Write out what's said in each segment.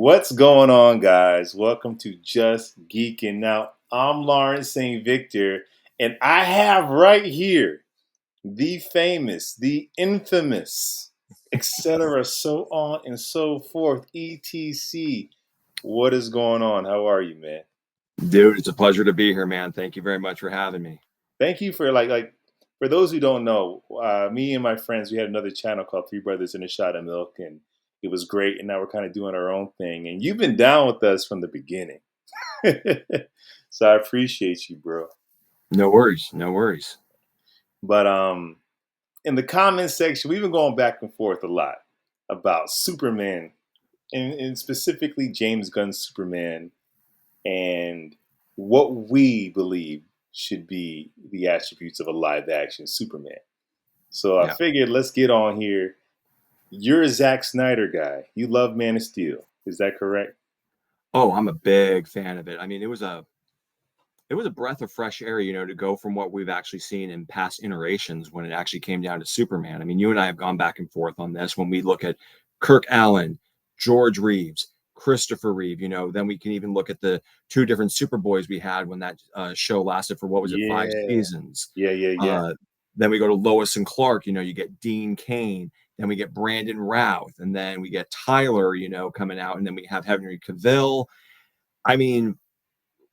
What's going on, guys? Welcome to Just Geeking. Now, I'm Lawrence St. Victor, and I have right here the famous, the infamous, etc., so on and so forth, ETC. What is going on? How are you, man? Dude, it's a pleasure to be here, man. Thank you very much for having me. Thank you for for those who don't know, me and my friends, we had another channel called Three Brothers and a Shot of Milk, and it was great. And now we're kind of doing our own thing, and you've been down with us from the beginning. So I appreciate you, bro. No worries. No worries. But in the comment section, we've been going back and forth a lot about Superman and specifically James Gunn's Superman and what we believe should be the attributes of a live action Superman. So I Yeah. figured let's get on here. You're a Zack Snyder guy. You love Man of Steel. Is that correct? Oh, I'm a big fan of it. I mean, it was a breath of fresh air, to go from what we've actually seen in past iterations when it actually came down to Superman. I mean, you and I have gone back and forth on this when we look at Kirk Allen, George Reeves, Christopher Reeve, then we can even look at the two different Superboys we had when that show lasted for what was it, five Yeah. seasons. Yeah. Uh, then we go to Lois and Clark, you get Dean Cain, then we get Brandon Routh, and then we get Tyler, coming out, and then we have Henry Cavill. I mean,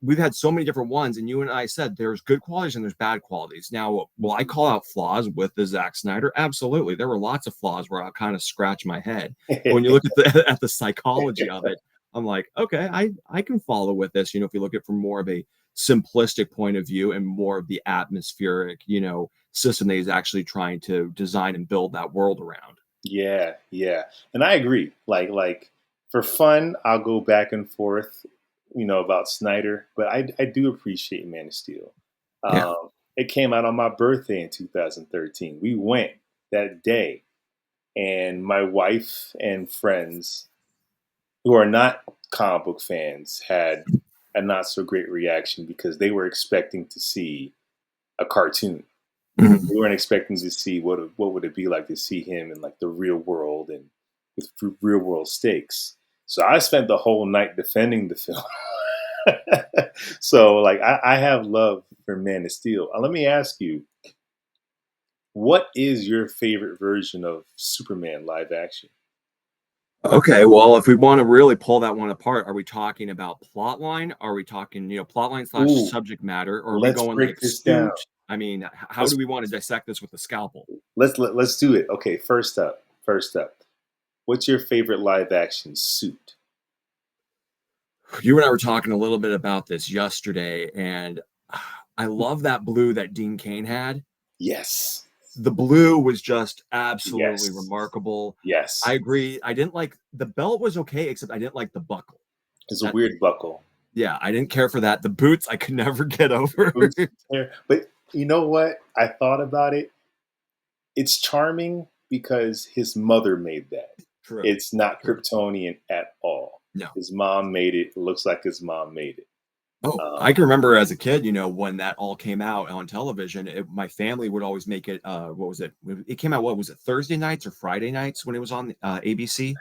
we've had so many different ones, and you and I said there's good qualities and there's bad qualities. Now, will I call out flaws with the Zack Snyder? Absolutely. There were lots of flaws where I kind of scratch my head. But when you look at the at the psychology of it, I'm like, okay, I can follow with this. If you look at it from more of a simplistic point of view and more of the atmospheric, system that he's actually trying to design and build that world around. Yeah. And I agree. Like for fun, I'll go back and forth, about Snyder, but I do appreciate Man of Steel. Yeah. It came out on my birthday in 2013. We went that day, and my wife and friends who are not comic book fans had a not so great reaction because they were expecting to see a cartoon. Mhm. We weren't expecting to see what would it be like to see him in like the real world and with real world stakes. So I spent the whole night defending the film. So like I have love for Man of Steel. Let me ask you, what is your favorite version of Superman live action? Okay, well, if we want to really pull that one apart, are we talking about plot line? Are we talking, plot line slash Ooh, subject matter? Or are we let's going break like this down. suit? I mean, how do Let's we want to dissect this with the scalpel? let's do it. Okay, first up. What's your favorite live action suit? You and I were talking a little bit about this yesterday, and I love that blue that Dean Cain had. Yes. The blue was just absolutely Yes. remarkable. I Yes. agree. I didn't like the belt was okay, except I didn't like the buckle. It's a That weird buckle. Yeah, I didn't care for that. The boots I could never get over. Boots there. But you know what? I thought about it. It's charming because his mother made that. True. It's not True. Kryptonian at all. No. His mom made it. It looks like his mom made it. Oh, I Um, can remember as a kid, when that all came out on television, my family would always make it. What was it? It came out. What was it? Thursday nights or Friday nights when it was on ABC?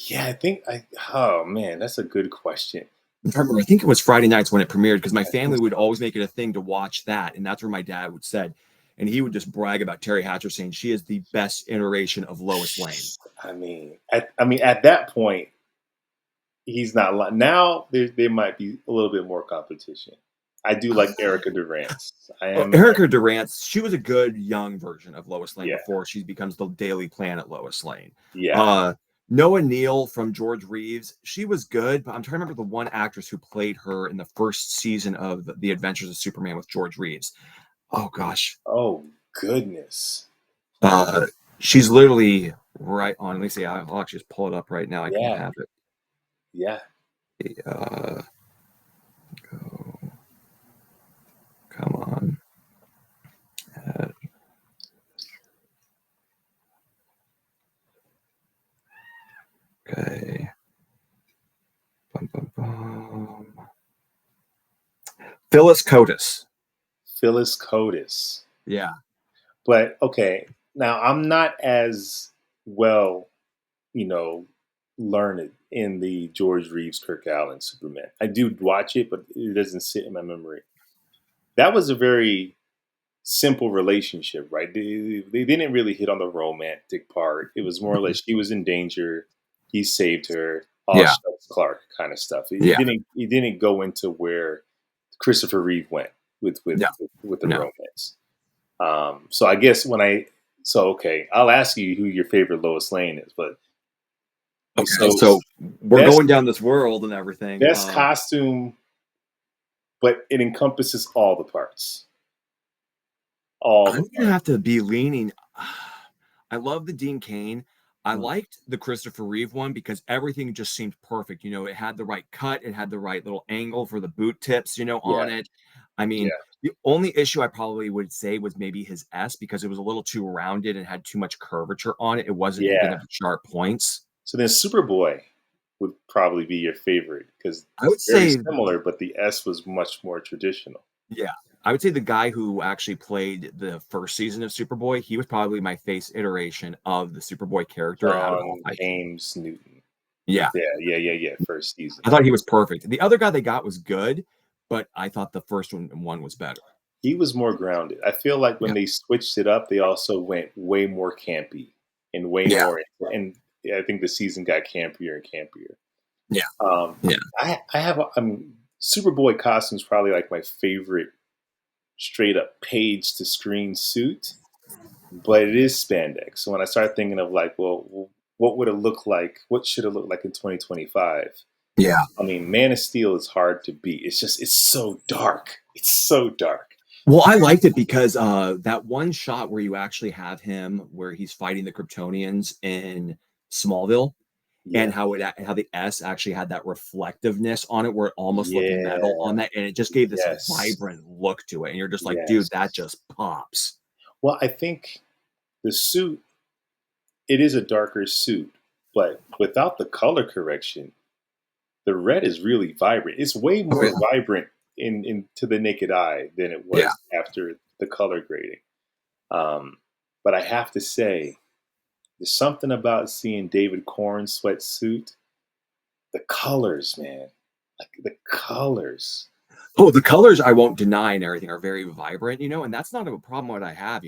yeah, I think I. Oh man, that's a good question. I remember. I think it was Friday nights when it premiered because my I think family would so. always make it a thing to watch that, and that's where my dad would said, and he would just brag about Terry Hatcher saying she is the best iteration of Lois Lane. At that point, he's not now. There might be a little bit more competition. I do like Erica Durance. I Oh, am. Erica Durant, she was a good young version of Lois Lane Yeah, before she becomes the Daily Planet Lois Lane. yeah. Uh, Noah Neal from George Reeves, she was good, but I'm trying to remember the one actress who played her in the first season of The Adventures of Superman with George Reeves. Oh gosh, Oh goodness. uh, she's literally right on. Let me see. I'll actually just pull it up right now. I can Yeah, have it. yeah. Uh, go, come on. Uh, okay. Bum, bum, bum. Phyllis Cotis. Phyllis Cotis. Yeah. But okay, now I'm not as well, you know, learn it in the George Reeves, Kirk Allen Superman. I do watch it, but it doesn't sit in my memory. That was a very simple relationship, right? They didn't really hit on the romantic part. It was more or less she was in danger, he saved her, all Yeah, shucks Clark kind of stuff. It yeah, didn't it didn't go into where Christopher Reeve went with no, with the no. romance. So I guess okay, I'll ask you who your favorite Lois Lane is, but Okay, so so we're best going down this world and everything. best costume, but it encompasses all the parts, all the I'm gonna parts. have to be leaning. I love the Dean Cain. I Mm, liked the Christopher Reeve one because everything just seemed perfect. It had the right cut, it had the right little angle for the boot tips, yeah, on it. I mean, yeah, the only issue I probably would say was maybe his S because it was a little too rounded and had too much curvature on it. It yeah. didn't have the sharp points. So then Superboy would probably be your favorite because I would very say, similar, but the S was much more traditional. yeah, I would say the guy who actually played the first season of Superboy, he was probably my face iteration of the Superboy character out of all John five. James Newton. Yeah, Yeah, yeah, yeah, yeah. First season. I thought he was perfect. The other guy they got was good, but I thought the first one was better. He was more grounded. I feel like when Yeah. they switched it up, they also went way more campy and way Yeah. more. And I think the season got campier and campier. Yeah. Um, Yeah. I have Superboy costumes probably like my favorite straight up page to screen suit, but it is spandex. So when I start thinking of like, well, what would it look like? What should it look like in 2025? Yeah. I mean, Man of Steel is hard to beat. It's so dark. It's so dark. Well, I liked it because that one shot where you actually have him where he's fighting the Kryptonians in Smallville Yeah, and how the S actually had that reflectiveness on it where it almost looked metal yeah, on that and it just gave this yes, vibrant look to it and you're just like, dude, yes. that just pops. Well, I think the suit, it is a darker suit, but without the color correction, the red is really vibrant. It's way Oh more yeah. vibrant in to the naked eye than it Yeah. was after the color grading. Um, but I have to say, there's something about seeing David Corn's sweatsuit. The colors, man, like the colors. Oh, the colors I won't deny and everything are very vibrant, and that's not a problem what I have.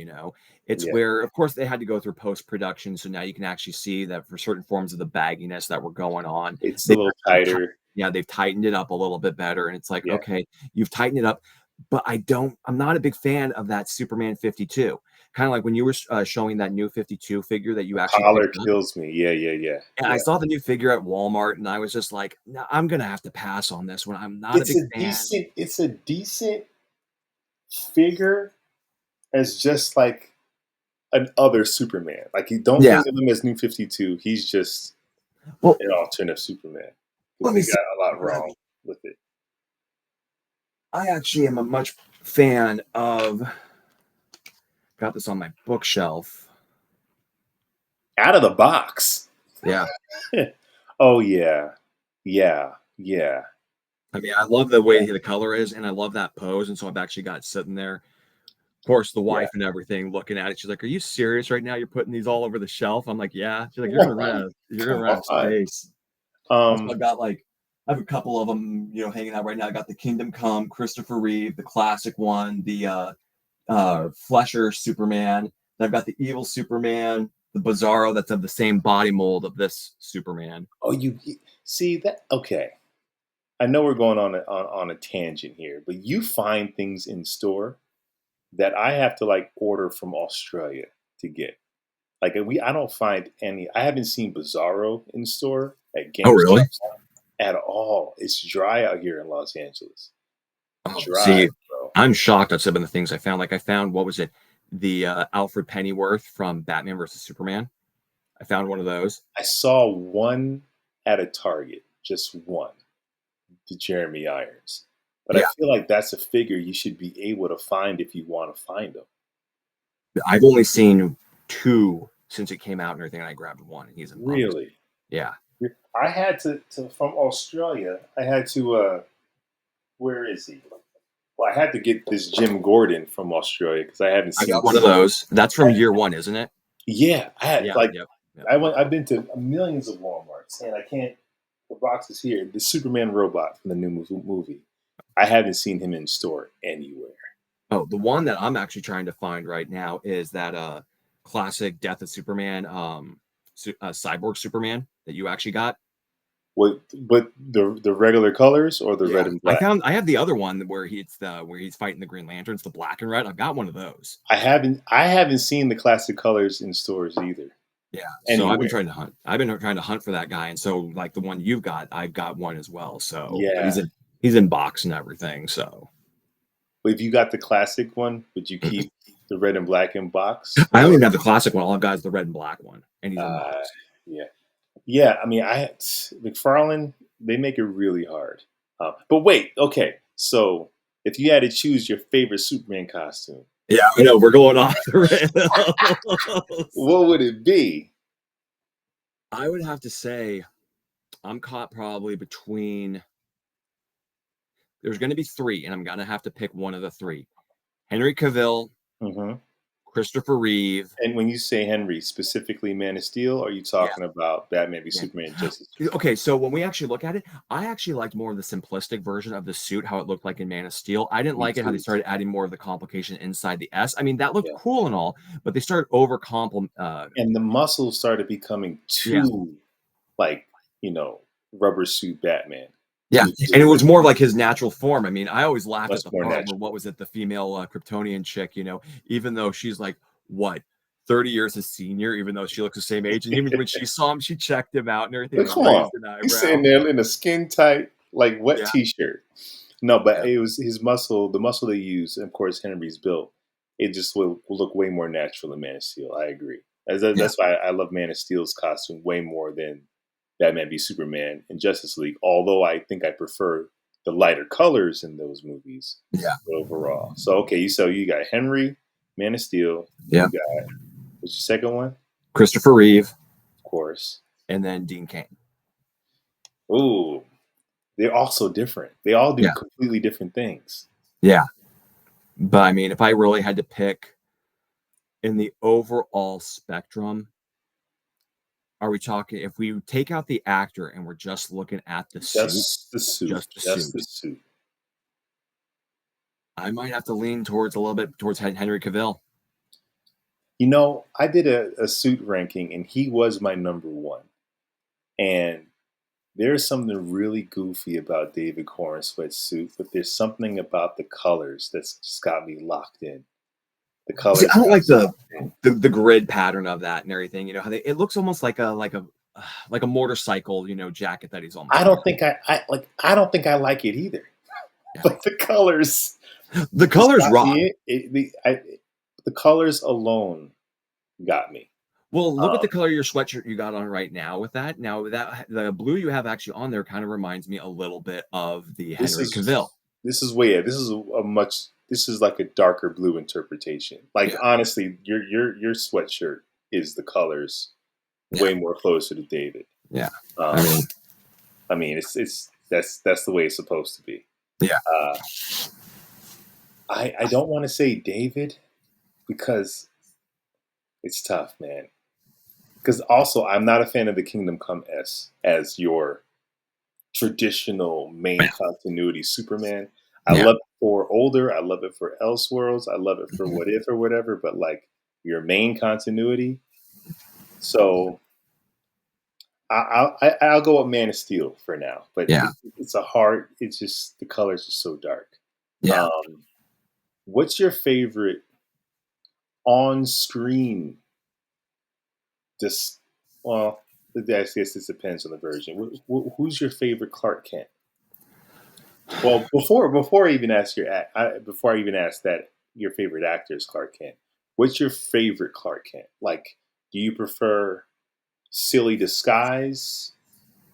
It's Yeah, where, of course, they had to go through post production, so now you can actually see that for certain forms of the bagginess that were going on, it's a they little actually tighter. yeah, they've tightened it up a little bit better, and it's like, Yeah, okay, you've tightened it up, but I'm not a big fan of that Superman 52. Kind of like when you were showing that new 52 figure that you the actually collar picked up. kills me. Yeah, yeah, yeah, And I yeah. saw the new figure at Walmart, and I was just like, no, I'm gonna have to pass on this one. I'm not a It's big a fan. decent. It's a decent figure as just like an other Superman. Like you don't Yeah. think of him as New 52. He's just Well, an alternate Superman because let me they see. got a lot wrong with it. I actually am a much fan of. Got this on my bookshelf. Out of the box. Yeah, Oh yeah, yeah, yeah, I mean, I love the way the color is, and I love that pose, and so I've actually got it sitting there. Of course, the yeah. wife and everything looking at it. She's like, "Are you serious right now? You're putting these all over the shelf?" I'm like, "Yeah." She's like, You're gonna Come run out of on. space." Also, Um, I've got like, I have a couple of them, hanging out right now. I got the Kingdom Come, Christopher Reeve, the classic one, the Flesher Superman. Then I've got the evil Superman, the Bizarro that's of the same body mold of this Superman. oh, you see that? Okay, I know we're going on a tangent here, but you find things in store that I have to like order from Australia to get. Like I don't find any. I haven't seen Bizarro in store at Oh, really? GameStop at all. It's dry out here in Los Angeles. Oh, Dry, see, bro. I'm shocked at some of the things I found. Like I found, what was it? The Alfred Pennyworth from Batman versus Superman. I found one of those. I saw one at a Target, just one, the Jeremy Irons. But I Yeah, feel like that's a figure you should be able to find if you want to find them. I've only seen two since it came out and everything, and I grabbed one, and he's in box. Really? Yeah. I had to from Australia. I had to. Where is he? Well, I had to get this Jim Gordon from Australia because I haven't I seen. got one of those. That's from year one, isn't it? Yeah, I had Yeah, like yep. Yep. I've been to millions of WalMarts, and I can't. The box is here. The Superman robot from the new movie. I haven't seen him in store anywhere. Oh, the one that I'm actually trying to find right now is that classic Death of Superman, cyborg Superman that you actually got. What? But the regular colors or the Yeah, red and black? I have the other one where he's fighting the Green Lanterns, the black and red. I've got one of those. I haven't seen the classic colors in stores either Yeah, so I've been anywhere. trying to hunt. I've been trying to hunt for that guy, and so like the one you've got, I've got one as well. So, but Yeah. he's in box and everything. So But if you got the classic one, would you keep the red and black in box I don't even or? have the classic one. All I've got is the red and black one, and he's in Uh, box. yeah. Yeah, I mean, McFarlane, they make it really hard. But wait, okay. So if you had to choose your favorite Superman costume, Yeah, I know we're going off the rails. what would it be? I would have to say I'm caught probably between. There's going to be three, and I'm going to have to pick one of the three: Henry Cavill, Hmm. Christopher Reeve. And when you say Henry, specifically Man of Steel, are you Yeah, talking about Batman v yeah. Superman Justice? Okay, so when we actually look at it, I actually liked more of the simplistic version of the suit, how it looked like in Man of Steel. I didn't Me like it how they too. started adding more of the complication inside the S. I mean, that looked Yeah. cool and all, but they started over And the muscles started becoming yeah, too, like, rubber suit Batman. yeah, Too and it was more like his natural form. I mean, I always laughed much at the more part where natural. what was it, the female Kryptonian chick, even though she's like what 30 years his senior, even though she looks the same age, and even when she saw him, she checked him out and everything, Like, and come on. raised an He's eyebrow. sitting there in a skin tight, like wet Yeah, t-shirt. No, but yeah, it was his muscle, the muscle they use, and of course Henry's built. It just will look way more natural than Man of Steel. I agree. yeah, That's why I love Man of Steel's costume way more than Batman v Superman and Justice League. Although I think I prefer the lighter colors in those movies yeah, overall. So okay, so you got Henry, Man of Steel. yeah. You got what's your second one? Christopher Reeve, Of course. and then Dean Cain. Ooh, they're all so different. They all do Yeah, completely different things. yeah. But I mean, if I really had to pick in the overall spectrum, are we talking if we take out the actor and we're just looking at the suit, Just the suit. just the Just suit, the suit. I might have to lean towards a little bit towards Henry Cavill. I did a suit ranking, and he was my number one. And there's something really goofy about David Cornsweat's suit, but there's something about the colors that's just got me locked in. The See, colors I don't got like me locked in. the grid pattern of that and everything. You know how it looks almost like a motorcycle, jacket that he's almost I don't wearing. think I don't think I like it either. Yeah, Like the colors the just colors got rock. me. The colors alone got me. Well, look at Um, the color of your sweatshirt you got on right now with that. Now that the blue you have actually on there kind of reminds me a little bit of the this Henry is Cavill. this is a much this is like a darker blue interpretation. Like Yeah, honestly, your sweatshirt is the colors yeah, way more closer to David. yeah. I Um, mean, I mean, it's that's the way it's supposed to be. yeah, Uh, I don't want to say David because it's tough, man. Because also, I'm not a fan of the Kingdom Come S as your traditional main continuity Superman. I yeah. love it for older. I love it for Elseworlds. I love it for Mhm. What If or whatever. But like your main continuity, so I'll go with Man of Steel for now. But Yeah, it's a hard. It's just the colors are so dark. yeah. Um, what's your favorite on-screen? Just well, I guess this depends on the version. Who's your favorite Clark Kent? Well, before I even ask before I even ask that your favorite actor is Clark Kent. What's your favorite Clark Kent? Like, do you prefer silly disguise,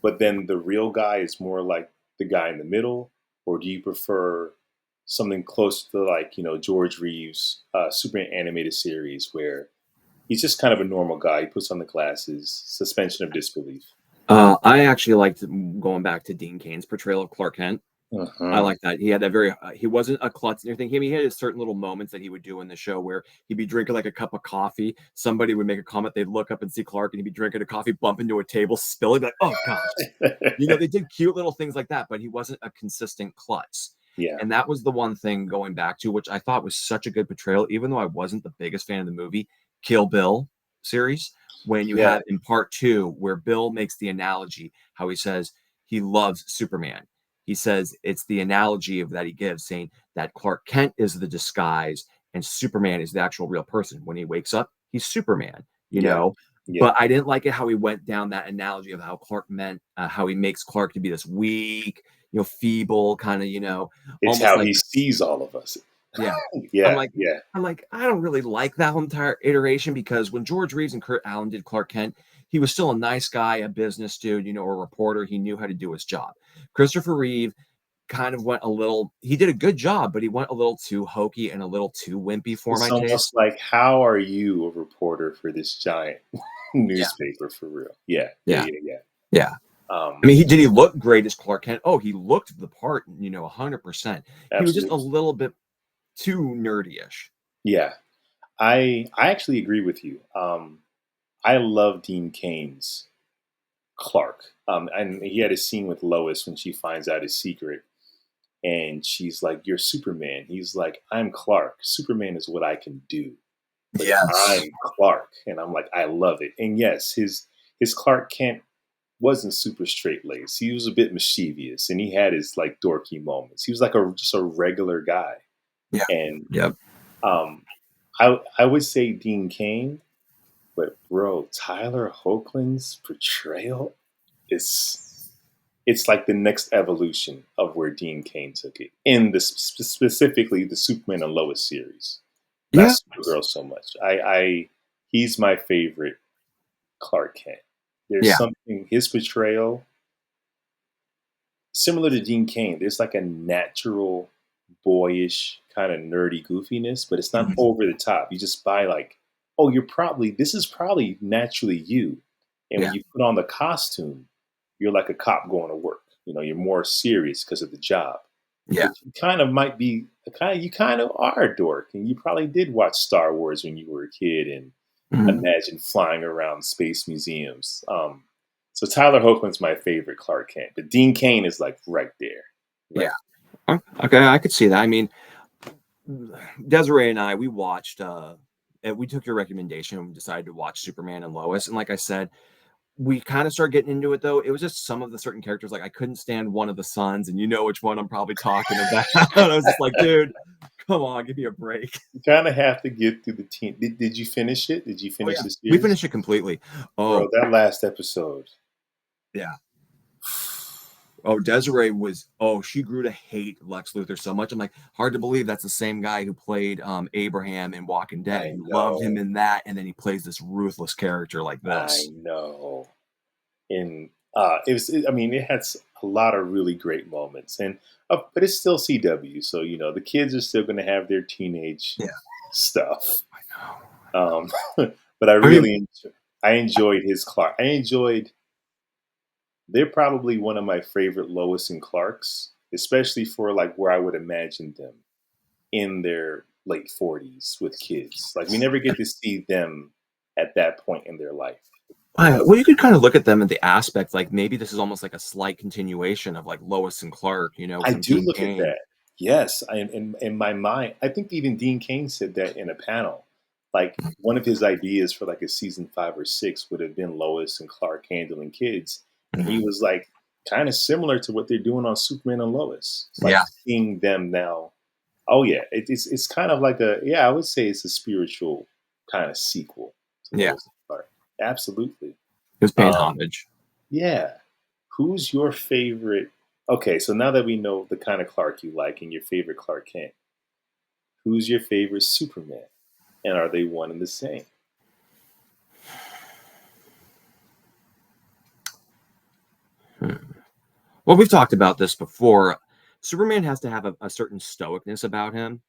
but then the real guy is more like the guy in the middle, or do you prefer something close to like George Reeves' Superman animated series where he's just kind of a normal guy. He puts on the glasses, suspension of disbelief. I actually liked going back to Dean Cain's portrayal of Clark Kent. I Uh-huh. like that. He had that very he wasn't a klutz and everything. He had his certain little moments that he would do in the show where he'd be drinking like a cup of coffee. Somebody would make a comment, they'd look up and see Clark, and he'd be drinking a coffee, bump into a table, spill it, be like, "Oh gosh." They did cute little things like that, but he wasn't a consistent klutz. Yeah. And that was the one thing going back to, which I thought was such a good portrayal, even though I wasn't the biggest fan of the movie, Kill Bill series, when you Yeah. have in part two, where Bill makes the analogy, how he says he loves Superman. He says it's the analogy of that he gives, saying that Clark Kent is the disguise and Superman is the actual real person. When he wakes up, he's Superman, you Yeah. know, Yeah. but I didn't like it how he went down that analogy of how Clark meant, how he makes Clark to be this weak, feeble, kind of, It's almost how like, he sees all of us. yeah. I'm Yeah. like, Yeah. I don't really like that whole entire iteration because when George Reeves and Kurt Allen did Clark Kent, he was still a nice guy, a business dude, a reporter. He knew how to do his job. Christopher Reeve kind of went a little, he did a good job, but he went a little too hokey and a little too wimpy for It's my almost taste. like, how are you a reporter for this giant Yeah. newspaper for real? Yeah. Yeah. Yeah. Yeah. Yeah. Yeah. I Um, mean, did he look great as Clark Kent? Oh, he looked the part, 100%. He was just a absolutely. little bit too nerdy-ish. Yeah. I actually agree with you. I love Dean Kane's Clark. And he had a scene with Lois when she finds out his secret, and she's like, "You're Superman." He's like, "I'm Clark. Superman is what I can do, but Yes. I'm Clark." And I'm like, I love it. And yes, his Clark Kent wasn't super straight laced. He was a bit mischievous, and he had his like dorky moments. He was like a just a regular guy. Yeah. And Yep. um, I would say Dean Kane, but bro, Tyler Hoechlin's portrayal is it's like the next evolution of where Dean Kane took it in the specifically the Superman and Lois series, not Yeah. Supergirl so much. I he's my favorite Clark Kent. There's Yeah. something his portrayal similar to Dean Kane. There's like a natural, boyish kind of nerdy goofiness, but it's not Mhm. over the top. You just buy like, oh, this is probably naturally you. And when Yeah. you put on the costume, you're like a cop going to work. You're more serious because of the job. Yeah. But you kind of might be you kind of are a dork, and you probably did watch Star Wars when you were a kid and Mhm. imagine flying around space museums. So Tyler Hoechlin's my favorite Clark Kent, but Dean Kane is like right there, Yeah. right. Okay, I could see that. I mean, Desiree and I, we watched, and we took your recommendation and we decided to watch Superman and Lois. And like I said, we kind of started getting into it though. It was just some of the certain characters, like I couldn't stand one of the sons, and you know which one I'm probably talking about. I was just like, dude, come on, give me a break. You kind of have to get through the team. Did you finish it? Did you Oh finish yeah, the we series, finished it completely. bro? Oh That last episode. yeah. Oh, Desiree was, oh, she grew to hate Lex Luthor so much. I'm like, hard to believe that's the same guy who played Abraham in Walking Dead. I You loved him know, in that, and then he plays this ruthless character like I this. know. And I mean, it had a lot of really great moments, and but it's still CW, so the kids are still going to have their teenage Yeah, stuff. I know. Um, but I mean, I enjoyed his Clark. They're probably one of my favorite Lois and Clarks, especially for like where I would imagine them in their late 40s with kids. Like we never get to see them at that point in their life. well, you could kind of look at them at the aspect like maybe this is almost like a slight continuation of like Lois and Clark, I from do Dean look at Cain. that. Yes, in my mind, I think even Dean Kane said that in a panel. Like one of his ideas for like a season 5 or 6 would have been Lois and Clark handling kids, and he Mhm. was like kind of similar to what they're doing on Superman and Lois, like Yeah, seeing them now. Oh yeah, it's kind of like I would say it's a spiritual kind of sequel to yeah, Lois and Clark. Absolutely. he was paying Um, homage. yeah. Who's your favorite? Okay, so now that we know the kind of Clark you like and your favorite Clark Kent, who's your favorite Superman? And are they one and the same? Hmm. Well, we've talked about this before. Superman has to have a certain stoicness about him,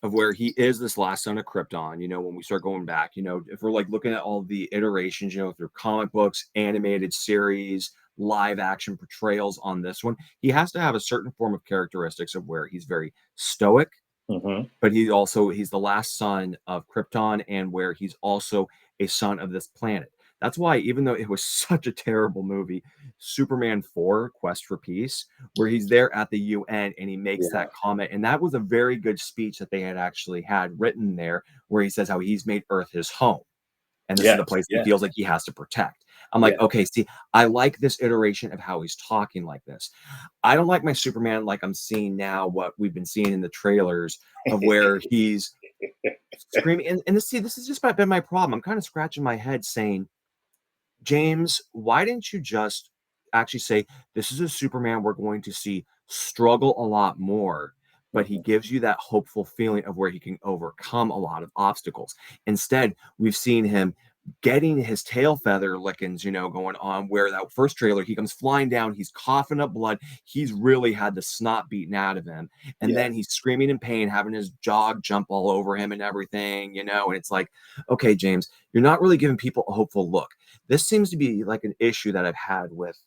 of where he is this last son of Krypton. When we start going back, if we're like looking at all the iterations, through comic books, animated series, live action portrayals on this one. He has to have a certain form of characteristics of where he's very stoic, Hmm. but he's the last son of Krypton, and where he's also a son of this planet. That's why, even though it was such a terrible movie, Superman 4 Quest for Peace, where he's there at the UN and he makes Yeah. that comment, and that was a very good speech that they had actually had written there, where he says how he's made Earth his home, and this is the Yes. place he Yeah. feels like he has to protect. I'm like, Yeah. okay, see, I like this iteration of how he's talking like this. I don't like my Superman like I'm seeing now, what we've been seeing in the trailers, of where he's screaming. And this, see, this has just been my problem. I'm kind of scratching my head saying, James, why didn't you just actually say, this is a Superman we're going to see struggle a lot more, but he Mhm. gives you that hopeful feeling of where he can overcome a lot of obstacles. Instead, we've seen him getting his tail feather lickings, going on, where that first trailer, he comes flying down, he's coughing up blood, he's really had the snot beaten out of him. And Yeah. then he's screaming in pain, having his jog jump all over him and everything, and it's like, okay, James, you're not really giving people a hopeful look. This seems to be like an issue that I've had with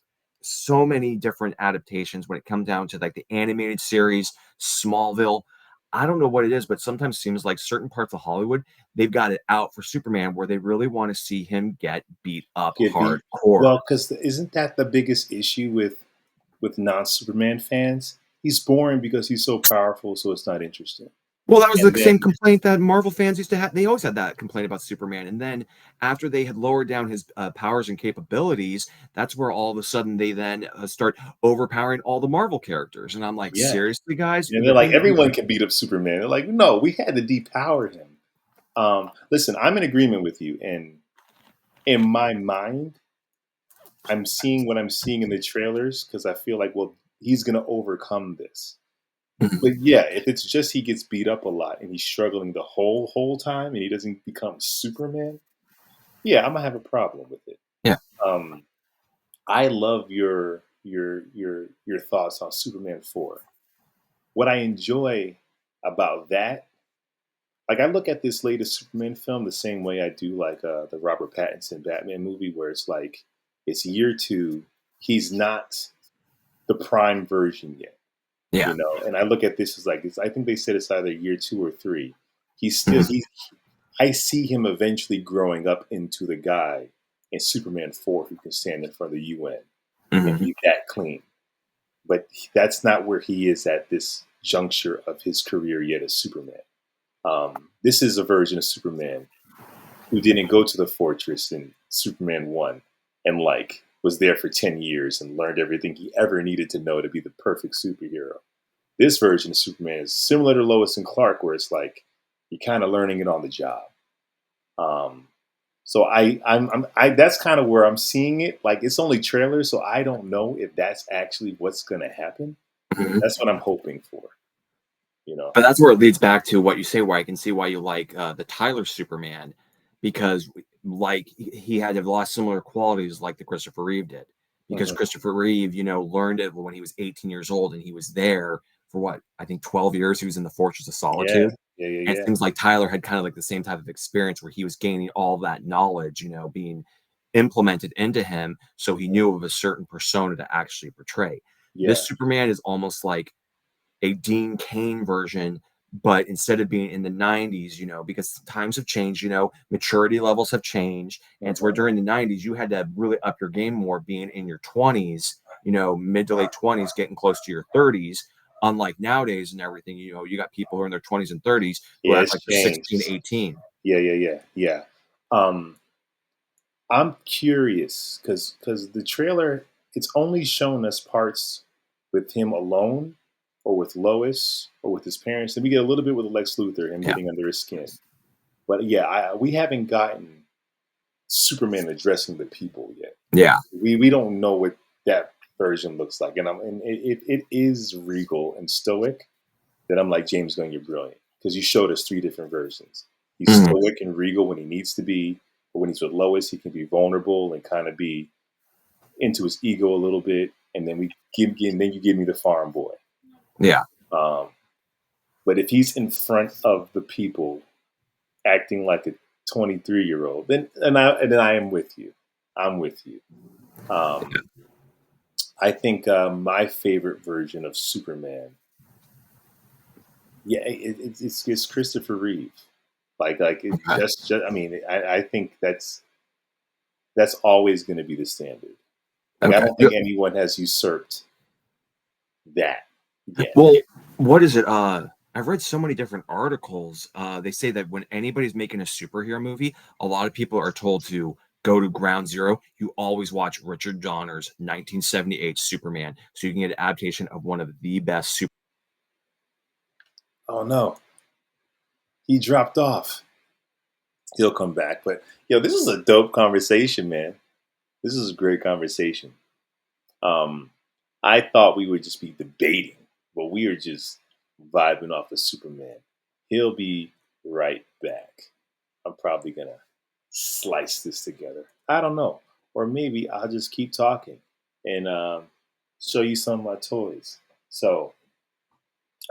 so many different adaptations when it comes down to like the animated series, Smallville. I don't know what it is, but sometimes seems like certain parts of Hollywood, they've got it out for Superman where they really want to see him get beat up Get beat. hardcore. Well, because isn't that the biggest issue with non-Superman fans? He's boring because he's so powerful, so it's not interesting. Well, that was the And same then complaint that Marvel fans used to have. They always had that complaint about Superman. And then after they had lowered down his powers and capabilities, that's where all of a sudden they then start overpowering all the Marvel characters. And I'm like, yeah, seriously, guys, and they're the like thing that we everyone can beat up Superman. They're like, no, we had to depower him. Listen, I'm in agreement with you, and in my mind, I'm seeing what I'm seeing in the trailers because I feel like, well, he's gonna overcome this. But yeah, if it's just he gets beat up a lot and he's struggling the whole time and he doesn't become Superman, yeah, I'm gonna have a problem with it. yeah. Um, I love your thoughts on Superman 4. What I enjoy about that, like I look at this latest Superman film the same way I do like the Robert Pattinson Batman movie, where it's like it's year two, he's not the prime version yet, Yeah. And I look at this as like I think they said it's either year two or three. He's still Mhm. he's I see him eventually growing up into the guy in Superman 4 who can stand in front of the UN and Mhm. be that clean. But that's not where he is at this juncture of his career yet as Superman. This is a version of Superman who didn't go to the fortress in Superman 1 and like was there for 10 years and learned everything he ever needed to know to be the perfect superhero. This version of Superman is similar to Lois and Clark, where it's like you're kind of learning it on the job. Um, so I that's kind of where I'm seeing it. Like it's only trailers, so I don't know if that's actually what's going to happen. Mhm. That's what I'm hoping for. You know? But that's where it leads back to what you say, where I can see why you like the Tyler Superman, because like he had a lot of similar qualities like the Christopher Reeve did. Because Hmm. Christopher Reeve, learned it when he was 18 years old, and he was there for what I think 12 years. He was in the Fortress of Yeah, Solitude, yeah, yeah, and it yeah, seems like Tyler had kind of like the same type of experience where he was gaining all that knowledge, being implemented into him, so he mhm, knew of a certain persona to actually portray. yeah, This Superman is almost like a Dean Cain version, but instead of being in the 90s, because times have changed, maturity levels have changed. And it's where mhm, during the 90s, you had to really up your game more being in your 20s, mid to late 20s, getting close to your 30s. Unlike nowadays and everything, you got people who are in their 20s and 30s who yeah. act It's like they're 16, changed. 18. Yeah, yeah, yeah, yeah. Um, I'm curious because the trailer it's only shown us parts with him alone, or with Lois, or with his parents, and we get a little bit with Lex Luthor, him Yeah. getting under his skin. But yeah, we haven't gotten Superman addressing the people yet. Yeah. We don't know what that version looks like, and it is regal and stoic. Then I'm like James Gunn, you're brilliant because you showed us three different versions. He's Mhm. stoic and regal when he needs to be, but when he's with Lois, he can be vulnerable and kind of be into his ego a little bit. And then then you give me the farm boy. Yeah. Um, but if he's in front of the people acting like a 23-year-old, then I am with you. I'm with you. Um, I think my favorite version of Superman, yeah, it's Christopher Reeve. Like it Okay. just I mean, I think that's always going to be the standard. Like I Okay. don't think anyone has usurped that yet. Well, what is it? I've read so many different articles. They say that when anybody's making a superhero movie, a lot of people are told to go to ground zero. You always watch Richard Donner's 1978 Superman, so you can get an adaptation of one of the best super. Oh no, he dropped off. He'll come back, but this is a dope conversation, man. This is a great conversation. Um, I thought we would just be debating, but we are just vibing off of Superman. He'll be right back. I'm probably gonna slice this together. I don't know, or maybe I'll just keep talking and show you some of my toys. So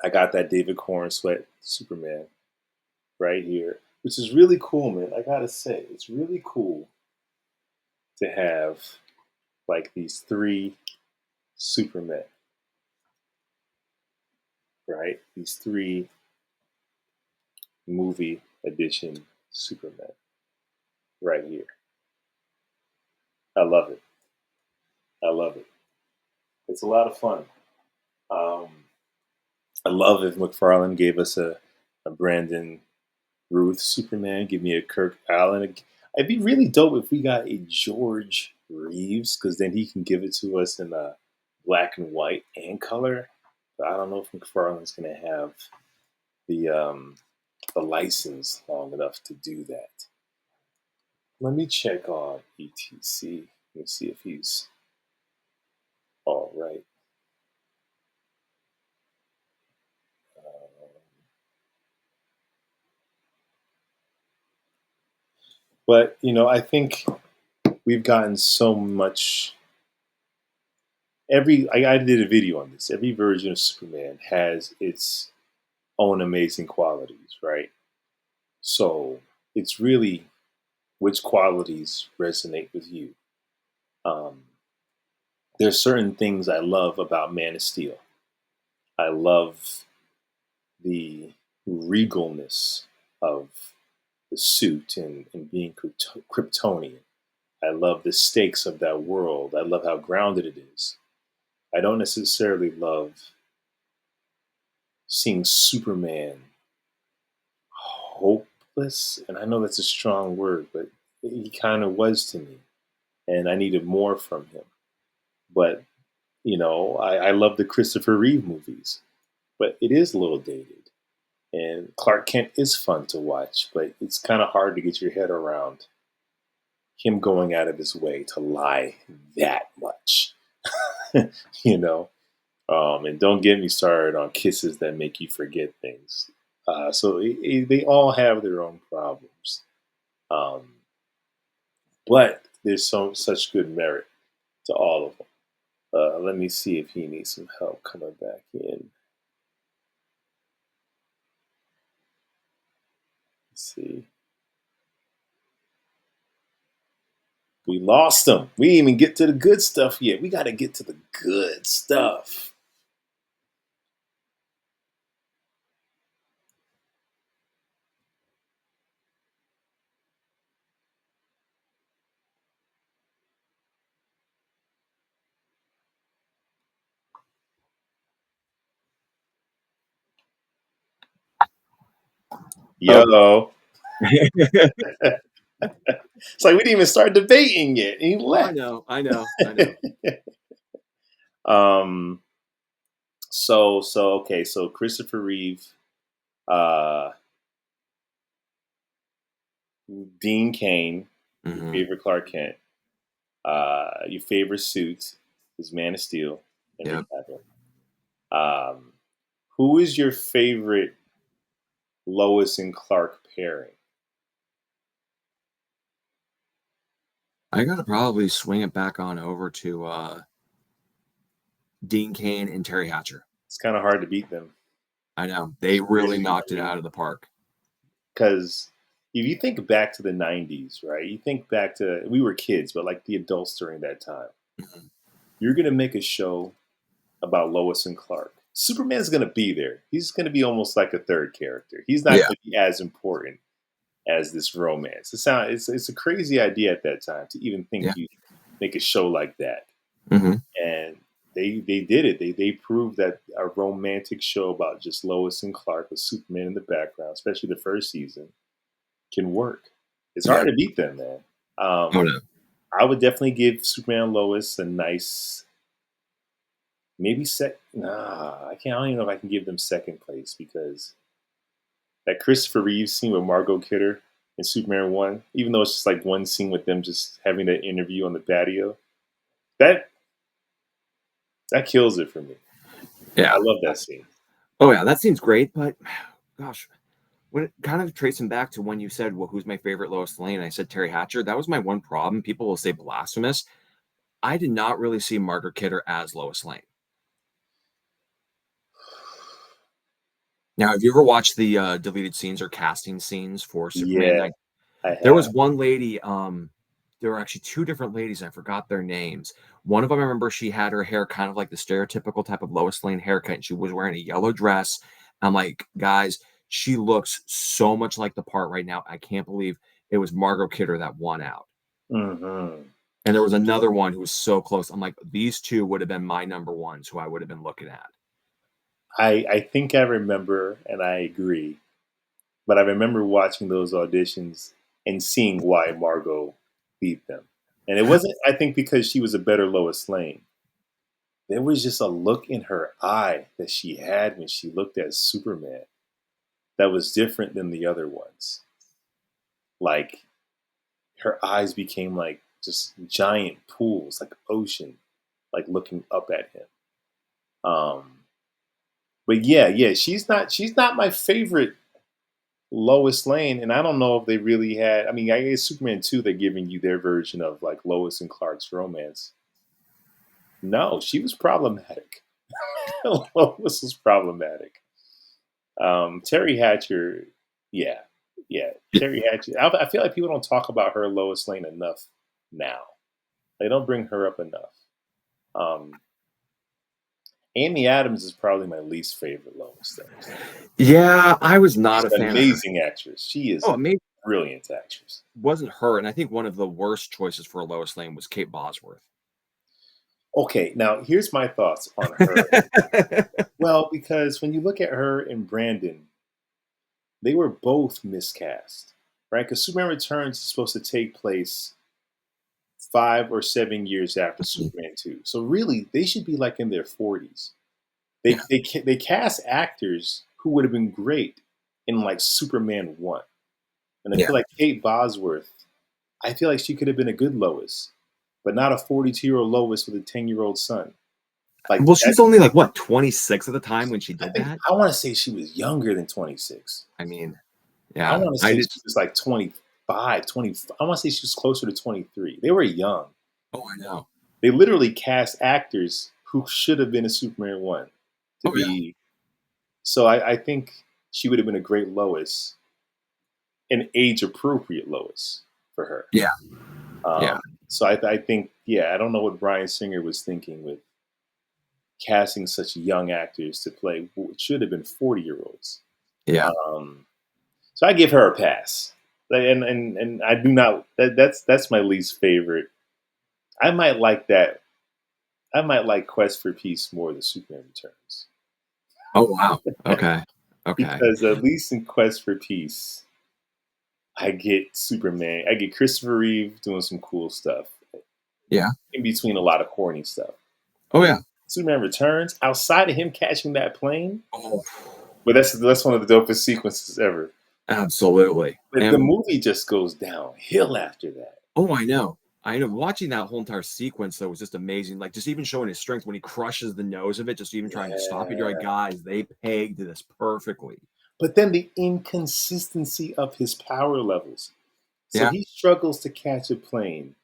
I got that David Corn sweat Superman right here, which is really cool, man. I gotta say, it's really cool to have like these three Supermen, right? These three movie edition Supermen right here. I love it. I love it. It's a lot of fun. Um, I love if McFarlane gave us a Brandon Ruth Superman, give me a Kirk Allen. It'd be really dope if we got a George Reeves, because then he can give it to us in black and white and color. But I don't know if McFarlane's going to have the the license long enough to do that. Let me check on ETC. Let me see if he's all right. But I think we've gotten so much. I did a video on this. Every version of Superman has its own amazing qualities, right? So it's really which qualities resonate with you. Um, there's certain things I love about Man of Steel. I love the regalness of the suit and being Kryptonian. I love the stakes of that world. I love how grounded it is. I don't necessarily love seeing Superman hopeless, and I know that's a strong word, but he kind of was to me, and I needed more from him. But I love the Christopher Reeve movies, but it is a little dated. And Clark Kent is fun to watch, but it's kind of hard to get your head around him going out of his way to lie that much, you know. And don't get me started on kisses that make you forget things. So they all have their own problems, um, but there's such good merit to all of them. Let me see if he needs some help coming back in. Let's see. We lost him. We didn't even get to the good stuff yet. We got to get to the good stuff. Oh, Yo. It's like we didn't even start debating yet. And he I left. know, I know, I know. um. So okay. So Christopher Reeve, uh, Dean Cain, your Hmm. favorite Clark Kent, your favorite suit is Man of Steel, Henry Yep. Cavill. Um, who is your favorite Lois and Clark pairing? I gotta probably swing it back on over to Dean Cain and Terry Hatcher. It's kind of hard to beat them. I know they It's really really knocked it hard out of the park. because if you think back to the '90s, right? You think back to we were kids, but like the adults during that time. Mhm. you're going to make a show about Lois and Clark. Superman's going to be there. He's going to be almost like a third character. He's not Yeah. going to be as important as this romance. It's a crazy idea at that time to even think Yeah. you make a show like that. Hmm. And they did it. They proved that a romantic show about just Lois and Clark with Superman in the background, especially the first season, can work. It's Yeah. hard to beat them, man. Oh no. I would definitely give Superman and Lois a nice, maybe Nah, I can't. I don't even know if I can give them second place because that Christopher Reeves scene with Margot Kidder in Superman 1, even though it's just like one scene with them just having that interview on the patio, that that kills it for me. Yeah. I love that scene. Oh yeah, that seems great, but gosh, when it kind of tracing back to when you said, "Well, who's my favorite Lois Lane?" I said Terry Hatcher. That was my one problem. People will say blasphemous. I did not really see Margaret Kidder as Lois Lane. Now, have you ever watched the deleted scenes or casting scenes for Superman? Yeah, I There was have. one lady, there were actually 2 different ladies, I forgot their names. One of them, I remember she had her hair kind of like the stereotypical type of Lois Lane haircut, and she was wearing a yellow dress. I'm like, "Guys, she looks so much like the part right now. I can't believe it was Margot Kidder that won out." Hmm. And there was another one who was so close. I'm like, "These 2 would have been my number ones who I would have been looking at." I think I remember, and I agree. But I remember watching those auditions and seeing why Margot beat them. And it wasn't, I think, because she was a better Lois Lane. There was just a look in her eye that she had when she looked at Superman that was different than the other ones. Like her eyes became like just giant pools, like ocean, like looking up at him. Um, but yeah, she's not my favorite Lois Lane, and I don't know if they really had. I mean, I guess Superman 2, they're giving you their version of like Lois and Clark's romance. No, she was problematic. Lois was problematic. Terry Hatcher, yeah, yeah, Terry Hatcher. I feel like people don't talk about her Lois Lane enough now. They don't bring her up enough. Um, Amy Adams is probably my least favorite Lois, though. Yeah, I was not She's a an fan of her. amazing actress. She is Oh, a maybe brilliant actress. wasn't her, and I think one of the worst choices for Lois Lane was Kate Bosworth. Okay, now here's my thoughts on her. Well, because when you look at her and Brandon, they were both miscast, right? Because Superman Returns is supposed to take place 5 or 7 years after Superman 2. So really, they should be like in their 40s. Yeah, They cast actors who would have been great in like Superman 1. And I yeah. feel like Kate Bosworth, I feel like she could have been a good Lois, but not a 42-year-old Lois with a 10-year-old son. Like Well, she that, was only like what, 26 at the time when she I did think that? I want to say she was younger than 26. I mean, I yeah, want to I say did. she was like 25, 20. I want to say she was closer to 23. They were young. Oh, I know. They literally cast actors who should have been in Superman 1 to Oh, yeah. be. So I think she would have been a great Lois, an age appropriate Lois for her. Yeah, yeah, So I think, yeah, I don't know what Bryan Singer was thinking with casting such young actors to play what should have been 40-year-olds. yeah. Um, so I give her a pass. And I do not. That's my least favorite. I might like that. I might like Quest for Peace more than Superman Returns Oh, wow. Okay. Okay. because at least in Quest for Peace, I get Superman. I get Christopher Reeve doing some cool stuff Yeah. in between a lot of corny stuff. Oh, yeah. Superman Returns, outside of him catching that plane, Oh, but that's one of the dopest sequences ever. absolutely. But the And movie just goes downhill after that. oh, I know. I know. Watching that whole entire sequence though was just amazing. Like just even showing his strength when he crushes the nose of it, just even trying to stop it. You're like, Yeah. guys, they pegged this perfectly. But then the inconsistency of his power levels. So Yeah. he struggles to catch a plane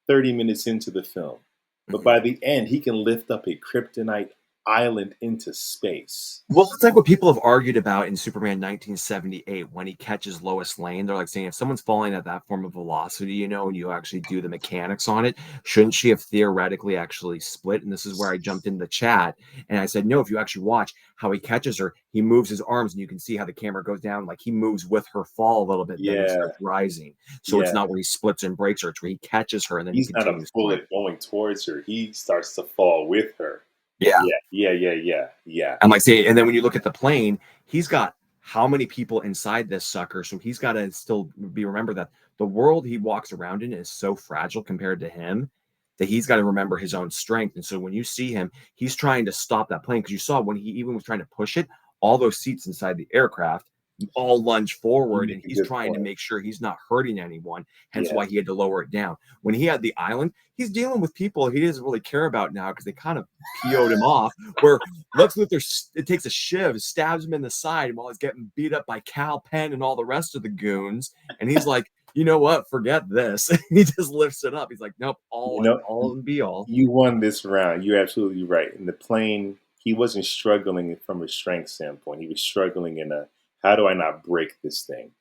30 minutes into the film. But Mhm. by the end, he can lift up a kryptonite island into space. Well, it's like what people have argued about in Superman 1978 when he catches Lois Lane. They're like saying if someone's falling at that form of velocity, and you actually do the mechanics on it, shouldn't she have theoretically actually split? And this is where I jumped in the chat and I said, no, if you actually watch how he catches her, he moves his arms and you can see how the camera goes down. Like he moves with her fall a little bit, then he Yeah, starts rising. So it's yeah. not where he splits and breaks her, it's where he catches her and then he He's not a continues going. bullet going towards her. He starts to fall with her. Yeah. Yeah, yeah, yeah, yeah, yeah. I'm like saying, and then when you look at the plane, he's got how many people inside this sucker? So he's got to still be remember that the world he walks around in is so fragile compared to him that he's got to remember his own strength. And so when you see him, he's trying to stop that plane because you saw when he even was trying to push it, all those seats inside the aircraft all lunge You forward make and a he's good trying to point. make sure he's not hurting anyone, hence Yes. why he had to lower it down. When he had the island, he's dealing with people he doesn't really care about now because they kind of PO'd him off, where Lex Luthor it takes a shiv, stabs him in the side while he's getting beat up by Cal Penn and all the rest of the goons. And he's like, you know what? Forget this. He just lifts it up. He's like, nope, You all know, and be all. you won this round. You're absolutely right. In the plane, he wasn't struggling from a strength standpoint. He was struggling in a how do I not break this thing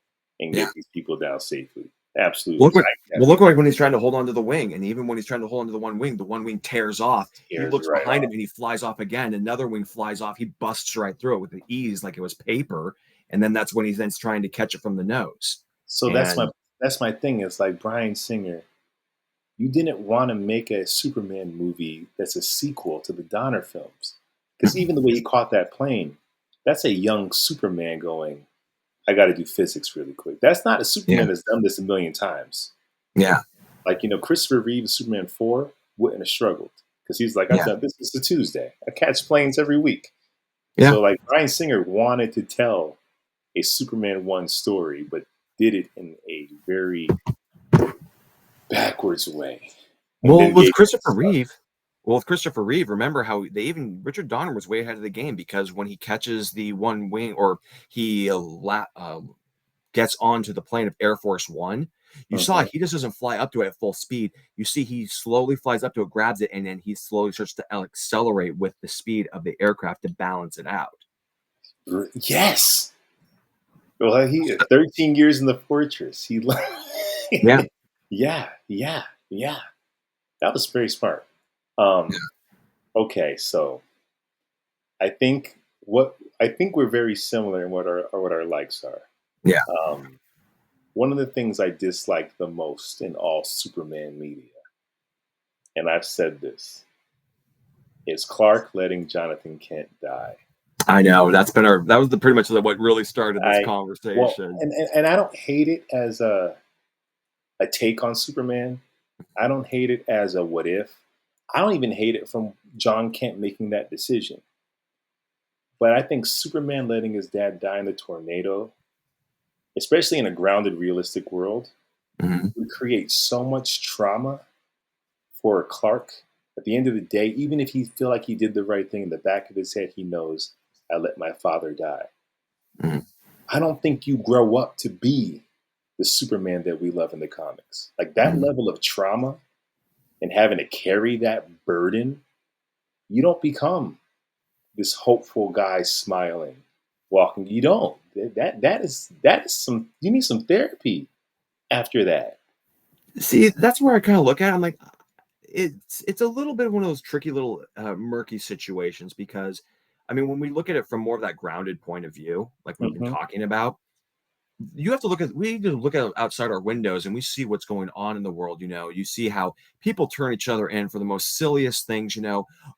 and Yeah. get these people down safely? Look Absolutely. what I well, look definitely like when he's trying to hold on to the wing, and even when he's trying to hold on to the one wing tears off. He tears looks right behind him off. and he flies off again. Another wing flies off. He busts right through it with the ease, like it was paper. And then that's when he's then trying to catch it from the nose. So And that's my thing. It's like Bryan Singer, you didn't want to make a Superman movie that's a sequel to the Donner films. Because even the way he caught that plane, that's a young Superman going, I got to do physics really quick. That's not a yeah, Superman that's done this a million times. yeah, Like, Christopher Reeve, Superman 4, wouldn't have struggled. Because he's like, I've yeah, done this. It's a Tuesday. I catch planes every week. yeah. So, like, Bryan Singer wanted to tell a Superman 1 story, but did it in a very backwards way. And Well, then with gave it Christopher its Reeve, remember how they even Richard Donner was way ahead of the game because when he catches the one wing or he gets onto the plane of Air Force One, you saw Mhm. he just doesn't fly up to it at full speed. You see he slowly flies up to it, grabs it, and then he slowly starts to accelerate with the speed of the aircraft to balance it out. Yes. Well, he 13 years in the fortress. He, Yeah. yeah, yeah, yeah. That was very smart. Yeah. Okay, so I think we're very similar in what our likes are. Yeah. Um, one of the things I dislike the most in all Superman media, and I've said this, is Clark letting Jonathan Kent die. I know. That was the pretty much what really started this I well, conversation. and I don't hate it as a take on Superman. I don't hate it as a what if. I don't even hate it from John Kent making that decision. But I think Superman letting his dad die in the tornado, especially in a grounded, realistic world, Mhm. would create so much trauma for Clark. At the end of the day, even if he feel like he did the right thing, in the back of his head, he knows I let my father die. Mhm. I don't think you grow up to be the Superman that we love in the comics. Like that Mhm. level of trauma and having to carry that burden, you don't become this hopeful guy smiling, walking. You don't. That is some. You need some therapy after that. See, that's where I kind of look at it. I'm like, it's a little bit of one of those tricky little murky situations because I mean when we look at it from more of that grounded point of view like we've been Hmm. talking about, you have to look at we need to look at outside our windows and we see what's going on in the world. You see how people turn each other in for the most silliest things.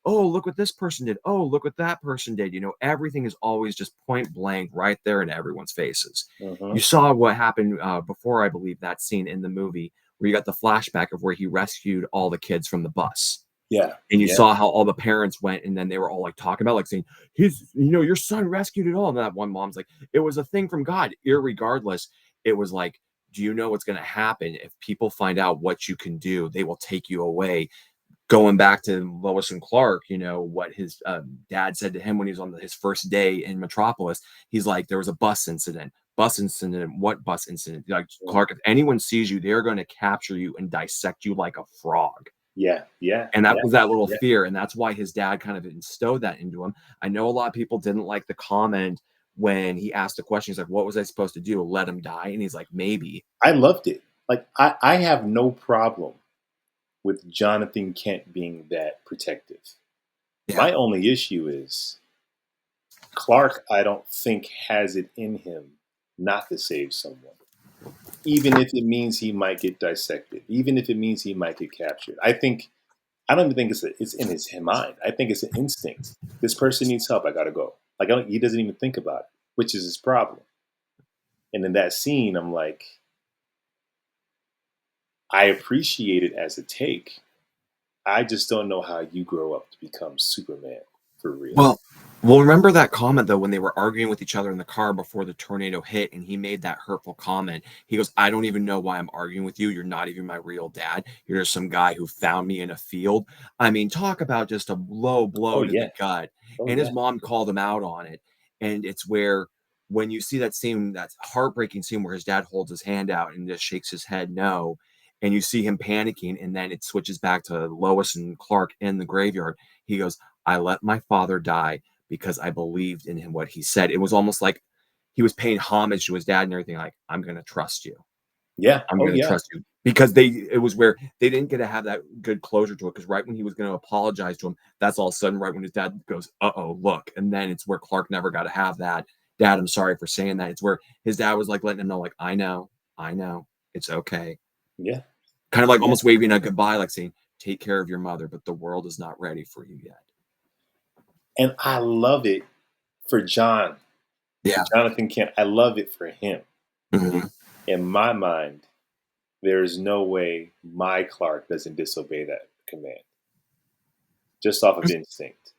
Oh, look what this person did. Oh, look what that person did. Everything is always just point blank right there in everyone's faces. You Hmm. saw what happened before, I believe, that scene in the movie where you got the flashback of where he rescued all the kids from the bus Yeah. and you Yeah. saw how all the parents went and then they were all like talking about like saying your son rescued it all, and that one mom's like it was a thing from God. Irregardless, it was like, do you know what's going to happen if people find out what you can do? They will take you away. Going back to Lois and Clark, what his dad said to him when he was on his first day in Metropolis. He's like, there was a bus incident. What bus incident? Like, Clark, if anyone sees you, they're going to capture you and dissect you like a frog. Yeah, yeah, And that yeah, was that little yeah. fear, and that's why his dad kind of instilled that into him. I know a lot of people didn't like the comment when he asked the question. He's like, "What was I supposed to do? Let him die?" And he's like, "Maybe." I loved it. Like I have no problem with Jonathan Kent being that protective. Yeah. My only issue is Clark, I don't think has it in him not to save someone. Even if it means he might get dissected, even if it means he might get captured. I don't even think it's in his mind. I think it's an instinct. This person needs help. I gotta go. Like he doesn't even think about it, which is his problem. And in that scene, I'm like, I appreciate it as a take. I just don't know how you grow up to become Superman for real. Well well, remember that comment, though, when they were arguing with each other in the car before the tornado hit, and he made that hurtful comment. He goes, "I don't even know why I'm arguing with you. You're not even my real dad. You're just some guy who found me in a field." I mean, talk about just a low Oh blow to the yeah. gut, Oh and his yeah. mom called him out on it, and it's where when you see that scene, that heartbreaking scene where his dad holds his hand out and just shakes his head no, and you see him panicking, and then it switches back to Lois and Clark in the graveyard. He goes, "I let my father die because I believed in him what he said." It was almost like he was paying homage to his dad and everything, like, "I'm gonna trust you. Yeah. I'm Oh gonna yeah. trust you." Because it was where they didn't get to have that good closure to it. Because right when he was gonna apologize to him, that's all of a sudden right when his dad goes, "Uh-oh, look." And then it's where Clark never got to have that, "Dad, I'm sorry for saying that." It's where his dad was, like, letting him know, like, I know, it's okay." Yeah. Kind of like Yeah. almost waving a goodbye, like saying, "Take care of your mother, but the world is not ready for you yet." And I love it for for Yeah. Jonathan Kent. I love it for him. Mhm. In my mind, there is no way my Clark doesn't disobey that command just off of instinct.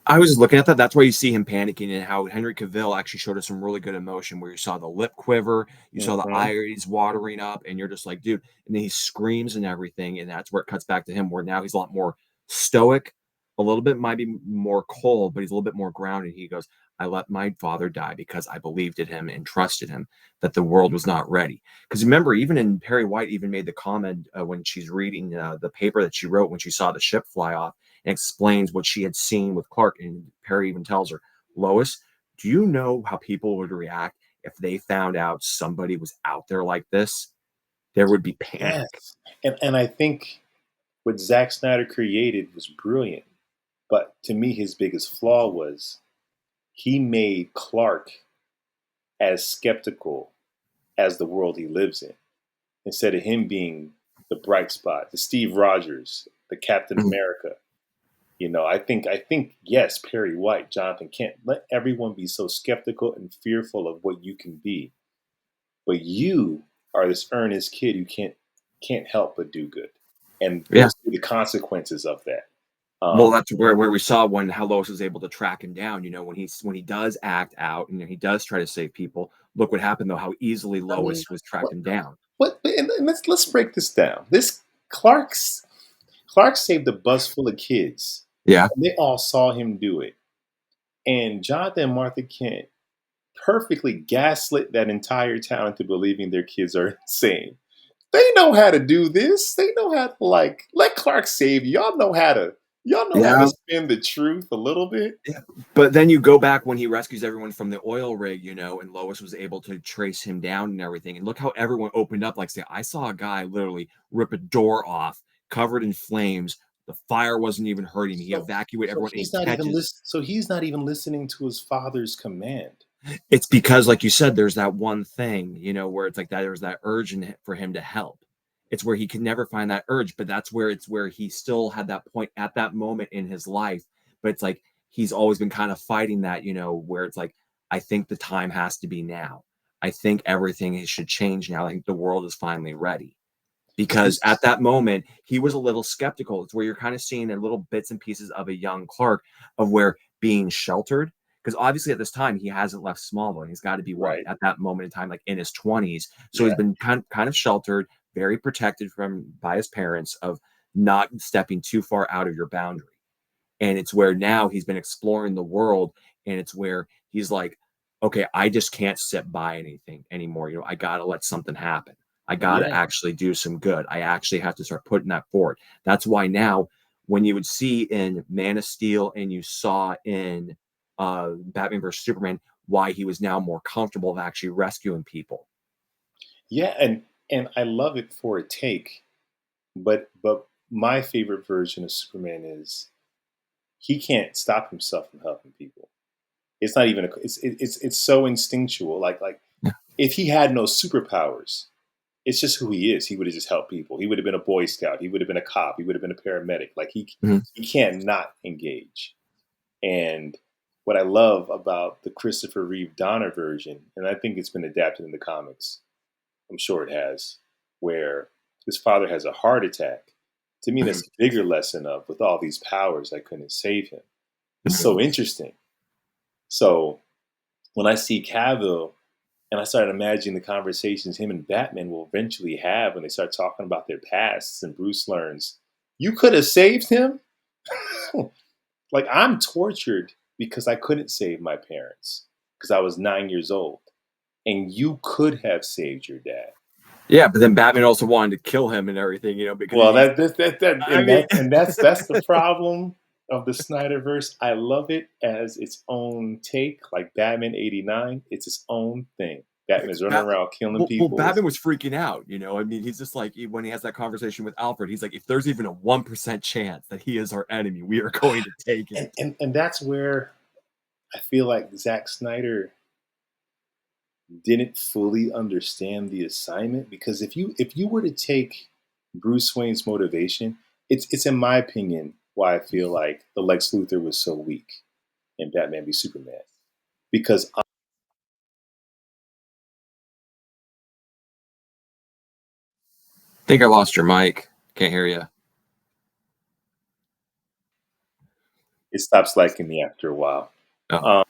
I was just looking at that. That's why you see him panicking and how Henry Cavill actually showed us some really good emotion where you saw the lip quiver, you saw the Hmm. eyes watering up, and you're just like, dude. And then he screams and everything. And that's where it cuts back to him, where now he's a lot more stoic, a little bit might be more cold, but he's a little bit more grounded. He goes, "I let my father die because I believed in him and trusted him that the world was not ready." Because remember, even in Perry White, even made the comment when she's reading the paper that she wrote when she saw the ship fly off and explains what she had seen with Clark. And Perry even tells her, "Lois, do you know how people would react if they found out somebody was out there like this? There would be panic." Yes. And I think what Zack Snyder created was brilliant. But to me, his biggest flaw was he made Clark as skeptical as the world he lives in, instead of him being the bright spot, the Steve Rogers, the Captain Mhm. America. I think yes, Perry White, Jonathan Kent, let everyone be so skeptical and fearful of what you can be. But you are this earnest kid who can't help but do good. And Yeah. we'll see the consequences of that. Well, Um, that's where we saw when how Lois was able to track him down. When he does act out and he does try to save people. Look what happened though. How easily I mean, Lois was tracked what him down. and let's break this down. This Clark saved a bus full of kids. Yeah. And they all saw him do it. And Jonathan and Martha Kent perfectly gaslit that entire town into believing their kids are insane. They know how to do this. They know how to let Clark save you. Y'all know how to Yeah. spin the truth a little bit. Yeah, but then you go back when he rescues everyone from the oil rig, and Lois was able to trace him down and everything. And look how everyone opened up. Like, say, I saw a guy literally rip a door off, covered in flames. The fire wasn't even hurting me. He So evacuated everyone and he catches. he's not even listening to his father's command. It's because, like you said, there's that one thing, where it's like that. There's that urge for him to help. It's where he could never find that urge, but that's where it's where he still had that point at that moment in his life. But it's like he's always been kind of fighting that, where it's like, I think the time has to be now. I think everything should change now. I think the world is finally ready because at He's that moment he was a little skeptical. It's where you're kind of seeing a little bits and pieces of a young Clark of where being sheltered, because obviously at this time he hasn't left Smallville. He's got to be what right. at that moment in time, like in his 20s. So he's Yeah. been kind of sheltered, very protected from by his parents of not stepping too far out of your boundary. And it's where now he's been exploring the world, and it's where he's like, okay, I just can't sit by anything anymore. I gotta let something happen. I got to Yeah. actually do some good. I actually have to start putting that forward. That's why now, when you would see in Man of Steel and you saw in Batman versus Superman, why he was now more comfortable of actually rescuing people. Yeah, and I love it for a take, but my favorite version of Superman is he can't stop himself from helping people. It's not even it's so instinctual. Like Yeah. if he had no superpowers, it's just who he is. He would have just helped people. He would have been a Boy Scout. He would have been a cop. He would have been a paramedic. Like Mhm. he can't not engage. And what I love about the Christopher Reeve Donner version, and I think it's been adapted in the comics, I'm sure it has, where his father has a heart attack. To me, that's a bigger lesson of with all these powers, I couldn't save him. It's Mhm. so interesting. So when I see Cavill and I started imagining the conversations him and Batman will eventually have when they start talking about their pasts, and Bruce learns, you could have saved him? Like, I'm tortured because I couldn't save my parents because I was 9 years old. And you could have saved your dad. Yeah, but then Batman also wanted to kill him and everything, because Well, he's. I and mean, that's the problem of the Snyderverse. I love it as its own take, like Batman '89. It's its own thing. Batman is running Bat around killing well, people. Batman was freaking out, I mean, he's just like when he has that conversation with Alfred, he's like, "If there's even a 1% chance that he is our enemy, we are going to take And, it." and that's where I feel like Zack Snyder didn't fully understand the assignment, because if you were to take Bruce Wayne's motivation, it's in my opinion why I feel like the Lex Luthor was so weak in Batman v Superman, because Think I lost your mic. Can't hear you. it stops liking me after a while. Oh. Um,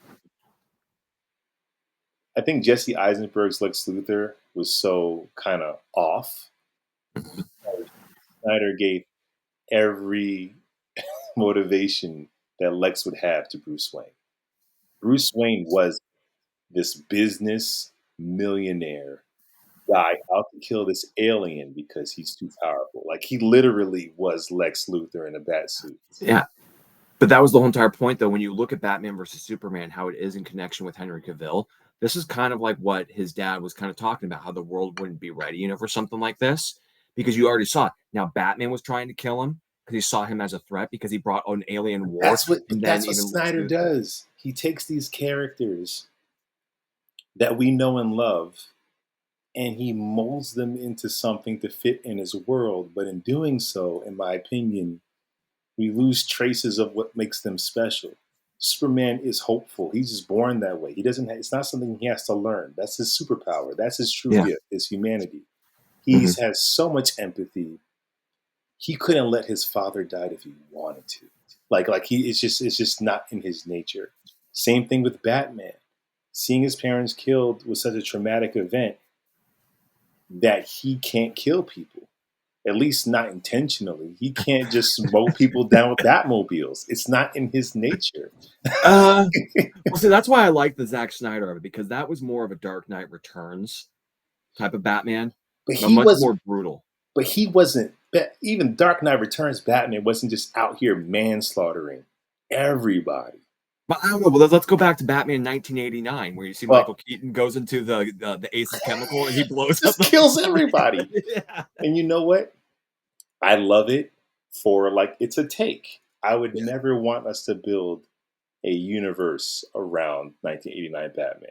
I think Jesse Eisenberg's Lex Luthor was so kind of off because Snyder gave every motivation that Lex would have to Bruce Wayne. Bruce Wayne was this business millionaire guy out to kill this alien because he's too powerful. Like, he literally was Lex Luthor in a bat suit. Yeah. But that was the whole entire point, though. When you look at Batman versus Superman, how it is in connection with Henry Cavill, this is kind of like what his dad was kind of talking about, how the world wouldn't be ready, for something like this, because you already saw it. Now, Batman was trying to kill him because he saw him as a threat because he brought an alien war, and then That's what even Lex Snyder Luthor. does. He takes these characters that we know and love and he molds them into something to fit in his world. But in doing so, in my opinion, we lose traces of what makes them special. Superman is hopeful. He's just born that way. He doesn't. It's not something he has to learn. That's his superpower. That's his true Yeah. gift. Is humanity. Hmm. He's has so much empathy. He couldn't let his father die if he wanted to. Like he, it's just not in his nature. Same thing with Batman. Seeing his parents killed was such a traumatic event that he can't kill people. At least not intentionally. He can't just mow people down with Batmobiles. It's not in his nature. Uh, well, see, that's why I like the Zack Snyder of it, because that was more of a Dark Knight Returns type of Batman, But but he much wasn't. more brutal. But he wasn't. Even Dark Knight Returns Batman wasn't just out here manslaughtering everybody. But I don't know. But let's go back to Batman 1989, where you see Well, Michael Keaton goes into the Aces chemical and he blows up just the. kills everybody. Yeah. And you know what? I love it for, like, it's a take. I would Yeah. never want us to build a universe around 1989 Batman.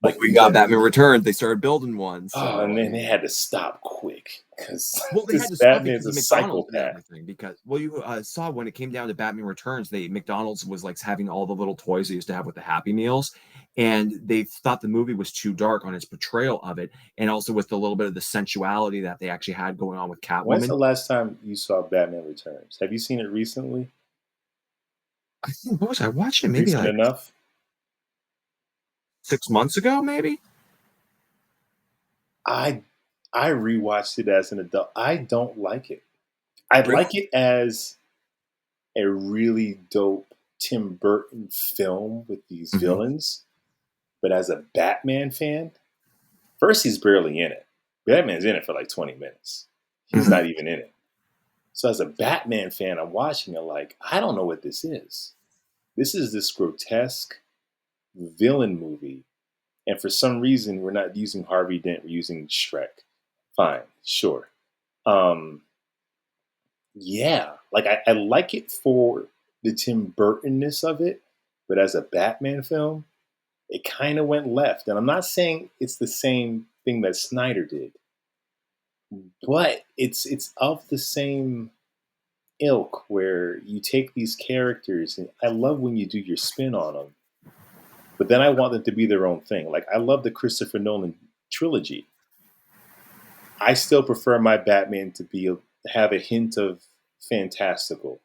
But Like we we got said, Batman Returns. They started building one. oh, So and I then they mean, had to stop quick because well, they this had to stop Batman's because a of McDonald's and psychopath. everything. Because you saw when it came down to Batman Returns, McDonald's was like having all the little toys they used to have with the Happy Meals, and they thought the movie was too dark on its portrayal of it, and also with a little bit of the sensuality that they actually had going on with When's Catwoman. the last time you saw Batman Returns? Have you seen it recently? I think what was I watching? Maybe Recent like enough? 6 months ago, maybe. I I rewatched it as an adult. I don't like it. I Really? like it as a really dope Tim Burton film with these Hmm. villains, but as a Batman fan, first he's barely in it. Batman's in it for like 20 minutes. He's Mhm. not even in it. So as a Batman fan, I'm watching it like, I don't know what this is. This is this grotesque villain movie. And for some reason, we're not using Harvey Dent, we're using Shrek. Fine, sure. Um, yeah, like I like it for the Tim Burtonness of it, but as a Batman film, it kind of went left. And I'm not saying it's the same thing that Snyder did, but it's of the same ilk where you take these characters, and I love when you do your spin on them, but then I want them to be their own thing. Like I love the Christopher Nolan trilogy. I still prefer my Batman to be have a hint of fantasticalness,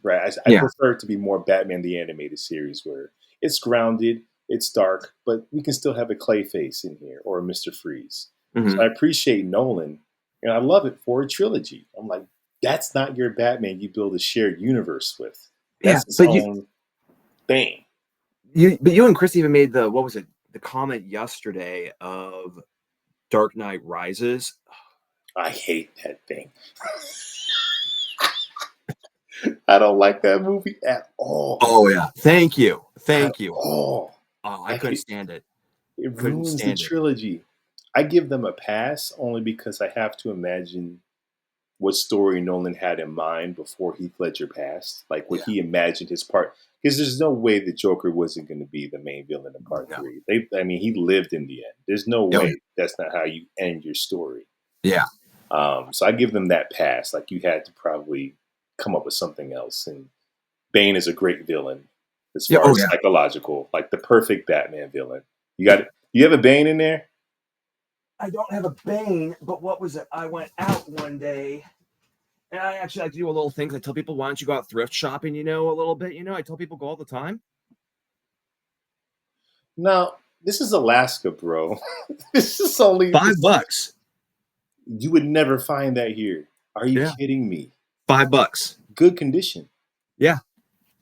right? I Yeah. prefer it to be more Batman the animated series where it's grounded, it's dark, but we can still have a Clayface in here or a Mister Freeze. So I Mhm. appreciate Nolan, and I love it for a trilogy. I'm like, that's not your Batman you build a shared universe with. Yeah, That's its but own thing. you and Chris even made the what was it? The comment yesterday of Dark Knight Rises. I hate that thing. I don't like that movie at all. Oh yeah. Thank you. At Thank you. all. Oh, I I couldn't hate stand it. it Couldn't ruins the stand it. trilogy. I give them a pass only because I have to imagine what story Nolan had in mind before Heath Ledger passed. Like what Yeah. he imagined his part. Because there's no way the Joker wasn't going to be the main villain in part No. three. I mean, he lived in the end. There's no Oh yeah. way that's not how you end your story. Yeah. So I give them that pass. Like you had to probably come up with something else. And Bane is a great villain as Yeah. far Oh as yeah. psychological, like the perfect Batman villain. You got it. You have a Bane in there? I don't have a Bane, but what was it? I went out one day and I actually like to do a little thing. I tell people, why don't you go out thrift shopping, a little bit? I tell people go all the time. No, this is Alaska, bro. This is only Five this. bucks. You would never find that here. Are you Yeah. kidding me? $5. Good condition. Yeah.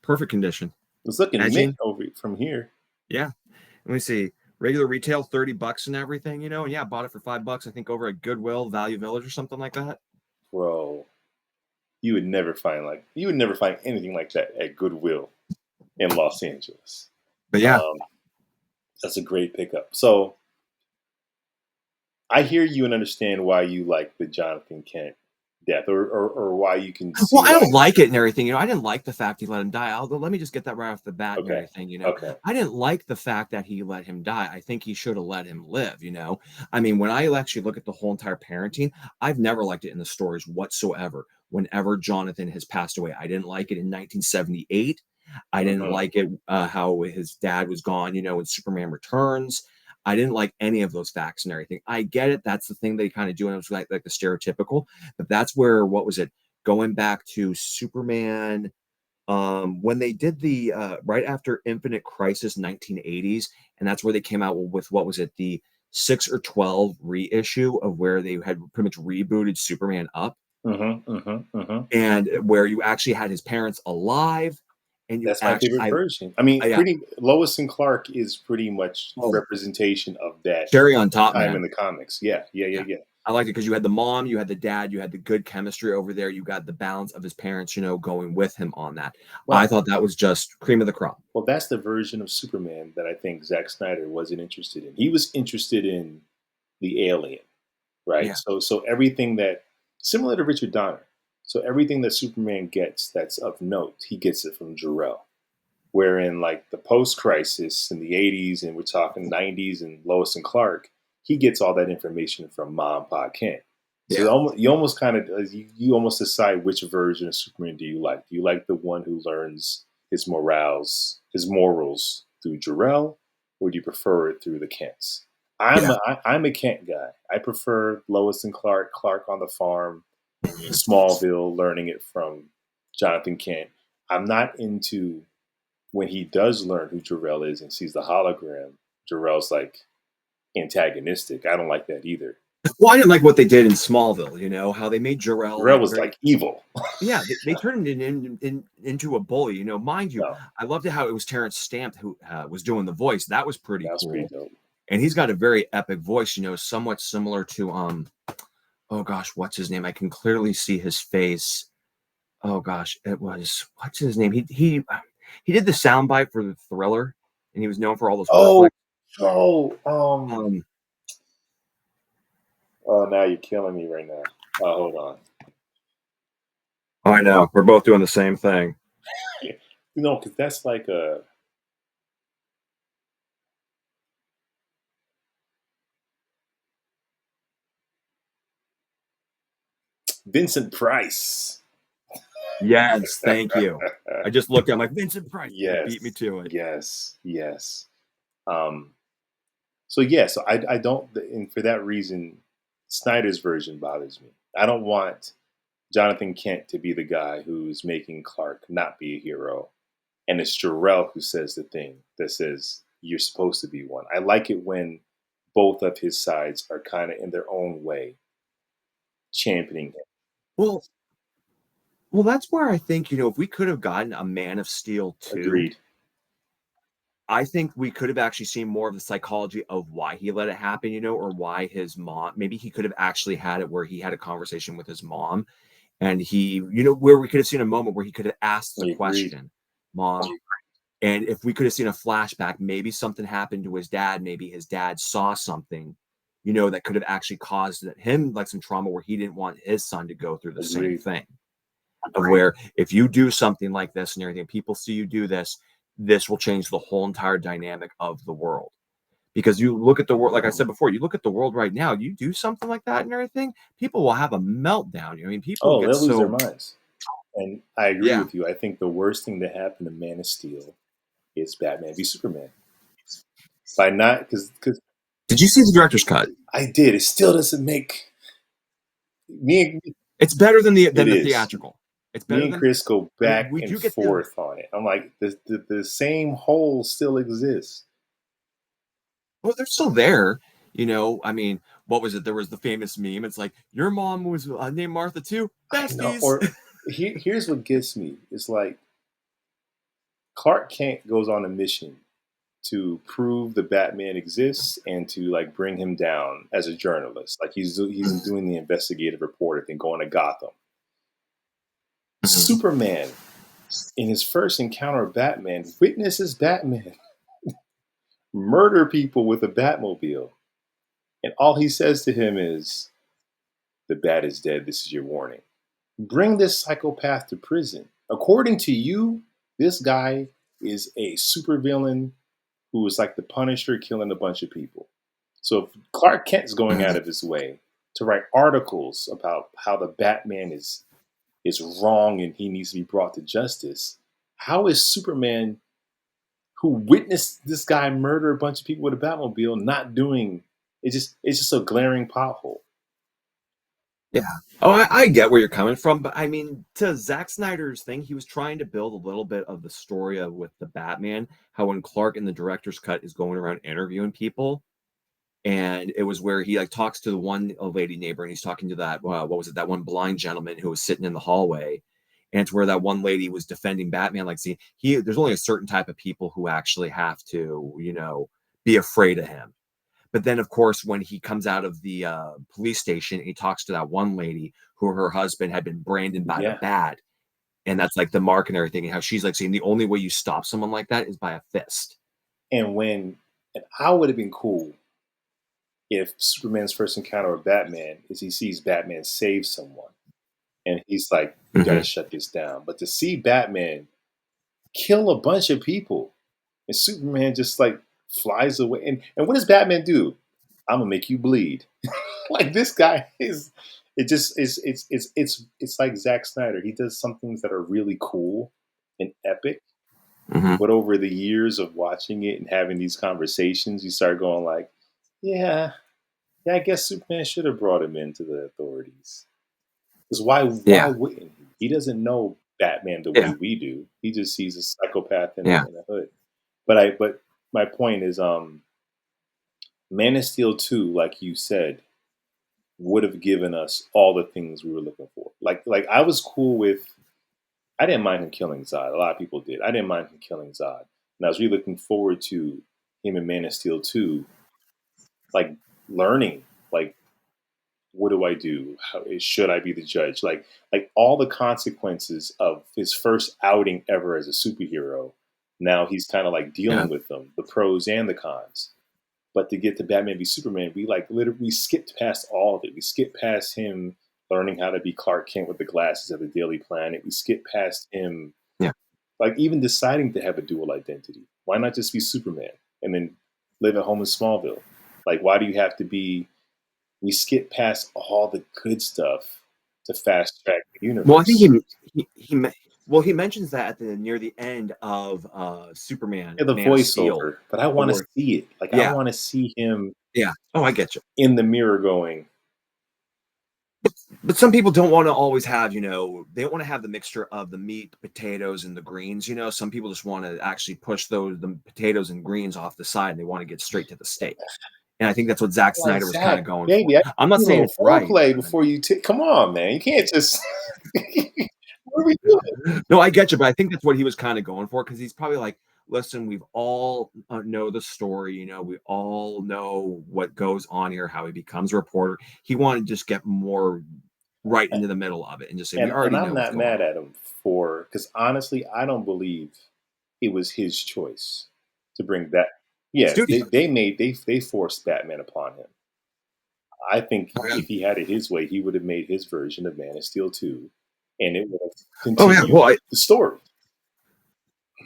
Perfect condition. It's looking mint Edging. over from here, Yeah. Let me see. Regular retail, $30 and everything, and yeah, bought it for $5, I think, over at Goodwill, Value Village or something like that. bro. You would never find anything like that at Goodwill in Los Angeles. But yeah. Um, that's a great pickup. So I hear you and understand why you like the Jonathan Kent death, or why you can Well, see I why. don't like it and everything. I didn't like the fact he let him die. Although, let me just get that right off the bat and Okay, everything. okay. I didn't like the fact that he let him die. I think he should have let him live. I mean, when I actually look at the whole entire parenting, I've never liked it in the stories whatsoever. Whenever Jonathan has passed away, I didn't like it in 1978. I didn't Hmm. like it how his dad was gone, when Superman Returns. I didn't like any of those facts and everything. I get it. That's the thing they kind of do. And it was like the stereotypical, but that's where, what was it? Going back to Superman, when they did the right after Infinite Crisis 1980s, and that's where they came out with, what was it, the 6 or 12 reissue of where they had pretty much rebooted Superman up, Hmm. Hmm. Hmm. and where you actually had his parents alive, and you That's my actually, favorite version. I mean, yeah, pretty Lois and Clark is pretty much oh, representation of that cherry on top, time in man. the comics. Yeah, yeah, yeah, Yeah. yeah. I liked it because you had the mom, you had the dad, you had the good chemistry over there. You got the balance of his parents, going with him on that. I Well, thought that was just cream of the crop. well, that's the version of Superman that I think Zack Snyder wasn't interested in. He was interested in the alien, right? Yeah. So everything that similar to Richard Donner. So everything that Superman gets that's of note, he gets it from Jor-El. Wherein like the post-crisis in the 80s and we're talking 90s and Lois and Clark, he gets all that information from Mom, Pa, Kent. So Yeah. you almost kind of you almost decide which version of Superman do you like. Do you like the one who learns his morals through Jor-El, or do you prefer it through the Kents? Yeah. I'm a Kent guy. I prefer Lois and Clark, Clark on the farm, Smallville, learning it from Jonathan Kent. I'm not into when he does learn who Jor-El is and sees the hologram. Jor-El's like antagonistic. I don't like that either. Well, I didn't like what they did in Smallville, how they made Jor-El Jor-El like was very, like evil. yeah, they turned it into a bully, mind you. No, I loved it how it was Terrence Stamp who was doing the voice. That was pretty that was pretty cool. dope. and he's got a very epic voice, somewhat similar to oh gosh, what's his name? I can clearly see his face. Oh gosh, it was what's his name? He did the soundbite for the Thriller, and he was known for all those Oh, horror oh, flicks. oh, now you're killing me right now. Hold on. Oh, I know. We're both doing the same thing. No, because that's like a Vincent Price. Yes, thank you. I just looked at my Vincent Price. You beat me Yes, to it. yes, yes. Um, so yeah, so I don't, and for that reason, Snyder's version bothers me. I don't want Jonathan Kent to be the guy who's making Clark not be a hero, and it's Jarrell who says the thing that says you're supposed to be one. I like it when both of his sides are kind of in their own way championing him. Well, well, that's where I think, if we could have gotten a Man of Steel 2, Agreed. I think we could have actually seen more of the psychology of why he let it happen, or why his mom, maybe he could have actually had it where he had a conversation with his mom and where we could have seen a moment where he could have asked the I agreed. question, Mom, and if we could have seen a flashback, maybe something happened to his dad, maybe his dad saw something, that could have actually caused him like some trauma where he didn't want his son to go through the same Agreed. thing. Of where if you do something like this and everything, people see you do this, this will change the whole entire dynamic of the world. Because you look at the world, like I said before, you look at the world right now, you do something like that and everything, people will have a meltdown. I mean, people Oh, get they'll lose their so, minds. And I agree yeah. with you. I think the worst thing that happened to Man of Steel is Batman v Superman. By not because Did you see the director's cut? I did. It still doesn't make me. And It's better than the it is. theatrical. It's Me better and than. Chris go I mean, back we and do get the. forth on it. I'm like, the same hole still exists. Well, they're still there. I mean, what was it? There was the famous meme. It's like your mom was named Martha too. I know. Besties. Or here's what gets me. It's like Clark Kent goes on a mission to prove the Batman exists and to like bring him down as a journalist. Like he's doing the investigative reporter thing, going to Gotham. Mhm. Superman, in his first encounter with Batman, witnesses Batman murder people with a Batmobile, and all he says to him is, "The Bat is dead. This is your warning." Bring this psychopath to prison. According to you, this guy is a supervillain who was like the Punisher killing a bunch of people. So if Clark Kent's going out Mhm. of his way to write articles about how the Batman is wrong and he needs to be brought to justice, how is Superman, who witnessed this guy murder a bunch of people with a Batmobile, not doing it? It's just a glaring pothole. Yeah. Oh, I get where you're coming from, but I mean, to Zack Snyder's thing, he was trying to build a little bit of the story of with the Batman, how when Clark in the director's cut is going around interviewing people, and it was where he like talks to the one lady neighbor, and he's talking to that what was it, that one blind gentleman who was sitting in the hallway, and it's where that one lady was defending Batman, like, see, there's only a certain type of people who actually have to, be afraid of him. But then, of course, when he comes out of the police station, he talks to that one lady who her husband had been branded by the Yeah. bat. And that's like the mark and everything. And how she's like saying the only way you stop someone like that is by a fist. And I would have been cool if Superman's first encounter with Batman is he sees Batman save someone and he's like, "You got to Hmm. shut this down." But to see Batman kill a bunch of people and Superman just like flies away, and what does Batman do? I'm gonna make you bleed. Like this guy is. It just is. It's like Zack Snyder. He does some things that are really cool and epic, Hmm. but over the years of watching it and having these conversations, you start going like, yeah, yeah, I guess Superman should have brought him into the authorities. Because why Yeah. wouldn't he? He doesn't know Batman the way Yeah. we do. He just sees a psychopath in a Yeah. in a hood. But my point is, Man of Steel 2, like you said, would have given us all the things we were looking for. Like I was cool with, I didn't mind him killing Zod. A lot of people did. I didn't mind him killing Zod. And I was really looking forward to him in Man of Steel 2 like learning, like what do I do? Should I be the judge? Like all the consequences of his first outing ever as a superhero. Now he's kind of like Yeah. dealing with them, the pros and the cons. But to get to Batman v Superman, we like literally we skipped past all of it. We skipped past him learning how to be Clark Kent with the glasses of the Daily Planet. We skipped past him Yeah. like even deciding to have a dual identity. Why not just be Superman and then live at home in Smallville? Like why do you have to be? We skip past all the good stuff to fast track the Well, I think universe. he mentions that at the near the end of Superman, Yeah, the Man of Steel, voiceover, but I want to where see it. Like I yeah, want to see him yeah. Oh, I get you. in the mirror going, But some people don't want to always have, they don't want to have the mixture of the meat, the potatoes, and the greens. Some people just want to actually push the potatoes and greens off the side, and they want to get straight to the steak. And I think that's what Zack like Snyder was kind Zach, of going for. baby, I I'm need not a saying little it's right, foreplay but I before you come on, man. You can't just what are we doing? no, I get you, but I think that's what he was kind of going for because he's probably like, listen, we've all know the story, we all know what goes on here, how he becomes a reporter. He wanted to just get more right into the middle of it and just say, we And already I'm know what's not going mad on. at him for because honestly, I don't believe it was his choice to bring that. Yes, Studio. they forced Batman upon him. I think Oh yeah. if he had it his way, he would have made his version of Man of Steel 2, and it would have Oh yeah. continued the story.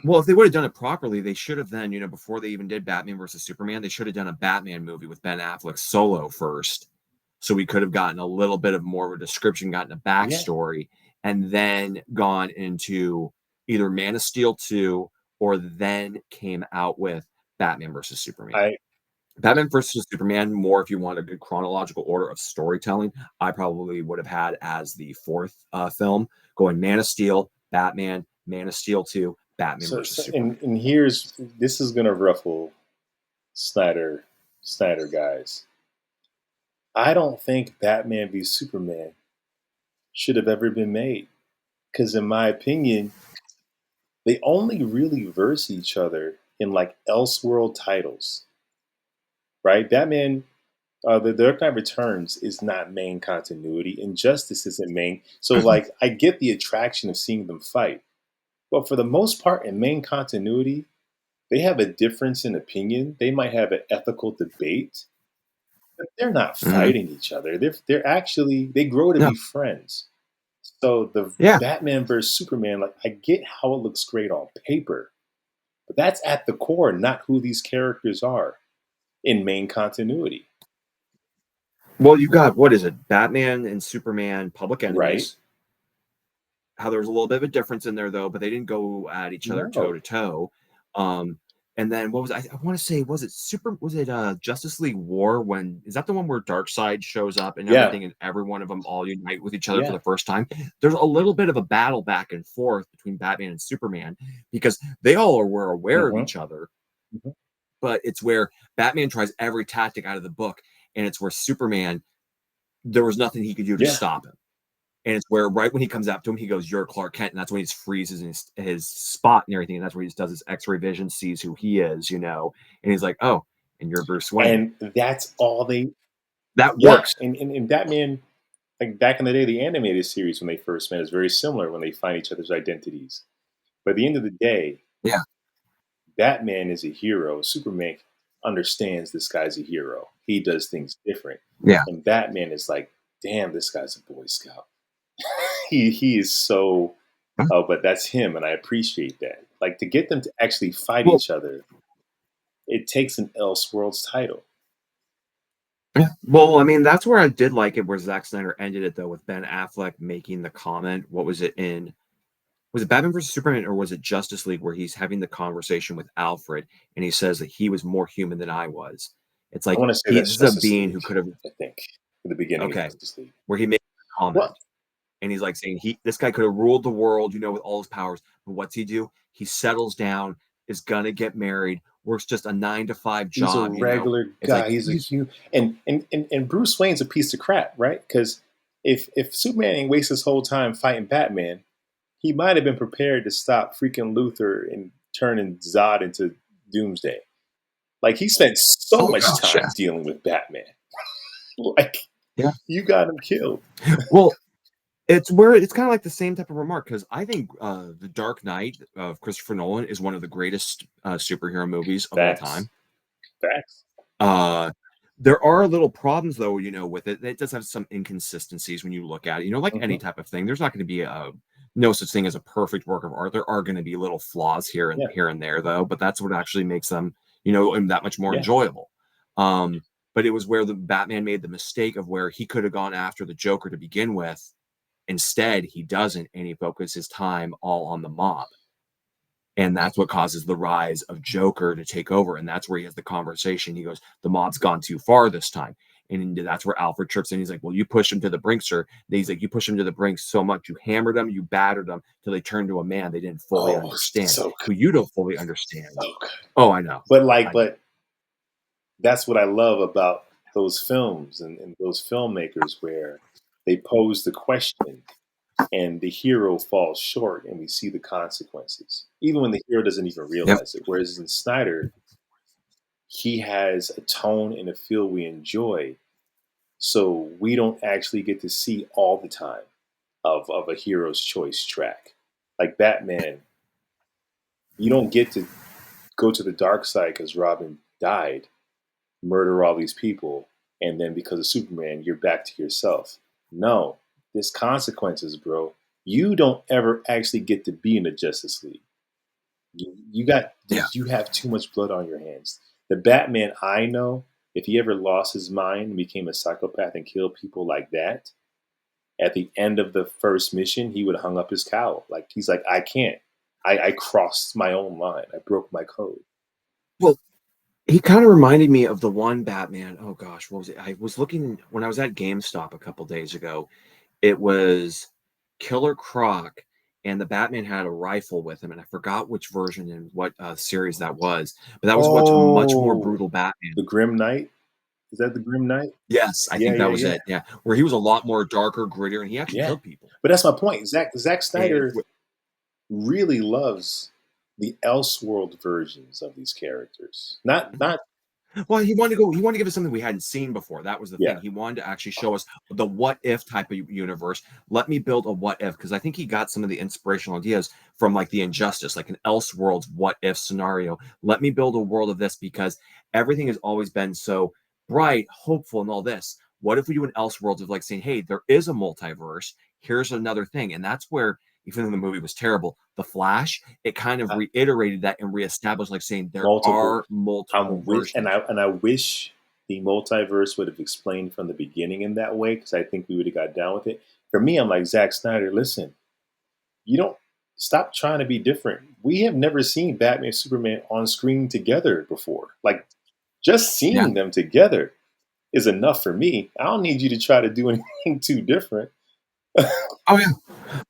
Well, if they would have done it properly, they should have then, before they even did Batman versus Superman, they should have done a Batman movie with Ben Affleck solo first. So we could have gotten a little bit of more of a description, gotten a Yeah, backstory, and then gone into either Man of Steel 2 or then came out with Batman versus Superman. I Batman versus Superman, more if you want a good chronological order of storytelling, I probably would have had as the fourth film, going Man of Steel, Batman, Man of Steel 2, Batman versus and Superman. here's this is gonna ruffle Snyder guys. I don't think Batman v Superman should have ever been made because, in my opinion, they only really verse each other in like Elseworld titles, right? Batman, the Dark Knight Returns is not main continuity. Injustice isn't main. So, like, I get the attraction of seeing them fight, but for the most part, in main continuity, they have a difference in opinion. They might have an ethical debate, but they're not Mhm. fighting each other. They're actually they grow to No, be friends. So the yeah. Batman versus Superman, like I get how it looks great on paper, but that's at the core, not who these characters are in main continuity, Well, you got what is it? Batman and Superman, Public right? Enemies. How there was a little bit of a difference in there though, but they didn't go at each other toe No, to toe. Um, and then what was I want to say? Was it Justice League War? When is that the one where Darkseid shows up and yeah, everything, and every one of them all unite with each other for yeah, the first time? There's a little bit of a battle back and forth between Batman and Superman because they all were aware of hmm each other, hmm but it's where Batman tries every tactic out of the book, and it's where Superman there was nothing he could do to yeah. stop him. And it's where right when he comes up to him, he goes, "You're Clark Kent," and that's when he freezes his spot and everything. And that's where he just does his X-ray vision, sees who he is, and he's like, "Oh, and you're Bruce Wayne." And that's all they, That yeah. works. And Batman, like back in the day, the animated series when they first met is very similar when they find each other's identities. But at the end of the day, Yeah, Batman is a hero. Superman understands this guy's a hero. He does things different. yeah. And Batman is like, damn, this guy's a Boy Scout. He is so oh, but that's him, and I appreciate that. Like to get them to actually fight Well, each other, it takes an Elseworlds title. yeah. Well, I mean, that's where I did like it, where Zack Snyder ended it though, with Ben Affleck making the comment. What was it in? Was it Batman versus Superman or was it Justice League where he's having the conversation with Alfred and he says that he was more human than I was? It's I like want to say he that's this is a Justice being League, who could have I think, at the beginning of okay, Justice League. where he makes a Well, comment and he's like saying this guy could have ruled the world, with all his powers. But what's he do? He settles down, is gonna get married, works just a 9 to 5 he's a job. regular It's like guy. He's a human, and Bruce Wayne's a piece of crap, right? Because if Superman ain't waste his whole time fighting Batman, he might have been prepared to stop freaking Luthor and turning Zod into Doomsday. Like he spent so Oh much gosh, yeah, time dealing with Batman. Like yeah. you got him killed. Well, it's kind of like the same type of remark because I think The Dark Knight of Christopher Nolan is one of the greatest superhero movies of all Facts. time. Facts. Uh, there are little problems though, with it. It does have some inconsistencies when you look at it. Like any Hmm. type of thing, there's not going to be no such thing as a perfect work of art. There are going to be little flaws Yeah. here and there though, but that's what actually makes them, and that much more Yeah. enjoyable. Um, but it was where the Batman made the mistake of where he could have gone after the Joker to begin with. Instead, he doesn't, and he focuses his time all on the mob. And that's what causes the rise of Joker to take over. And that's where he has the conversation. He goes, the mob's gone too far this time. And that's where Alfred trips in. He's like, well, you push him to the brink, sir. And he's like, you push him to the brink so much. You hammered them, you battered them till they turned to a man they didn't fully Oh, understand. so good. Who you don't fully understand. So good. Oh, I know. But like, I know. but that's what I love about those films and those filmmakers where they pose the question and the hero falls short and we see the consequences, even when the hero doesn't even Yep. realize it. Whereas in Snyder, he has a tone and a feel we enjoy. So we don't actually get to see all the time of a hero's choice track. Like Batman, you don't get to go to the dark side because Robin died, murder all these people, and then because of Superman, you're back to yourself. No, there's consequences, bro. You don't ever actually get to be in the Justice League. Yeah. You have too much blood on your hands. The Batman I know, if he ever lost his mind and became a psychopath and killed people like that, at the end of the first mission, he would have hung up his cowl. Like he's like, I can't. I crossed my own line. I broke my code. Well, he kind of reminded me of the one Batman. Oh gosh, what was it? I was looking when I was at GameStop a couple days ago. It was Killer Croc, and the Batman had a rifle with him, and I forgot which version and what series that was, but that was a much more Oh, brutal Batman. the Grim Knight. Is that the Grim Knight? Yes, I Yeah, think yeah, that was yeah, it. Yeah, where he was a lot more darker, grittier, and he actually yeah. killed people. But that's my point. Zack And Snyder really loves the Elseworld versions of these characters. Not well, he wanted to give us something we hadn't seen before. That was the yeah. thing. He wanted to actually show us the what if type of universe. Let me build a what if because I think he got some of the inspirational ideas from like the Injustice, like an Elseworlds what if scenario. Let me build a world of this because everything has always been so bright, hopeful, and all this. What if we do an Elseworlds of like saying, hey, there is a multiverse. Here's another thing, and that's where even though the movie was terrible, The Flash, it kind of I, reiterated that and reestablished, like saying there multiple. are multiple I'm wish and versions. I wish the multiverse would have explained from the beginning in that way because I think we would have got down with it. For me, I'm like Zack Snyder. Listen, you don't stop trying to be different. We have never seen Batman and Superman on screen together before. Like just Yeah. seeing them together is enough for me. I don't need you to try to do anything too different. Oh yeah.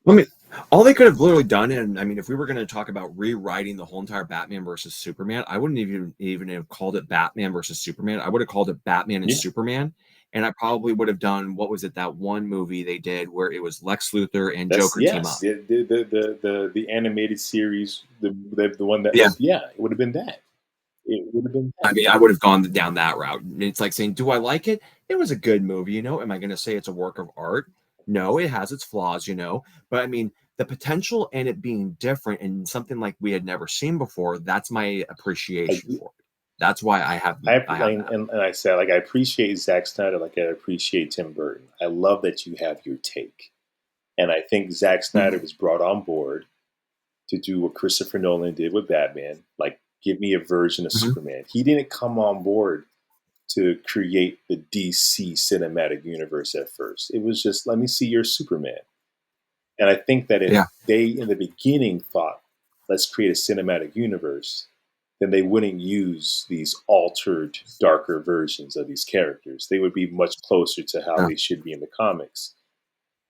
I mean, all they could have literally done, and I mean, if we were going to talk about rewriting the whole entire Batman versus Superman, I wouldn't even have called it Batman versus Superman. I would have called it Batman and Yeah, Superman, and I probably would have done what was it that one movie they did where it was Lex Luthor and that's Joker team yes. up. The animated series, the one that Yeah. was yeah, it would have been that. It would have been that. I mean, I would have gone down that route. It's like saying, do I like it? It was a good movie, Am I going to say it's a work of art? No, it has its flaws. But I mean, the potential and it being different and something like we had never seen before, that's my I appreciation do. for it. That's why I have Like, that. and I said, like, I appreciate Zack Snyder, like I appreciate Tim Burton. I love that you have your take, and I think Zack Snyder Mhm. was brought on board to do what Christopher Nolan did with Batman. Like, give me a version of Mhm. Superman. He didn't come on board to create the DC cinematic universe at first. It was just, let me see your Superman. And I think that if Yeah. they, in the beginning, thought, let's create a cinematic universe, then they wouldn't use these altered, darker versions of these characters. They would be much closer to how Yeah. they should be in the comics.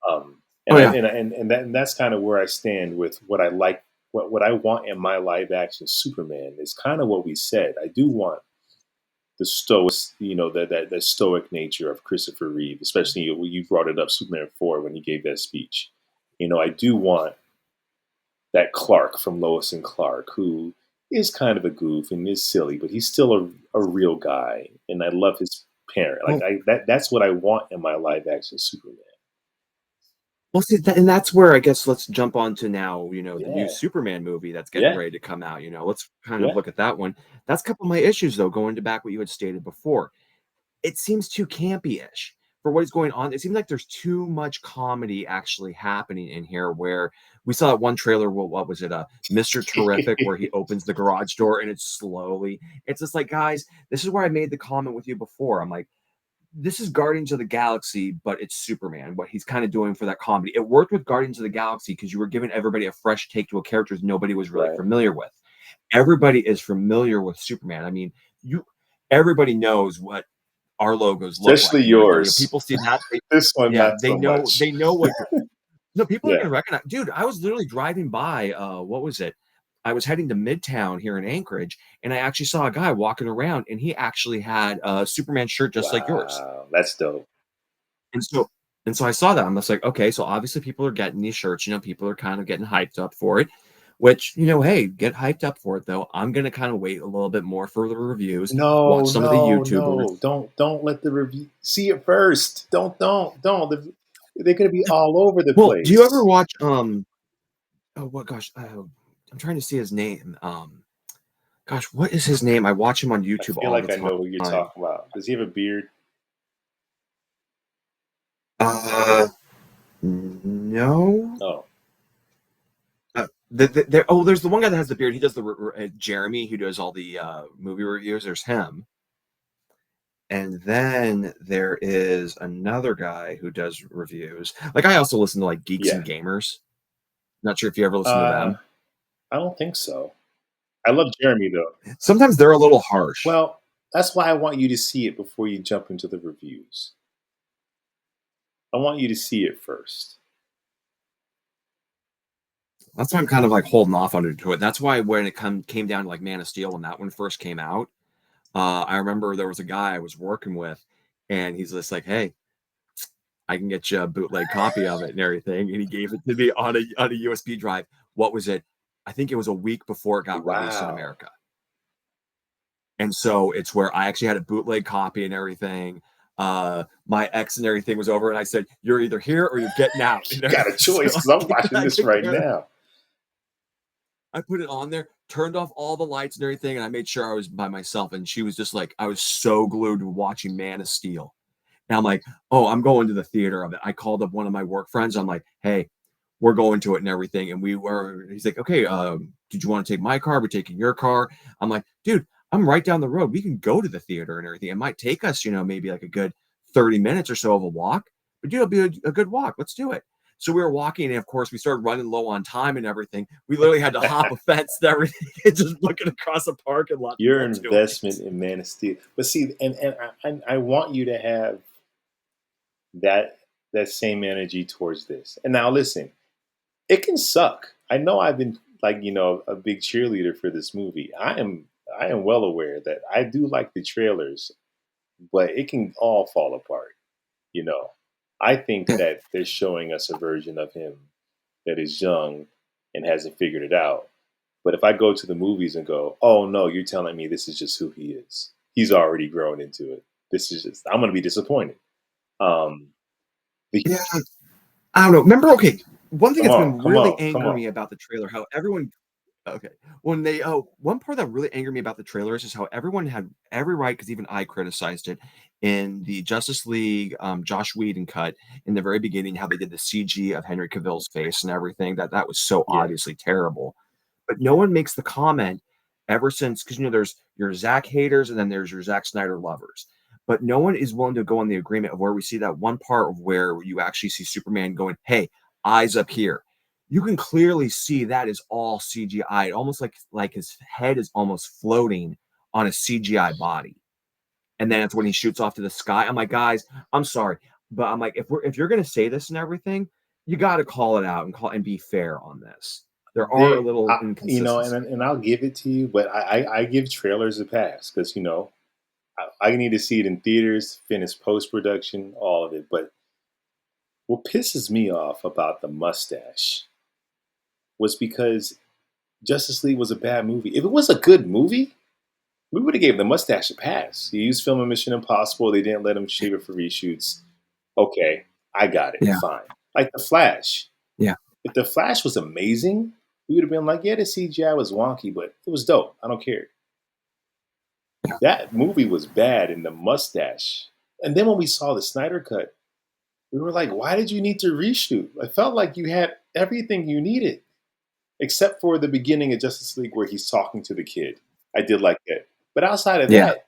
Oh yeah. And that's kind of where I stand with what I like, what I want in my live action Superman is kind of what we said. I do want the stoic, that stoic nature of Christopher Reeve, especially you brought it up, Superman 4 when he gave that speech. I do want that Clark from Lois and Clark, who is kind of a goof and is silly, but he's still a real guy, and I love his parent. Like Well, that's what I want in my live action Superman. see, and that's where I guess let's jump on to now, the new Yeah, Superman movie that's getting yeah, ready to come out. Let's kind of yeah. look at that one. That's a couple of my issues, though, going to back what you had stated before. It seems too campy-ish for what is going on. It seems like there's too much comedy actually happening in here where we saw that one trailer, what was it? Mr. Terrific, where he opens the garage door and it's just like, guys, this is where I made the comment with you before. I'm like, this is Guardians of the Galaxy, but it's Superman, what he's kind of doing for that comedy. It worked with Guardians of the Galaxy because you were giving everybody a fresh take to a character nobody was really Right. familiar with. Everybody is familiar with Superman. I mean, you everybody knows what our logos look Especially like and everything. yours. People see that, This one, yeah, not so much. they know what no, people are Yeah. gonna recognize, dude, I was literally driving by, what was it? I was heading to Midtown here in Anchorage, and I actually saw a guy walking around, and he actually had a Superman shirt just like yours. Wow, that's dope. And so I saw that. I'm just like, okay, so obviously people are getting these shirts, people are kind of getting hyped up for it, which, hey, get hyped up for it though. I'm gonna kind of wait a little bit more for the reviews, watch No, some of the no, YouTubers. no. Don't let the review see it first. Don't. They're gonna be all over the Well, do you ever place. watch oh what gosh, I'm trying to see his name. Gosh, what is his name? I watch him on I YouTube feel all the like I know who you're time. talking about. Does he have a beard? Uh, no. Oh, There's the one guy that has the beard. He does Jeremy, who does all the movie reviews. There's him, and then there is another guy who does reviews. Like I also listen to like Geeks yeah. and Gamers. Not sure if you ever listen to Uh, them. I don't think so. I love Jeremy though. Sometimes they're a little harsh. Well, that's why I want you to see it before you jump into the reviews. I want you to see it first. That's why I'm kind of like holding off on it. That's why when it came down to like Man of Steel when that one first came out, I remember there was a guy I was working with, and he's just like, "Hey, I can get you a bootleg copy of it and everything." And he gave it to me on a USB drive. What was it? I think it was a week before it got released in Wow. America. And so it's where I actually had a bootleg copy and everything. My ex and everything was over, and I said, "You're either here or you're getting out." You And got a everything. choice So because I'm watching I this took right care of now. I put it on there, turned off all the lights and everything, and I made sure I was by myself. And she was just like, I was so glued to watching Man of Steel. And I'm like, oh, I'm going to the theater of it. I called up one of my work friends. I'm like, hey, we're going to it and everything. And he's like, okay, did you want to take my car? We're taking your car. I'm like, dude, I'm right down the road. We can go to the theater and everything. It might take us, maybe like a good 30 minutes or so of a walk, but dude, it'll be a good walk. Let's do it. So we were walking, and of course, we started running low on time and everything. We literally had to hop a fence and everything, and just looking across a parking lot to Your get to investment it. in Man of Steel, but see, and I want you to have that that same energy towards this. And now listen, it can suck. I know I've been like a big cheerleader for this movie. I am well aware that I do like the trailers, but it can all fall apart. You know, I think that they're showing us a version of him that is young and hasn't figured it out. But if I go to the movies and go, "Oh no, you're telling me this is just who he is. He's already grown into it. This is just," I'm going to be disappointed. Um, the, Yeah, I don't know. Remember, okay, one thing come that's on, been come really on, come angering on. me about the trailer, how everyone okay, when they one part that really angered me about the trailer is just how everyone had every right, because even I criticized it in the Justice League, Josh Whedon cut in the very beginning, how they did the CG of Henry Cavill's face and everything. That was so Yeah, obviously terrible. But no one makes the comment ever since, because there's your Zack haters and then there's your Zack Snyder lovers. But no one is willing to go on the agreement of where we see that one part of where you actually see Superman going, "Hey, eyes up here." You can clearly see that is all CGI, almost like his head is almost floating on a CGI body. And then it's when he shoots off to the sky. I'm like, guys, I'm sorry, but I'm like, if you're gonna say this and everything, you got to call it out and be fair on this. There are a little and inconsistencies. and I'll give it to you, but I give trailers a pass because I need to see it in theaters, finish post production, all of it. But what pisses me off about the mustache was because Justice League was a bad movie. If it was a good movie, we would have gave the mustache a pass. He used film Mission Impossible. They didn't let him shave it for reshoots. Okay, I got it. Yeah. Fine. Like the Flash. Yeah. If the Flash was amazing, we would have been like, yeah, the CGI was wonky, but it was dope. I don't care. Yeah. That movie was bad in the mustache. And then when we saw the Snyder cut, we were like, why did you need to reshoot? I felt like you had everything you needed, except for the beginning of Justice League where he's talking to the kid. I did like that. But outside of Yeah. that,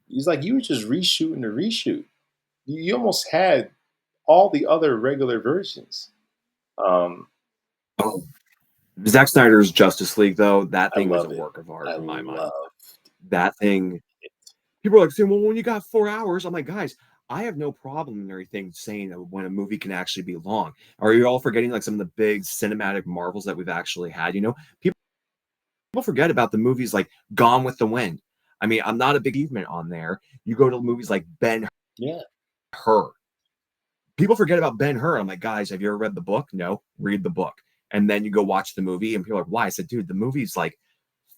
he's like, you were just reshooting the reshoot. You almost had all the other regular versions. Um, Oh, Zack Snyder's Justice League, though, that I thing was a love it. work of art I in my mind. love That thing, it. people are like saying, well, when you got 4 hours, I'm like, guys, I have no problem and everything saying that when a movie can actually be long. Are you all forgetting like some of the big cinematic marvels that we've actually had? People forget about the movies like Gone with the Wind. I mean, I'm not a big achievement on there. You go to movies like Ben Yeah. Hur. People forget about Ben Hur. I'm like, guys, have you ever read the book? No, read the book. And then you go watch the movie, and people are like, why? I said, dude, the movie's like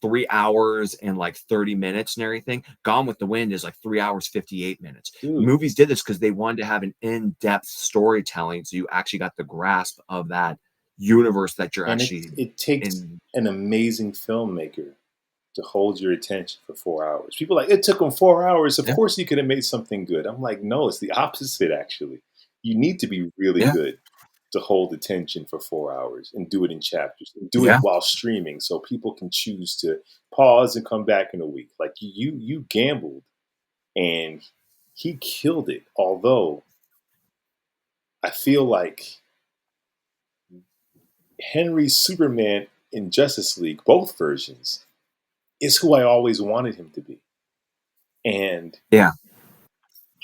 3 hours and like 30 minutes and everything. Gone with the Wind is like 3 hours, 58 minutes. Dude. Movies did this because they wanted to have an in depth storytelling. So you actually got the grasp of that universe that you're And actually it takes in. an amazing filmmaker to hold your attention for 4 hours. People are like, it took him 4 hours. Of Yeah. course he could have made something good. I'm like, no, it's the opposite, actually. You need to be really Yeah. good to hold attention for 4 hours and do it in chapters and do it Yeah. while streaming so people can choose to pause and come back in a week. Like you gambled and he killed it. Although I feel like Henry's Superman in Justice League, both versions, is who I always wanted him to be. And Yeah.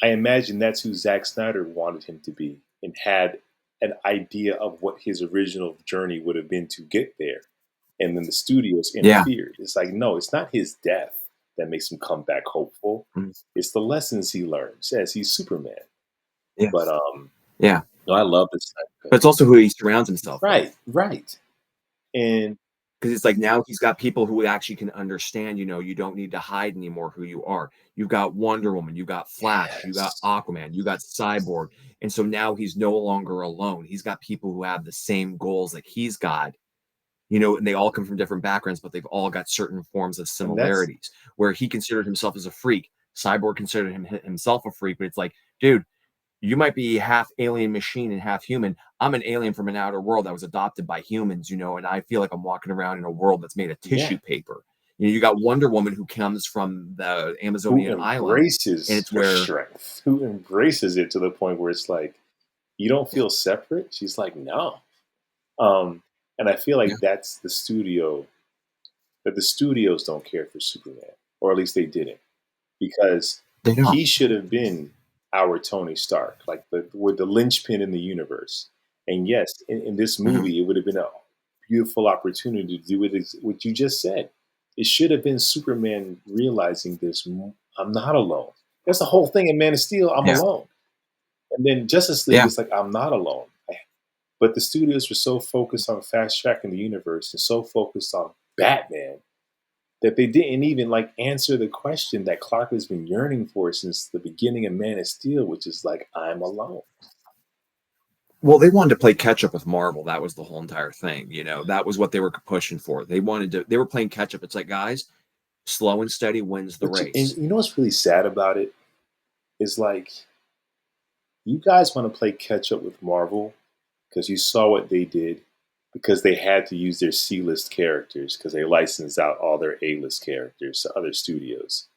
I imagine that's who Zack Snyder wanted him to be and had an idea of what his original journey would have been to get there. And then the studios Yeah. interfered. It's like, no, it's not his death that makes him come back hopeful. Mm. It's the lessons he learns as he's Superman. Yeah. But Yeah. no, I love this Snyder But it's also who he surrounds himself Right, with. right. And Because it's like now he's got people who actually can understand, you don't need to hide anymore who you are. You've got Wonder Woman, you got Flash, you got yes, Aquaman, you got Cyborg. And so now he's no longer alone. He's got people who have the same goals that he's got, and they all come from different backgrounds, but they've all got certain forms of and that's similarities. Where he considered himself as a freak, Cyborg considered himself a freak, but it's like, dude, you might be half alien machine and half human. I'm an alien from an outer world that was adopted by humans, and I feel like I'm walking around in a world that's made of yeah, tissue paper. You got Wonder Woman who comes from the who Amazonian island, and embraces it's her where, strength, who embraces it to the point where it's like, you don't yeah, feel separate? She's like, no. Um, and I feel yeah, like that's that the studios don't care for Superman, or at least they didn't, because they don't. he should have been our Tony Stark, like with the linchpin in the universe. And yes, in this Mhm. movie, it would have been a beautiful opportunity to do what you just said. It should have been Superman realizing this: I'm not alone. That's the whole thing in Man of Steel. I'm Yeah, alone. And then Justice League yeah, is like, I'm not alone. But the studios were so focused on fast tracking the universe and so focused on Batman that they didn't even like answer the question that Clark has been yearning for since the beginning of Man of Steel, which is like, I'm alone. well, they wanted to play catch up with Marvel. That was the whole entire thing. That was what they were pushing for. They were playing catch up. It's like, guys, slow and steady wins the And race. you know what's really sad about it is like, you guys want to play catch up with Marvel because you saw what they did because they had to use their C-list characters because they licensed out all their A-list characters to other studios.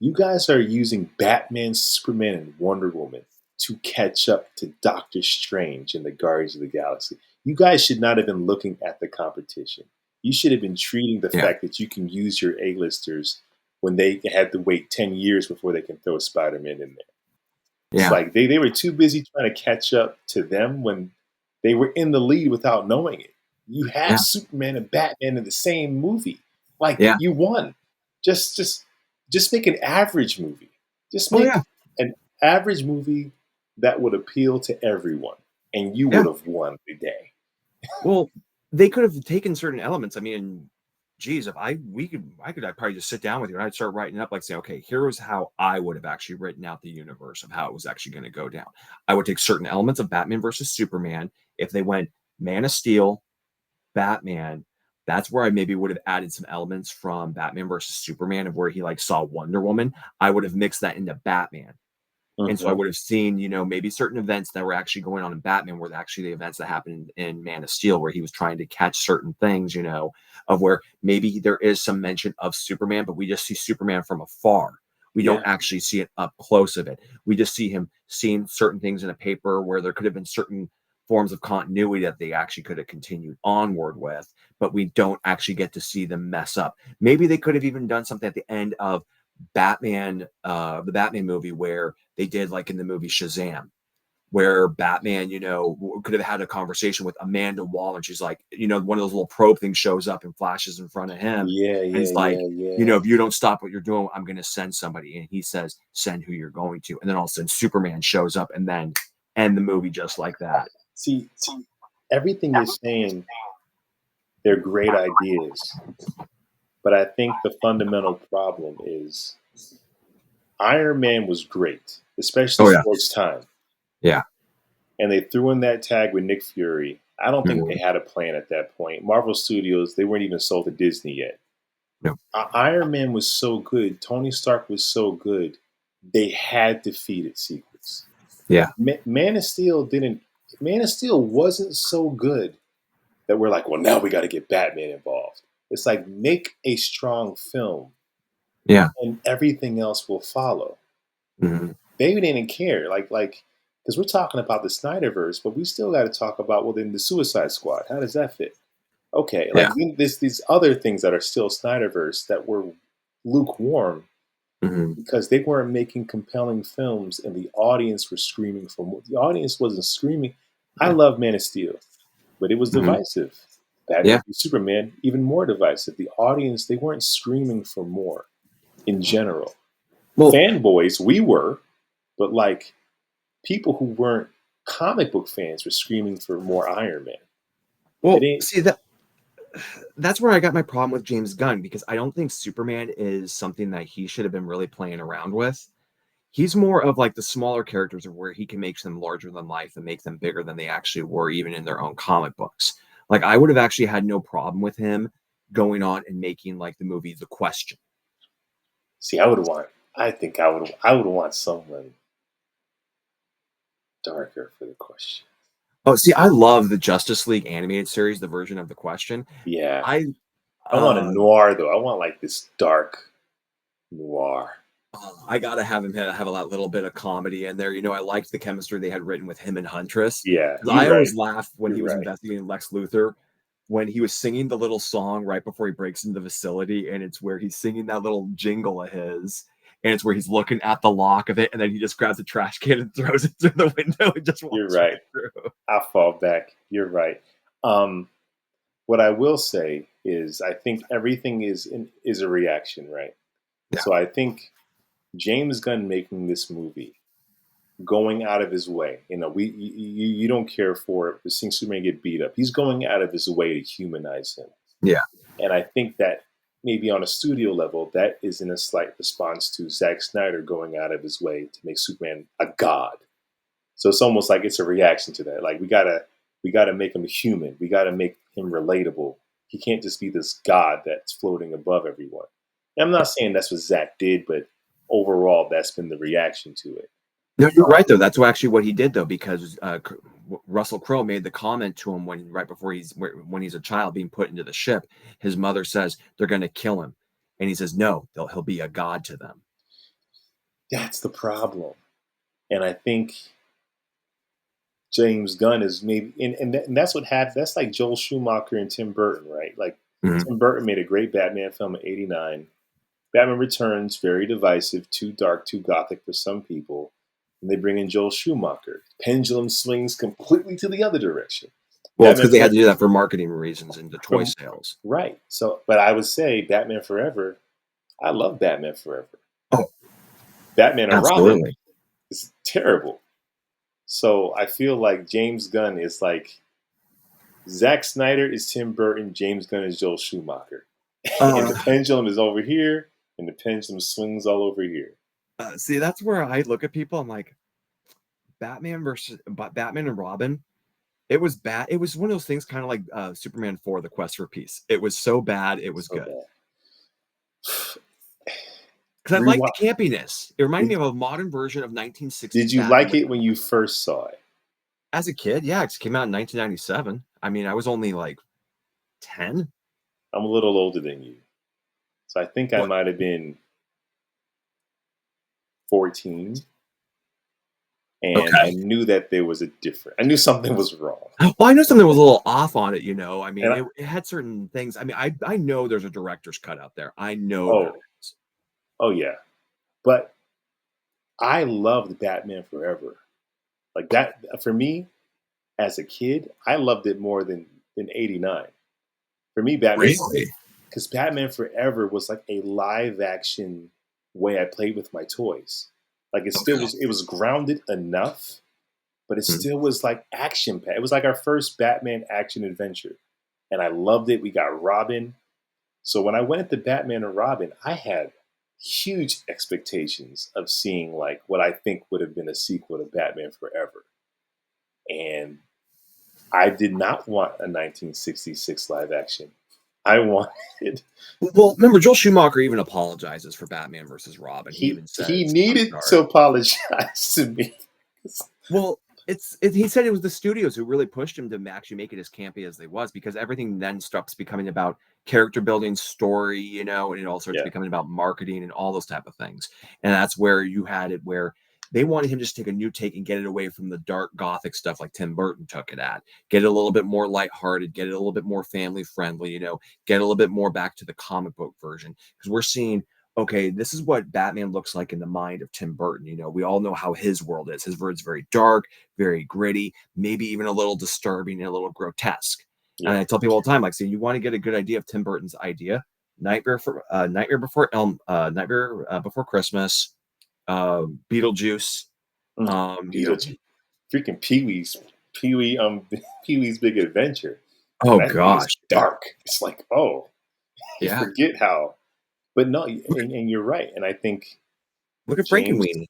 You guys are using Batman, Superman, and Wonder Woman to catch up to Doctor Strange and the Guardians of the Galaxy. You guys should not have been looking at the competition. You should have been treating the Yeah, fact that you can use your A-listers when they had to wait 10 years before they can throw Spider-Man in there. It's yeah, like they were too busy trying to catch up to them when they were in the lead without knowing it. You have yeah, Superman and Batman in the same movie. Like yeah. you won. Just just just make an average movie. Just Oh yeah, make an average movie that would appeal to everyone and you would yeah. have won the day. Well, they could have taken certain elements. I mean, geez, if I'd probably just sit down with you and I'd start writing up, like, say, okay, here was how I would have actually written out the universe of how it was actually going to go down. I would take certain elements of Batman versus Superman. If they went Man of Steel, Batman, that's where I maybe would have added some elements from Batman versus Superman of where he like saw Wonder Woman. I would have mixed that into Batman. And so I Hmm. would have seen, maybe certain events that were actually going on in Batman were actually the events that happened in Man of Steel, where he was trying to catch certain things, of where maybe there is some mention of Superman, but we just see Superman from afar. We don't Yeah, actually see it up close of it. We just see him seeing certain things in a paper where there could have been certain forms of continuity that they actually could have continued onward with, but we don't actually get to see them mess up. Maybe they could have even done something at the end of the Batman movie where they did like in the movie Shazam, where Batman, could have had a conversation with Amanda Waller. And she's like, one of those little probe things shows up and flashes in front of him. yeah, And yeah, it's like, yeah, yeah. if you don't stop what you're doing, I'm going to send somebody. And he says, send who you're going to. And then all of a sudden, Superman shows up and then end the movie just like that. See, everything you're saying, they're great ideas, but I think the fundamental problem is Iron Man was great, especially Oh, yeah. for its time. Yeah. And they threw in that tag with Nick Fury. I don't think they Mhm. had a plan at that point. Marvel Studios, they weren't even sold to Disney yet. No. Iron Man was so good. Tony Stark was so good. They had to feed it sequels. Yeah. Man of Steel didn't. Man of Steel wasn't so good that we're like, well, now we got to get Batman involved. It's like make a strong film, Yeah. and everything else will follow. Mhm. They didn't care, like because we're talking about the Snyderverse, but we still got to talk about well, then the Suicide Squad. How does that fit? Okay, like Yeah. there's these other things that are still Snyderverse that were lukewarm Mhm. because they weren't making compelling films, and the audience were screaming for more. The audience wasn't screaming. I Yeah. love Man of Steel, but it was Mhm. divisive. Batman Yeah. v Superman, even more divisive. The audience, they weren't screaming for more in general. Well, Fanboys, we were, but like people who weren't comic book fans were screaming for more Iron Man. It ain't. see that's where I got my problem with James Gunn because I don't think Superman is something that he should have been really playing around with. He's more of like the smaller characters of where he can make them larger than life and make them bigger than they actually were, even in their own comic books. Like I would have actually had no problem with him going on and making like the movie The Question. See, I would want. I think I would. I would want someone darker for the question. Oh, see, I love the Justice League animated series, the version of The Question. Yeah, I I want a uh noir though. I want like this dark noir. I gotta have him have a little bit of comedy in there. I liked the chemistry they had written with him and Huntress. Yeah, 'Cause you're I right. always laughed when You're he was right. investigating Lex Luthor, when he was singing the little song right before he breaks into the facility, and it's where he's singing that little jingle of his, and it's where he's looking at the lock of it, and then he just grabs a trash can and throws it through the window and just You're walks right. right through. I'll fall back. You're right. Um, what I will say is, I think everything is a reaction, right? Yeah. So I think James Gunn making this movie, going out of his way, you don't care for it, but seeing Superman get beat up, he's going out of his way to humanize him, Yeah. and I think that maybe on a studio level, that is in a slight response to Zack Snyder going out of his way to make Superman a god. So it's almost like it's a reaction to that. Like we gotta make him human. We gotta make him relatable. He can't just be this god that's floating above everyone. And I'm not saying that's what Zach did, but overall, that's been the reaction to it. No, you're right though. That's actually what he did though, because Russell Crowe made the comment to him when right before when he's a child being put into the ship. His mother says they're going to kill him, and he says no, he'll be a god to them. That's the problem. And I think James Gunn is maybe, and that's what happened. That's like Joel Schumacher and Tim Burton, right? Like Mhm. Tim Burton made a great Batman film in '89. Batman Returns, very divisive, too dark, too gothic for some people. And they bring in Joel Schumacher. Pendulum swings completely to the other direction. Well, it's Batman because they had Forever, to do that for marketing reasons and the toy from sales. right. So, but I would say Batman Forever. I love Batman Forever. Oh, Batman and Robin absolutely. is terrible. So I feel like James Gunn is like Zack Snyder is Tim Burton. James Gunn is Joel Schumacher. And the Uh, pendulum is over here, and the pendulum swings all over here. See, that's where I look at people. I'm like, Batman and Robin. It was bad. It was one of those things, kind of like Superman 4: The Quest for Peace. It was so bad, it was So good. bad. Because I liked the Rewatch. campiness. It reminded me Did, of a modern version of 1960s did you Batman like with it when you first saw it? as a kid. Yeah, it came out in 1997. I mean, I was only like 10. I'm a little older than you, so I think I What? might have been 14, and I Okay. knew that there was a difference. I knew something was wrong. Well, I know something was a little off on it, I mean, And it had certain things. I mean, I know there's a director's cut out there. I know there oh, is. oh yeah, but I loved Batman Forever. Like that for me as a kid, I loved it more than '89. For me, Batman, Really? because Batman Forever was like a live action way I played with my toys. Like Okay. it was grounded enough, but it Hmm. still was like action packed. It was like our first Batman action adventure, and I loved it. We got Robin. So when I went into Batman and Robin, I had huge expectations of seeing like what I think would have been a sequel to Batman Forever. And I did not want a 1966 live action. I wanted Well, remember, Joel Schumacher even apologizes for Batman versus Robin. He even he says, "I'm needed to sorry." apologize to me. Well, he said it was the studios who really pushed him to actually make it as campy as they was, because everything then stops becoming about character building, story, and it all starts Yeah, becoming about marketing and all those type of things. And that's where you had it, where they wanted him to just take a new take and get it away from the dark gothic stuff like Tim Burton took it at. Get it a little bit more lighthearted, get it a little bit more family friendly, get a little bit more back to the comic book version. Because we're seeing, okay, this is what Batman looks like in the mind of Tim Burton. We all know how his world is. His world's very dark, very gritty, maybe even a little disturbing and a little grotesque. And yeah. I tell people all the time, like, so you want to get a good idea of Tim Burton's idea. Nightmare Before Christmas, Beetlejuice. Beetlejuice, freaking Pee Wee, Pee Wee's Big Adventure. Oh That thing is gosh, yeah, dark. It's like, oh, you yeah. forget how. But no, Look, and you're right. And I think look at James, Frankenweenie.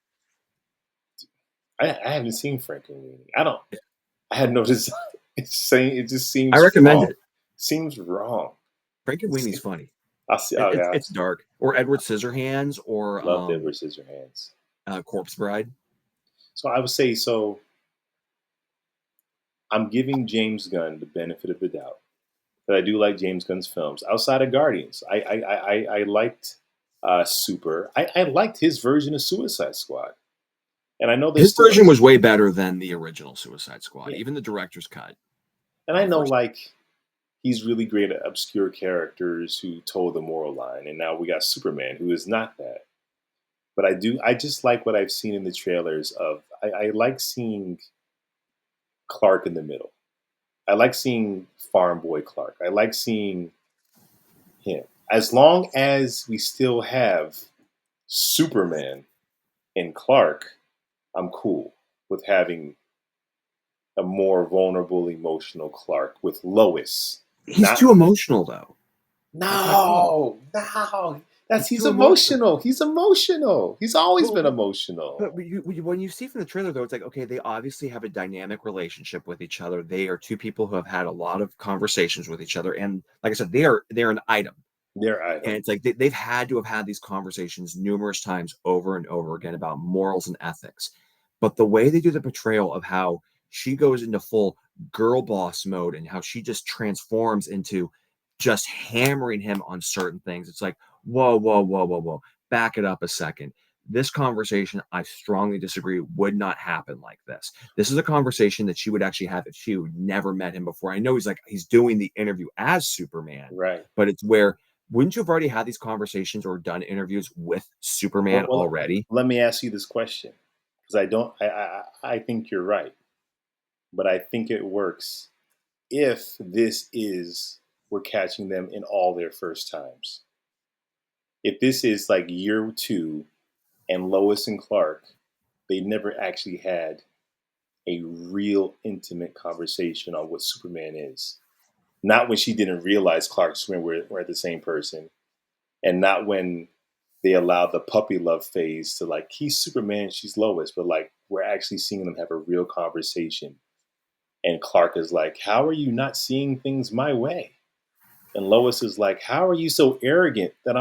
I haven't seen Frankenweenie. I don't. I had no desire. It's saying it just I seems recommend wrong. it. Seems wrong. Frankenweenie's funny. I'll see. It, Oh it's yeah, it's dark. Or Edward Scissorhands, or loved Edward Scissorhands. Corpse Bride. So I would say so. I'm giving James Gunn the benefit of the doubt, but I do like James Gunn's films outside of Guardians. I liked Super. I liked his version of Suicide Squad, and I know there's His still version was way better than the original Suicide Squad, yeah, even the director's cut and of I the know first. like he's really great at obscure characters who told the moral line, and now we got Superman who is not that. But I just like what I've seen in the trailers of. I like seeing Clark in the middle. I like seeing Farm Boy Clark. I like seeing him. As long as we still have Superman and Clark, I'm cool with having a more vulnerable, emotional Clark with Lois. He's Not too emotional though. That's my problem. no. That's He's he's too emotional. emotional. He's emotional. He's always But, been but, emotional. when you see from the trailer though, it's like, okay, they obviously have a dynamic relationship with each other. They are two people who have had a lot of conversations with each other, and like I said, they're an item. Their And item. it's like they've had to have had these conversations numerous times over and over again about morals and ethics. But the way they do the portrayal of how she goes into full girl boss mode and how she just transforms into just hammering him on certain things, it's like, whoa, whoa, whoa, whoa, whoa. Back it up a second. This conversation, I strongly disagree, would not happen like this. This is a conversation that she would actually have if she would never met him before. I know he's doing the interview as Superman, Right. but it's where, wouldn't you have already had these conversations or done interviews with Superman Well, already? let me ask you this question because I don't. I think you're right, but I think it works if this is we're catching them in all their first times. If this is like year two and Lois and Clark, they never actually had a real intimate conversation on what Superman is. Not when she didn't realize Clark and Superman were the same person, and not when they allowed the puppy love phase to like he's Superman, she's Lois, but like we're actually seeing them have a real conversation. And Clark is like, "How are you not seeing things my way?" And Lois is like, "How are you so arrogant that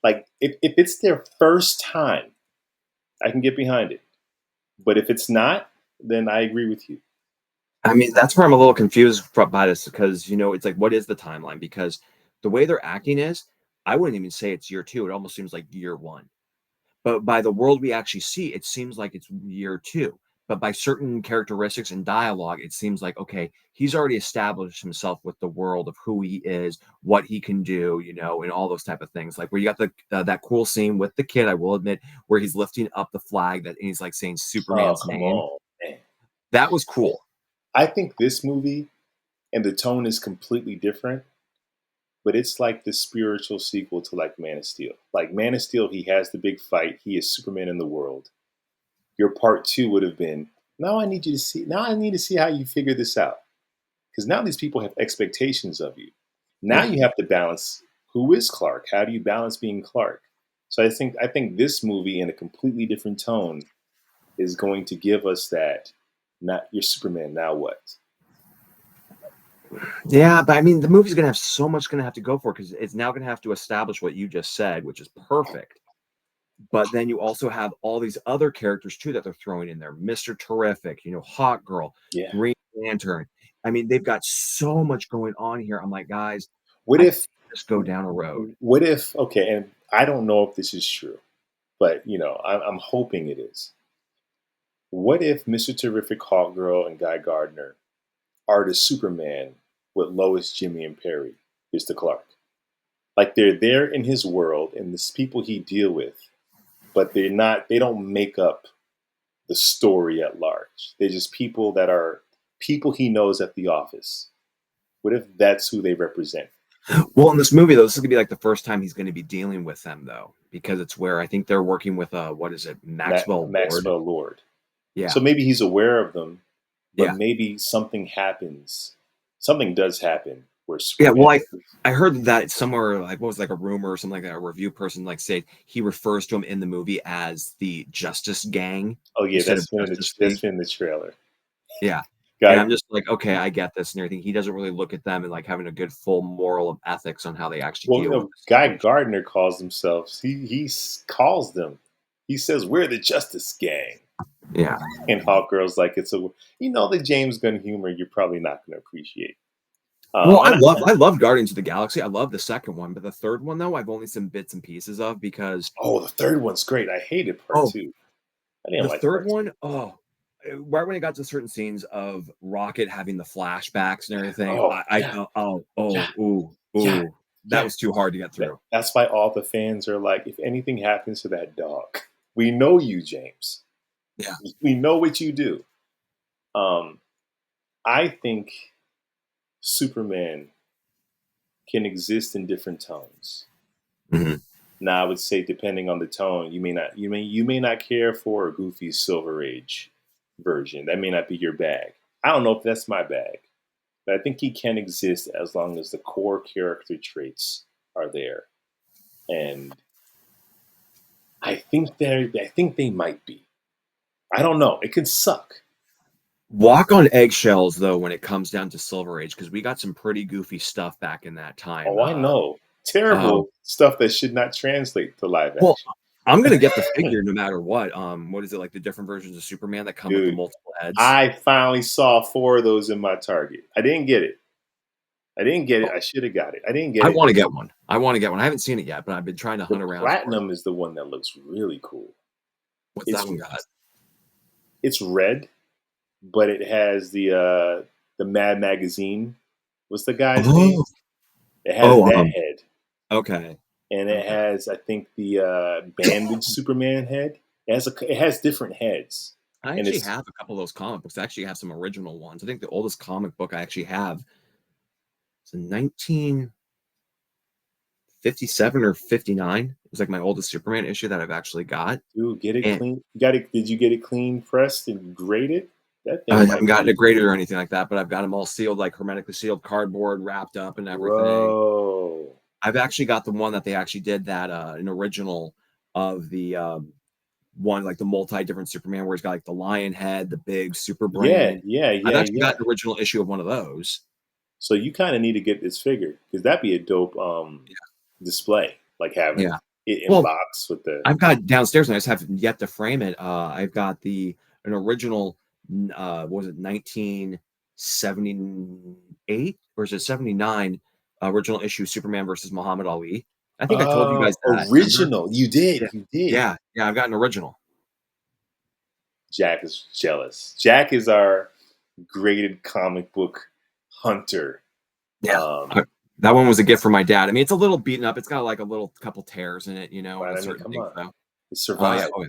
like if it's their first time, I can get behind it. But if it's not, then I agree with you." I mean, that's where I'm a little confused by this because, it's like, what is the timeline? Because the way they're acting is, I wouldn't even say it's year two. It almost seems like year one. But by the world we actually see, it seems like it's year two. But by certain characteristics and dialogue, it seems like, okay, he's already established himself with the world of who he is, what he can do, and all those type of things. Like where you got that cool scene with the kid, I will admit, where he's lifting up the flag that and he's like saying Oh, Superman's come name. on, man. That was cool. I think this movie and the tone is completely different, but it's like the spiritual sequel to like Man of Steel. Like Man of Steel, he has the big fight. He is Superman in the world. Your part two would have been, now I need to see how you figure this out. Because now these people have expectations of you. Now Yeah. you have to balance who is Clark? How do you balance being Clark? So I think this movie in a completely different tone is going to give us that. Not you're Superman. Now what? Yeah, but I mean, the movie's gonna have so much gonna have to go for because it's now gonna have to establish what you just said, which is perfect. But then you also have all these other characters too that they're throwing in there. Mr. Terrific, Hawk Girl, Yeah. Green Lantern. I mean, they've got so much going on here. I'm like, guys, What I if? think just go down a road. What if? Okay, and I don't know if this is true, but I'm hoping it is. What if Mr. Terrific, Hawkgirl, and Guy Gardner are the Superman with Lois, Jimmy, and Perry is the Clark? Like they're there in his world and the people he deal with, but they're not. They don't make up the story at large. They're just people that are people he knows at the office. What if that's who they represent? Well, in this movie, though, this is gonna be like the first time he's gonna be dealing with them, though, because it's where I think they're working with what is it, Maxwell Lord? Maxwell Lord. Yeah, So maybe he's aware of them, but yeah. maybe something happens. Something does happen where Yeah, Superman. well, I heard that somewhere, like what was like a rumor or something like that, a review person like said he refers to him in the movie as the Justice Gang Oh yeah, instead of Justice that's League. been in the trailer. Yeah. And Guy, I'm just like, okay, I get this and everything. He doesn't really look at them and like having a good full moral of ethics on how they actually well, deal with no, the Guy situation. Gardner calls themselves. Calls them. He says we're the Justice Gang, Yeah. and Hawk Girl's like it's a the James Gunn humor you're probably not going to appreciate. Well, I And love I love Guardians of the Galaxy. I love the second one, but the third one though, I've only seen bits and pieces of because oh, the third one's great. I hated part oh, two. I didn't the like third part two. one, right when it got to certain scenes of Rocket having the flashbacks and everything, Oh I yeah, felt, oh, yeah, yeah, ooh, that yeah. was too hard to get through. That's why all the fans are like, if anything happens to that dog, we know you, James. Yeah. We know what you do. Um, I think Superman can exist in different tones. Mhm. Now, I would say, depending on the tone, you may not care for a goofy Silver Age version. That may not be your bag. I don't know if that's my bag, but I think he can exist as long as the core character traits are there. And I think they might be. I don't know. It could suck. Walk on eggshells though when it comes down to Silver Age because we got some pretty goofy stuff back in that time. Oh, I know. Oh, Terrible stuff that should not translate to live well, action. I'm gonna get the figure no matter what. What is it like the different versions of Superman that come with the Dude, multiple heads? I finally saw four of those in my Target. I didn't get it. I didn't get it. I should have got it. I didn't get I it. want to get one. I want to get one. I haven't seen it yet, but I've been trying to The hunt around for it. platinum is the one that looks really cool. What's that It's one got? it's red, but it has the Mad Magazine. What's the guy's name? Oh, It has oh, that head, okay, and it okay. has I think the bandage Superman head. It has different heads, I and actually it's have a couple of those comic books. I actually have some original ones. I think the oldest comic book I actually have is a 1957 or 59. It was like my oldest Superman issue that I've actually got. dude, get it And clean. Got it? Did you get it clean, pressed, and graded? That I thing might haven't gotten be, it graded or anything like that, but I've got them all sealed, like hermetically sealed, cardboard wrapped up and everything. bro. I've actually got the one that they actually did that an original of the one like the multi different Superman where he's got like the lion head, the big super Yeah, brain. yeah, I've yeah, actually got yeah. an original issue of one of those. So you kind of need to get this figure because that'd be a dope display, like having Yeah. it in Well, box with the. I've got downstairs and I just haven't yet to frame it. I've got an original what was it 1978 or is it 79 original issue Superman versus Muhammad Ali. I think I told you guys that. Remember? Original. You Yeah. did. You did. Yeah, I've got an original. Jack is jealous. Jack is our graded comic book hunter. Yeah. Um, Uh, That one was a gift from my dad. I mean, it's a little beaten up. It's got like a little couple tears in it, and but a I mean, certain come things on, though. it Oh yeah, survived. oh yeah.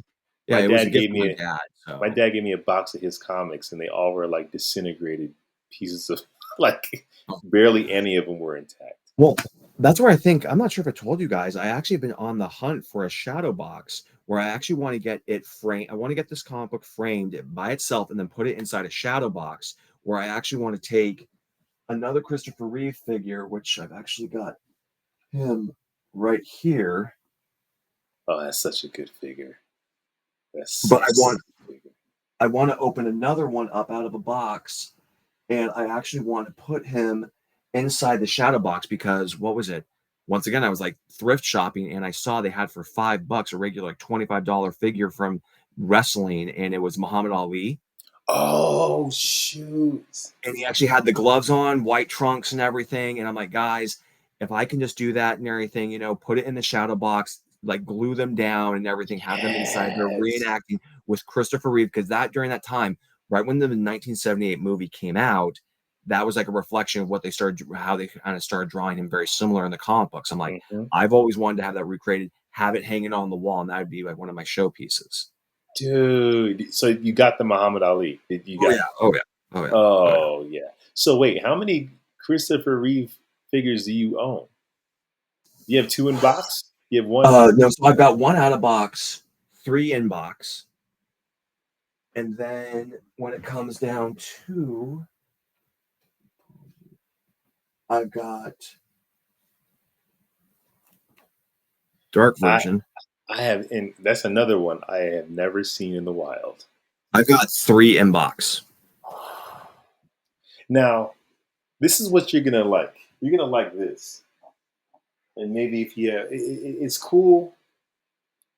Yeah, My it was dad a gift gave from me my a dad. my So dad gave me a box of his comics, and they all were like disintegrated pieces of like oh, barely any of them were intact. well, that's where I think I'm not sure if I told you guys. I actually have been on the hunt for a shadow box where I actually want to get it framed. I want to get this comic book framed by itself and then put it inside a shadow box where I actually want to take another Christopher Reeve figure, which I've actually got him right here. Oh, that's such a good figure. That's But such a good figure. I want to open another one up out of a box, and I actually want to put him inside the shadow box because what was it? Once again, I was like thrift shopping, and I saw they had for $5 a regular like $25 figure from wrestling, and it was Muhammad Ali, Oh shoot! and he actually had the gloves on, white trunks and everything. And I'm like, guys, if I can just do that and everything, put it in the shadow box, like glue them down and everything, have them inside there Yes. reenacting with Christopher Reeve, because that during that time, right when the 1978 movie came out, that was like a reflection of what they started, how they kind of started drawing him very similar in the comic books. I'm like, Hmm. I've always wanted to have that recreated, have it hanging on the wall, and that would be like one of my showpieces. Dude, so you got the Muhammad Ali? You Oh got? yeah, oh yeah, oh yeah, oh yeah. Oh yeah. So wait, how many Christopher Reeve figures do you own? You have two in box. You have one. No, so I've got one out of box, three in box, and then when it comes down to, I've got dark I version. I have, and that's another one I have never seen in the wild. I've got three in box. Now, this is what you're gonna like. You're gonna like this, and maybe if you, it's cool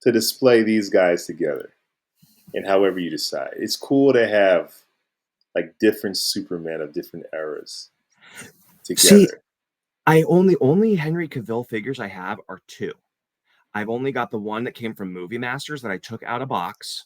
to display these guys together, and however you decide, it's cool to have like different Superman of different eras See, together. I only Henry Cavill figures I have are two. I've only got the one that came from Movie Masters that I took out of box.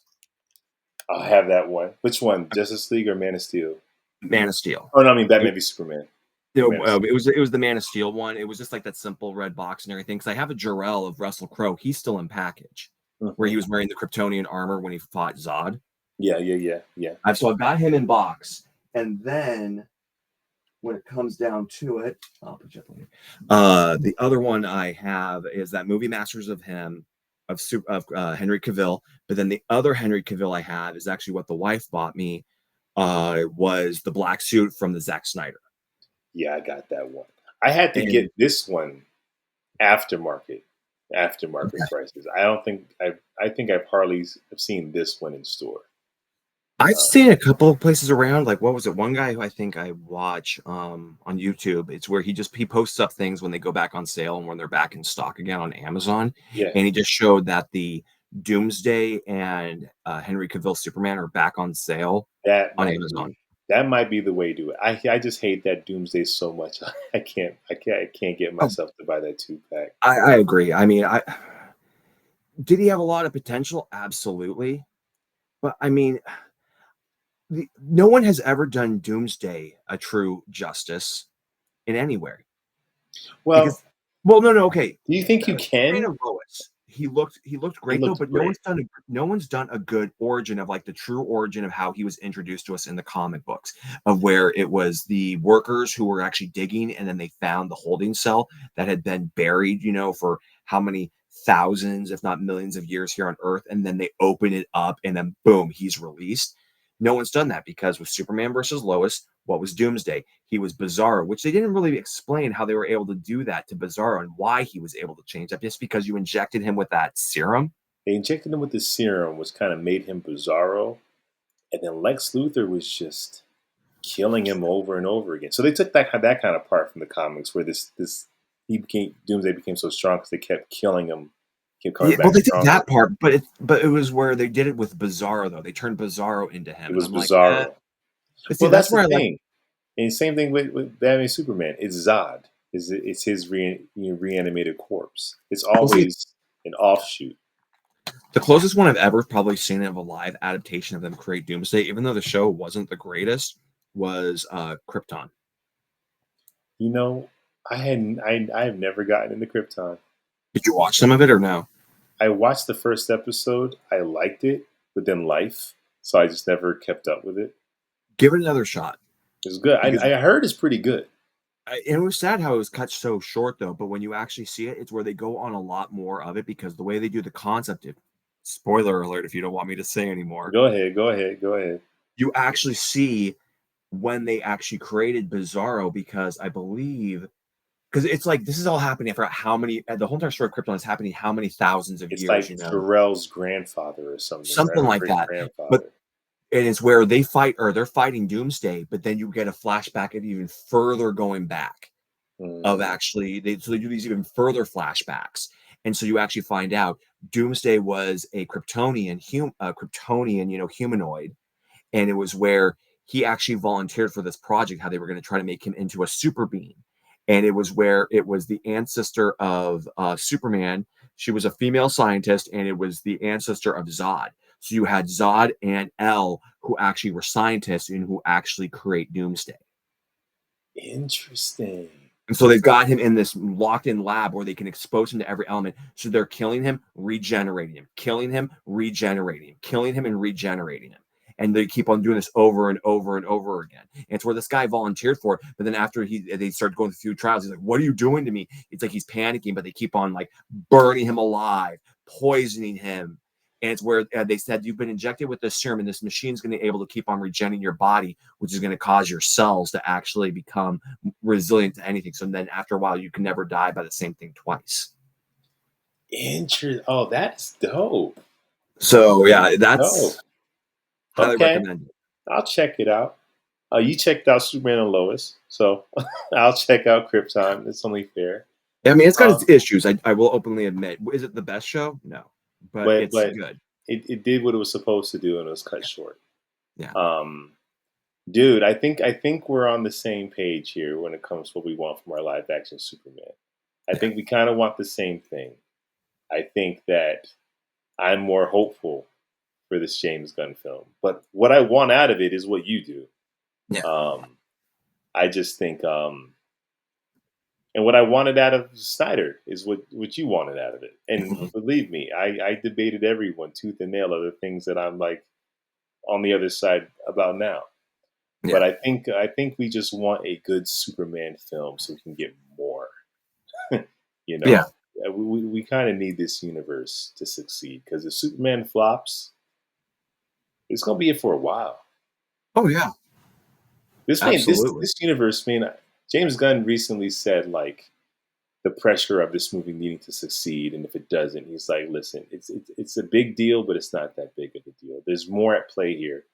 I'll have that one. Which one? Justice League or Man of Steel? Man of Steel. Oh no, I mean Batman v Superman. Man of Steel. It was the Man of Steel one. It was just like that simple red box and everything. Because I have a Jor-El of Russell Crowe. He's still in package, where Hmm. he was wearing the Kryptonian armor when he fought Zod. Yeah, yeah, yeah, yeah. I've got him in box, and then when it comes down to it, I'll put you up on here. The other one I have is that Movie Masters of him of Henry Cavill, but then the other Henry Cavill I have is actually what the wife bought me. Was the black suit from the Zack Snyder, Yeah, I got that one. I had to and get this one aftermarket prices. I don't think I think I've hardly have seen this one in store. I've Uh, seen a couple of places around. Like, what was it? One guy who I think I watch on YouTube. It's where he posts up things when they go back on sale and when they're back in stock again on Amazon. yeah, And he just showed that the Doomsday and Henry Cavill Superman are back on sale that on might Amazon. be that might be the way to do it. I just hate that Doomsday so much. I can't get Oh, myself to buy that 2-pack. I agree. I mean, I did he have a lot of potential? Absolutely. But I mean, no one has ever done Doomsday a true justice in anywhere. Well, Because, well, no, okay. do you think you Reign can? of Lois, he looked He great though, looked but great. no one's done a good origin of like the true origin of how he was introduced to us in the comic books, of where it was the workers who were actually digging and then they found the holding cell that had been buried, for how many thousands, if not millions of years here on Earth, and then they open it up and then boom, he's released. No one's done that because with Superman versus Lois, what was Doomsday? He was Bizarro, which they didn't really explain how they were able to do that to Bizarro and why he was able to change that just because you injected him with that serum. They injected him with the serum, which kind of made him Bizarro, and then Lex Luthor was just killing him over and over again. So they took that kind of part from the comics, where this he became Doomsday became so strong because they kept killing him, kept coming Yeah, well, back they did stronger. that part, but it was where they did it with Bizarro though. They turned Bizarro into It him, and was I'm like, Bizarro. but see, Well, that's that's the where I like thing. And same thing with Batman Superman. It's Zod. It's his reanimated corpse. It's well, see, always an offshoot. the closest one I've ever probably seen of a live adaptation of them create Doomsday, even though the show wasn't the greatest, was Krypton. You know, I have never gotten into Krypton. Did you watch some of it or no? I watched the first episode. I liked it, but then life, so I just never kept up with it. Give it another shot It was good. because I heard it's pretty good. it was sad how it was cut so short though. But when you actually see it, it's where they go on a lot more of it because the way they do the concept. Spoiler alert! If you don't want me to say anymore, Go ahead. Go ahead. Go ahead. you actually see when they actually created Bizarro because I believe because it's like this is all happening. I forgot how many. The whole entire story of Krypton is happening how many thousands of It's years. like Pharrell's grandfather or something, Something right? Or like great that. But grandfather. and it's where they fight or they're fighting Doomsday, but then you get a flashback of even further going back of Mm. actually they do these even further flashbacks. And so you actually find out Doomsday was a Kryptonian, humanoid, and it was where he actually volunteered for this project, how they were going to try to make him into a super being. And it was where it was the ancestor of Superman. She was a female scientist, and it was the ancestor of Zod. So you had Zod and El, who actually were scientists and who actually create Doomsday. Interesting. And so they've got him in this locked in lab where they can expose him to every element. So they're killing him, regenerating him, killing him, regenerating him, killing him, and regenerating him. And they keep on doing this over and over and over again. And it's where this guy volunteered for it. But then after they start going through trials, he's like, "What are you doing to me?" It's like he's panicking, but they keep on like burning him alive, poisoning him. And it's where they said you've been injected with this serum, and this machine's going to be able to keep on regenerating your body, which is going to cause your cells to actually become resilient to anything. So then after a while, you can never die by the same thing twice. Interesting. Oh, that's dope. So yeah, Dope. that's highly Okay, recommended. I'll check it out. You checked out Superman and Lois, so I'll check out Krypton. It's only fair. I mean, it's got its Um, issues. I will openly admit. Is it the best show? No, but it's but good. it did what it was supposed to do, and it was cut short. Yeah. Um, Dude, I think we're on the same page here when it comes to what we want from our live action Superman. I Yeah. think we kind of want the same thing. I think that I'm more hopeful for this James Gunn film, but what I want out of it is what you do. Yeah. Um, I just think, and what I wanted out of Snyder is what you wanted out of it. And Mhm. believe me, I debated everyone tooth and nail of the things that I'm like on the other side about now. But Yeah. I think we just want a good Superman film so we can get more. you Yeah. know, we kind of need this universe to succeed because if Superman flops, it's gonna be it for a while. Oh yeah. Absolutely. This universe, man. James Gunn recently said like the pressure of this movie needing to succeed, and if it doesn't, he's like, listen, it's a big deal, but it's not that big of a deal. There's more at play here.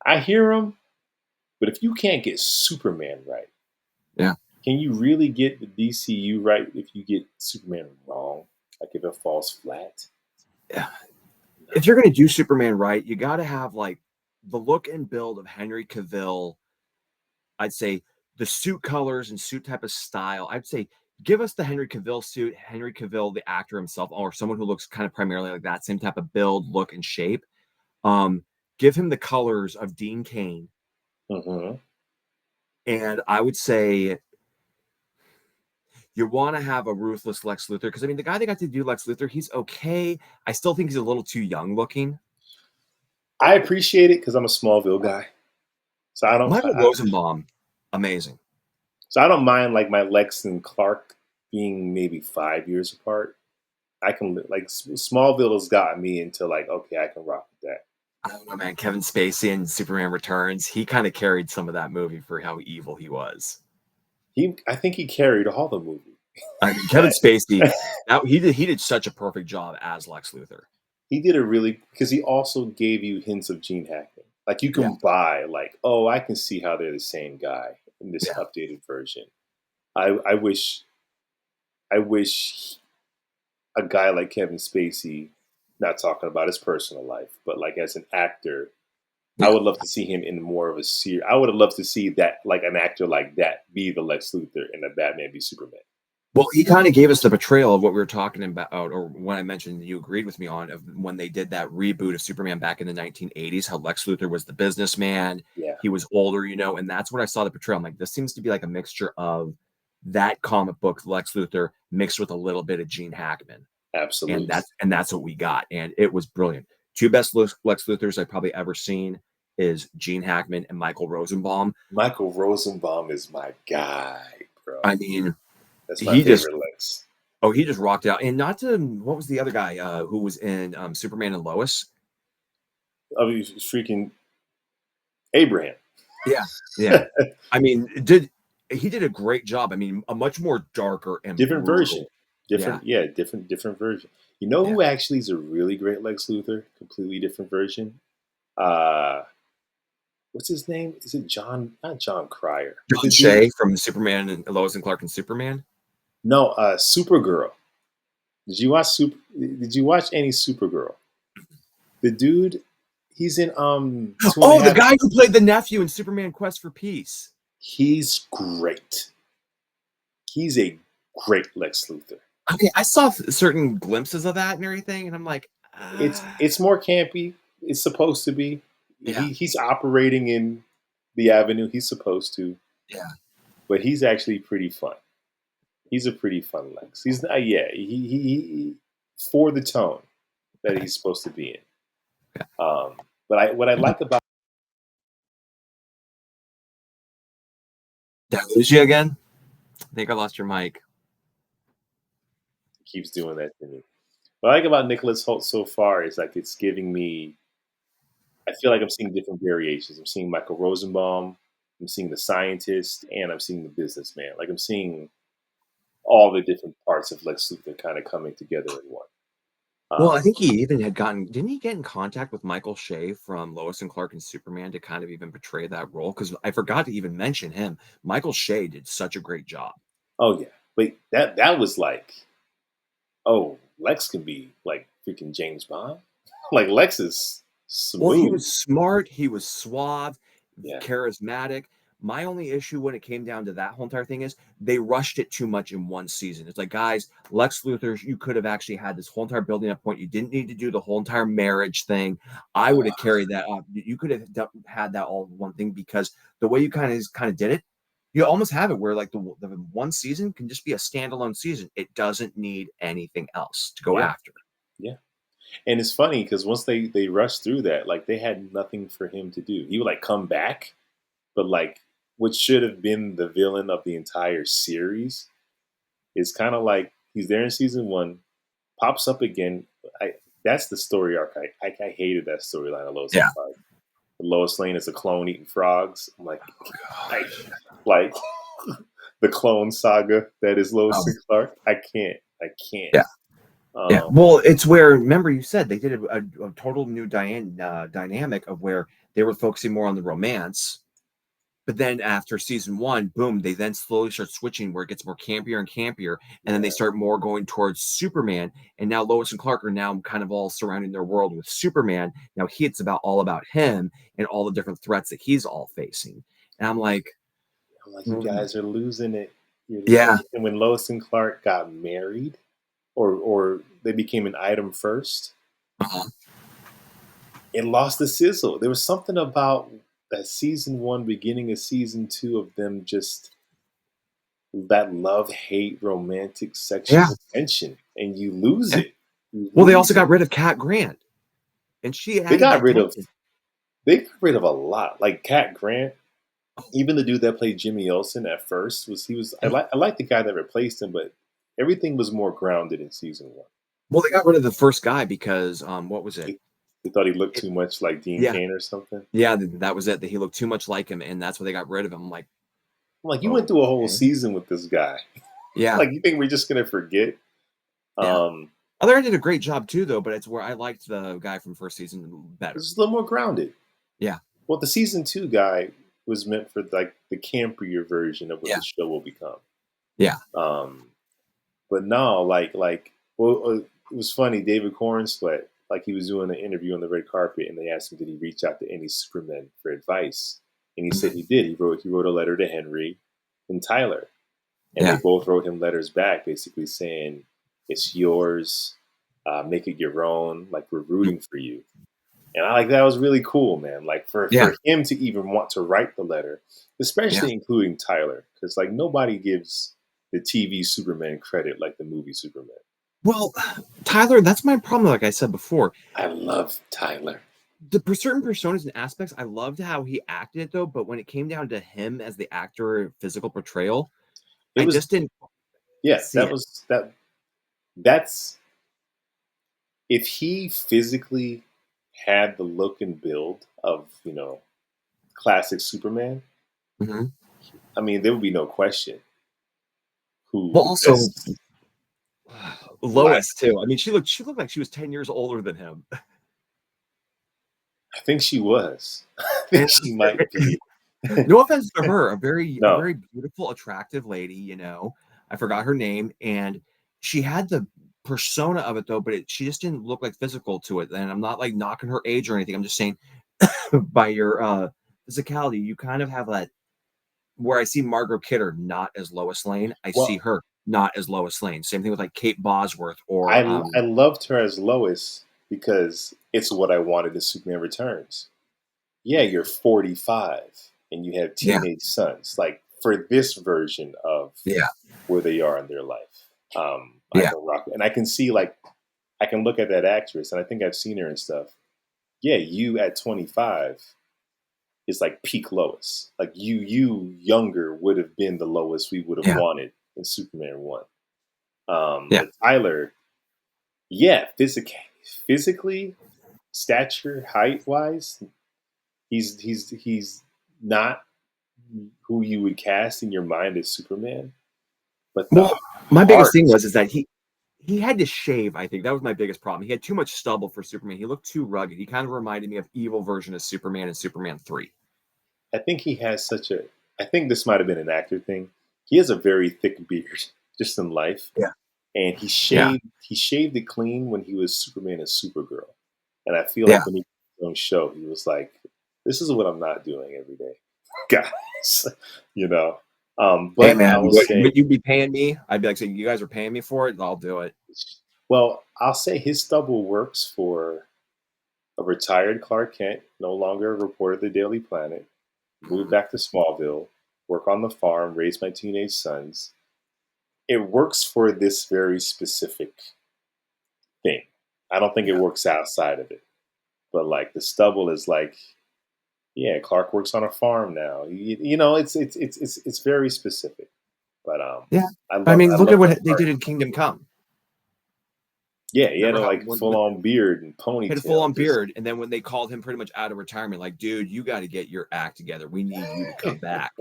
I hear him, but if you can't get Superman right, Yeah. can you really get the DCU right if you get Superman wrong? Like if it falls flat? Yeah. If No. you're gonna do Superman right, you got to have like the look and build of Henry Cavill. I'd say the suit colors and suit type of style. I'd say give us the Henry Cavill suit, Henry Cavill, the actor himself, or someone who looks kind of primarily like that, same type of build, look, and shape. Um, give him the colors of Dean Cain. Hmm. And I would say you want to have a ruthless Lex Luthor because I mean the guy that got to do Lex Luthor, he's okay. I still think he's a little too young looking. I appreciate it because I'm a Smallville guy, so Michael Rosenbaum, amazing. so I don't mind like my Lex and Clark being maybe 5 years apart. I can like Smallville has gotten me into like okay, I can rock with that. I don't know, man. Kevin Spacey in Superman Returns, he kind of carried some of that movie for how evil he was. I think he carried all the movie. I mean, Kevin Spacey, he did such a perfect job as Lex Luthor. He did a really because he also gave you hints of Gene Hackman. Like you Yeah, can buy, like, oh, I can see how they're the same guy in this yeah. updated version. I wish a guy like Kevin Spacey, not talking about his personal life, but like as an actor, I Yeah. would love to see him in more of a series. I would have loved to see that, like an actor like that, be the Lex Luthor in a Batman v Superman. Well, he kind of gave us the portrayal of what we were talking about, or when I mentioned you agreed with me on of when they did that reboot of Superman back in the 1980s, how Lex Luthor was the businessman, Yeah, he was older, and that's what I saw the portrayal. I'm like, this seems to be like a mixture of that comic book Lex Luthor mixed with a little bit of Gene Hackman, and absolutely. that's what we got, and it was brilliant. Two best Lex Luthors I've probably ever seen is Gene Hackman and Michael Rosenbaum. Michael Rosenbaum is my guy, bro. I mean, That's my he just favorite Lex. Oh, he just rocked out. And not to what was the other guy who was in Superman and Lois? I mean, freaking Abraham. Yeah. Yeah. I mean, did he did a great job. I mean, a much more darker and Different version. brutal. Yeah. Different version. You know Yeah. who actually is a really great Lex Luthor? Completely different version. Uh what's his name? Is it John? Not John Cryer, but John the dude. Shea from Superman and Lois and Clark and Superman. No, Supergirl. Did you watch any Supergirl? The dude, he's in Two and a Oh, the Half. guy who played the nephew in Superman Quest for Peace. He's great. He's a great Lex Luthor. Okay, I saw certain glimpses of that and everything, and I'm like, It's more campy. It's supposed to be. yeah, He's operating in the avenue he's supposed to, yeah, but he's actually pretty fun. He's a pretty fun Lex. He's not, yeah, for the tone that okay. he's supposed to be in. Yeah. But what I like about Did I lose you again? I think I lost your mic. keeps doing that to me. What I like about Nicholas Holt so far is like it's giving me. I feel like I'm seeing different variations. I'm seeing Michael Rosenbaum. I'm seeing the scientist, and I'm seeing the businessman. Like I'm seeing all the different parts of Lex Luthor kind of coming together in one. Well, I Um, think he even had gotten, didn't he get in contact with Michael Shea from Lois and Clark and Superman to kind of even portray that role? Because I forgot to even mention him. Michael Shea did such a great job. oh yeah, but that was like, oh, Lex can be like freaking James Bond. Like Lex is Well, he smooth. was smart, he was suave, Yeah, charismatic. My only issue when it came down to that whole entire thing is they rushed it too much in one season. It's like, guys, Lex Luthor, you could have actually had this whole entire building up point. You didn't need to do the whole entire marriage thing. I would have carried that up. You could have had that all in one thing because the way you kind of did it, you almost have it where like the one season can just be a standalone season. It doesn't need anything else to go yeah, after. yeah. And it's funny because once they rushed through that, like they had nothing for him to do. He would like come back, but like what should have been the villain of the entire series is kind of like he's there in season one, pops up again. I That's the story arc. I hated that storyline of Lois and Yeah. Clark. Lois Lane is a clone eating frogs. I'm I like the clone saga that is Lois Um, and Clark. I can't. yeah. Yeah, Um, well, it's where remember you said they did a total new dynamic of where they were focusing more on the romance, but then after season one, boom, they then slowly start switching where it gets more campier and campier, and then they yeah, start more going towards Superman, and now Lois and Clark are now kind of all surrounding their world with Superman. Now it's about all about him and all the different threats that he's all facing, and I'm like, I'm like, you "Mm, guys are losing it. yeah, And when Lois and Clark got married, or they became an item first, uh-huh. it lost the sizzle. There was something about that season one, beginning of season two, of them just that love hate romantic Yeah, sexual tension, and you lose yeah." it. You Well, they also lose it. got rid of Cat Grant, and she They added got that rid of tension. they got rid of a lot. Like Cat Grant, even the dude that played Jimmy Olsen at first was I like the guy that replaced him, but everything was more grounded in season one. Well, they got rid of the first guy because what was it? They thought he looked It, too much like Dean yeah, Cain or something. yeah, that was it. That he looked too much like him, and that's why they got rid of him. I'm like, I'm like, you went through a whole okay, season with this guy. yeah, Like, you think we're just gonna forget? yeah. Um, Other did a great job too, though. But it's where I liked the guy from first season better. it's a little more grounded. Yeah, Well, the season two guy was meant for like the campier version of what yeah, the show will become. yeah. Um, but no, well, it was funny. David Cornsweet, like he was doing an interview on the red carpet, and they asked him, did he reach out to any Supermen for advice? And he said he did. He wrote a letter to Henry and Tyler, and they Yeah, both wrote him letters back, basically saying, "It's yours. Make it your own. Like we're rooting for you." And I like that was really cool, man. Like yeah, for him to even want to write the letter, yeah. especially including Tyler, because like nobody gives the TV Superman credit like the movie Superman. Well, Tyler, that's my problem. Like I said before, I love Tyler. certain personas and aspects, I loved how he acted it though. But when it came down to him as the actor, physical portrayal, It I was just didn't yeah, see it. that's if he physically had the look and build of, classic Superman, Mhm. I mean, there would be no question who Well, the also best black. Lois too. I mean, she looked like she was 10 years older than him, I think she was. I think and she might be. no offense to her, a No. very beautiful, attractive lady. I forgot her name, and she had the persona of it though, but she just didn't look like physical to it. And I'm not like knocking her age or anything. I'm just saying by your physicality, you kind of have that where I see Margot Kidder not as Lois Lane, I see Well, her not as Lois Lane. Same thing with like Kate Bosworth or I loved her as Lois because it's what I wanted in Superman Returns. Yeah, you're 45 and you have yeah, teenage sons. Like for this version of yeah, where they are in their life, I yeah, can rock, and I can see like I can look at that actress, and I think I've seen her and stuff. Yeah, you at 25 is like peak Lois. Like you younger would have been the Lois we would have yeah, wanted in Superman one. yeah. But Tyler, yeah, physically, stature, height wise, he's not who you would cast in your mind as Superman. But the Well, my biggest heart, thing was is that he had to shave. I think that was my biggest problem. He had too much stubble for Superman. He looked too rugged. He kind of reminded me of evil version of Superman in Superman 3. I think he has such a. I think this might have been an actor thing. He has a very thick beard, just in life, Yeah, and yeah, he shaved it clean when he was Superman and Supergirl. And I feel yeah. like when he did his own show, he was like, "This is what I'm not doing every day, guys." you know. Hey But I man, will say, would you be paying me? I'd be like, saying, you guys are paying me for it, I'll do it. well, I'll say his stubble works for a retired Clark Kent, no longer a reporter of the Daily Planet, moved Mhm. back to Smallville, work on the farm, raise my teenage sons. It works for this very specific thing. I don't think it Yeah, works outside of it. But like the stubble is like, yeah, Clark works on a farm now. It's very specific. But yeah. I But I love mean, I look at love the what they heart. did in Kingdom Come. Yeah, he had Remember a how like full on beard and he had a ponytail. full-on Just beard, and then when they called him pretty much out of retirement, like, dude, you got to get your act together. We need you to come back.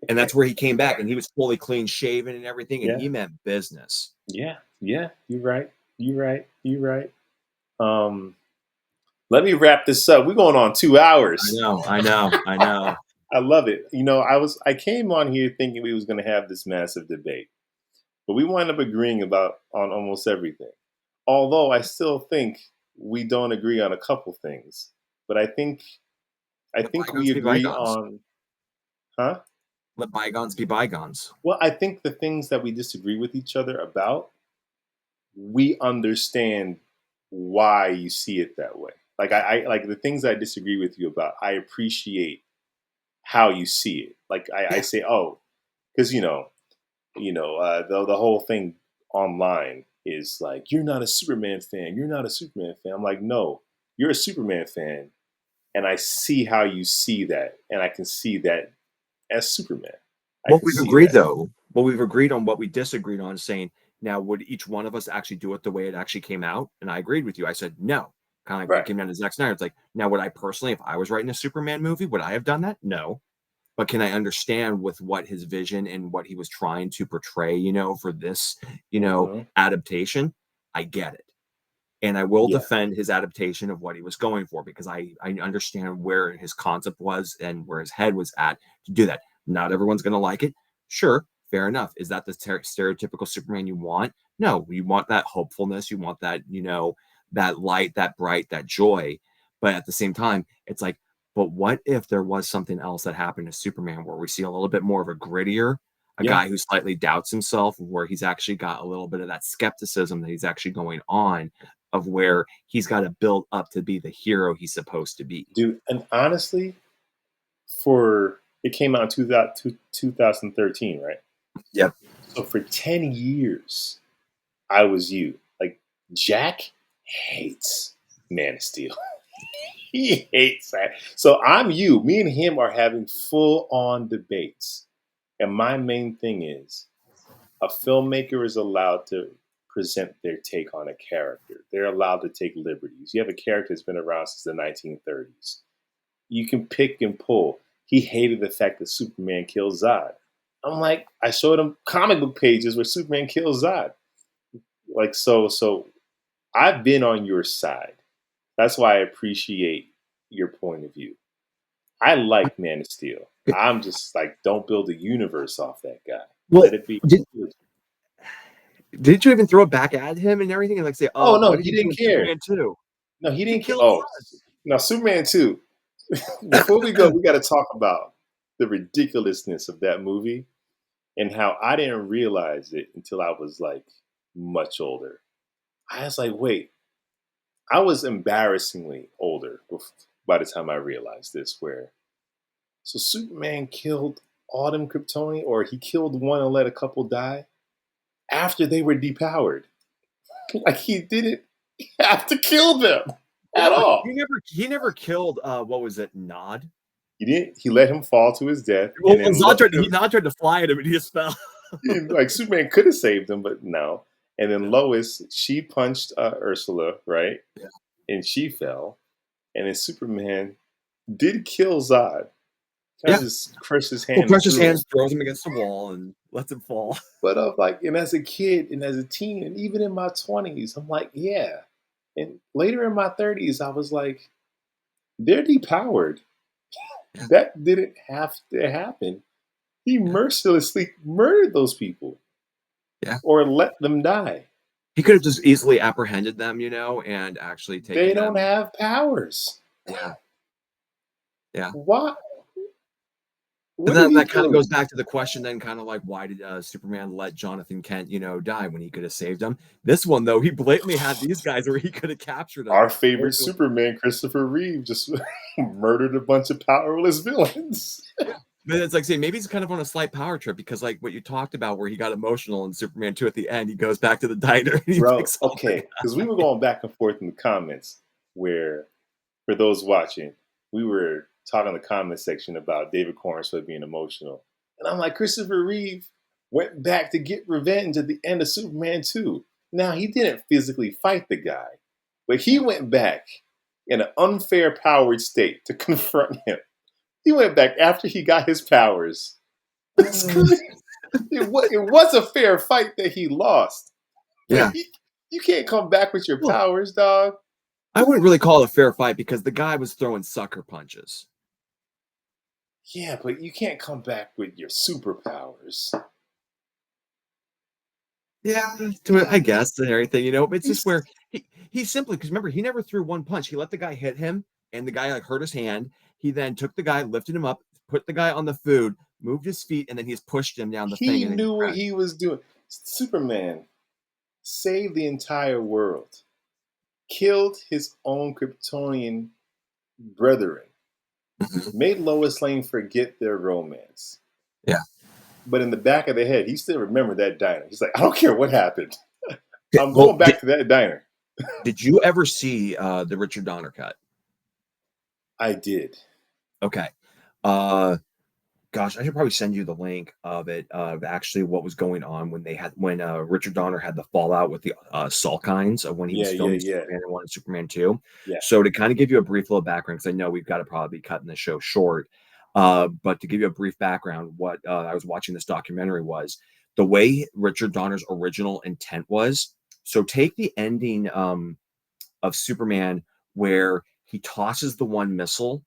And that's where he came back, and he was fully clean shaven and everything, and yeah, he meant business. yeah. You're right. You're right. You're right. Um, Let me wrap this up. We're going on 2 hours. I know. I love it. I came on here thinking we was going to have this massive debate, but we wind up agreeing about on almost everything. Although I still think we don't agree on a couple things, but I Let think we bygones be agree bygones. on, huh? Let bygones be bygones. Well, I think the things that we disagree with each other about, we understand why you see it that way. Like I like the things I disagree with you about. I appreciate how you see it. Like I Yeah. say, oh, because the whole thing online is like, you're not a Superman fan. You're not a Superman fan. I'm like, no, you're a Superman fan, and I see how you see that, and I can see that as Superman. I What can we've see agreed that. though, what we've agreed on, what we disagreed on, saying now would each one of us actually do it the way it actually came out? And I agreed with you. I said no. Kind of like when it Right. came down to Zack Snyder, it's like, now would I personally, if I was writing a Superman movie, would I have done that? No. But can I understand with what his vision and what he was trying to portray, for this, Hmm. adaptation? I get it. And I will Yeah. defend his adaptation of what he was going for, because I understand where his concept was and where his head was at to do that. Not everyone's going to like it. Sure, fair enough. Is that the stereotypical Superman you want? No, you want that hopefulness. You want that, that light, that bright, that joy. But at the same time, it's like, but what if there was something else that happened to Superman where we see a little bit more of a grittier, a Yeah. guy who slightly doubts himself, where he's actually got a little bit of that skepticism that he's actually going on, of where he's got to build up to be the hero he's supposed to be. Dude, and honestly, for it came out in 2013, right? Yep. So for 10 years, I was you. Like, Jack hates Man of Steel. He hates that. So I'm you. Me and him are having full on debates. And my main thing is a filmmaker is allowed to present their take on a character. They're allowed to take liberties. You have a character that's been around since the 1930s. You can pick and pull. He hated the fact that Superman killed Zod. I'm like, I showed him comic book pages where Superman kills Zod. Like, so I've been on your side. That's why I appreciate your point of view. I like Man of Steel. I'm just like, don't build a universe off that guy. Well, Let it be. did you even throw it back at him and everything and like say, Oh no, what did he you do didn't in care. Superman 2? No, he He didn't care. killed Oh, now Superman 2. Before we go, Zod. we got to talk about the ridiculousness of that movie and how I didn't realize it until I was like much older. I was like, wait, I was embarrassingly older by the time I realized this. Where so Superman killed all them Kryptonian, or he killed one and let a couple die after they were depowered. Like he didn't have to kill them Well, at no, all. he never killed what was it, Nod? He didn't. He let him fall to his death, Well, and then Nod tried to fly at him and he just fell. like Superman could have saved him, but no. And then Lois, she punched Ursula, right, Yeah. and she fell. And then Superman did kill Zod. Kind Yeah. of just crushed his Well, hand and Precious threw him. Hands throws him against the wall and lets him fall. But like, and as a kid and as a teen, and even in my 20s, I'm like, yeah. And later in my 30s, I was like, they're depowered. Yeah. That didn't have to happen. He Yeah. mercilessly murdered those people Yeah. or let them die. He could have just easily apprehended them, and actually They taken don't them. have powers. Yeah. Yeah. Why? But What did then he that kind of goes do? back to the question then, kind of like, why did Superman let Jonathan Kent, die when he could have saved him? This one, though, he blatantly had these guys where he could have captured them. Our favorite Superman, Christopher Reeve, just murdered a bunch of powerless villains. Yeah. But it's like saying maybe he's kind of on a slight power trip, because like what you talked about where he got emotional in Superman 2 at the end, he goes back to the diner and he Bro, picks up the okay, because we were going back and forth in the comments where, for those watching, we were talking in the comment section about David Cornsworth being emotional. And I'm like, Christopher Reeve went back to get revenge at the end of Superman 2. Now, he didn't physically fight the guy, but he went back in an unfair powered state to confront him. He went back after he got his powers. guy. It was a fair fight that he lost. But Yeah. you can't come back with your Well, powers, dog. I wouldn't really call it a fair fight because the guy was throwing sucker punches. Yeah, but you can't come back with your superpowers. Yeah, to it, I guess, and everything, but it's just He's, where he simply, because remember, he never threw one punch. He let the guy hit him, and the guy like hurt his hand. He then took the guy, lifted him up, put the guy on the food, moved his feet, and then he's pushed him down the thing, he and then he knew what crashed. he was doing. Superman saved the entire world, killed his own Kryptonian brethren, Mhm. made Lois Lane forget their romance. Yeah. But in the back of the head, he still remembered that diner. He's like, I don't care what happened. I'm Well, going back to that diner. did you ever see the Richard Donner cut? I did. Okay. Uh, Gosh, I should probably send you the link of it, of actually what was going on when Richard Donner had the fallout with the Salkinds of when he Yeah, was yeah, filming yeah, Superman 1 and Superman 2. yeah. So to kind of give you a brief little background, because I know we've got to probably be cutting the show short, but to give you a brief background, what I was watching this documentary was the way Richard Donner's original intent was. So take the ending of Superman where he tosses the one missile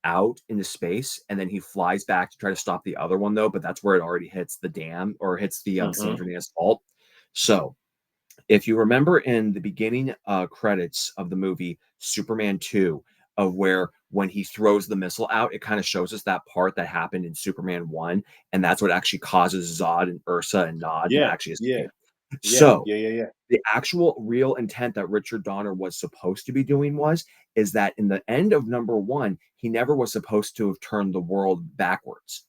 out into space and then he flies back to try to stop the other one though, but that's where it already hits the dam or hits the San Hmm. Andreas fault. So if you remember in the beginning credits of the movie Superman 2, of where when he throws the missile out, it kind of shows us that part that happened in Superman 1, and that's what actually causes Zod and Ursa and Nod to Yeah, actually yeah, escape. yeah, So yeah, yeah, yeah. the actual real intent that Richard Donner was supposed to be doing is that in the end of number one, he never was supposed to have turned the world backwards.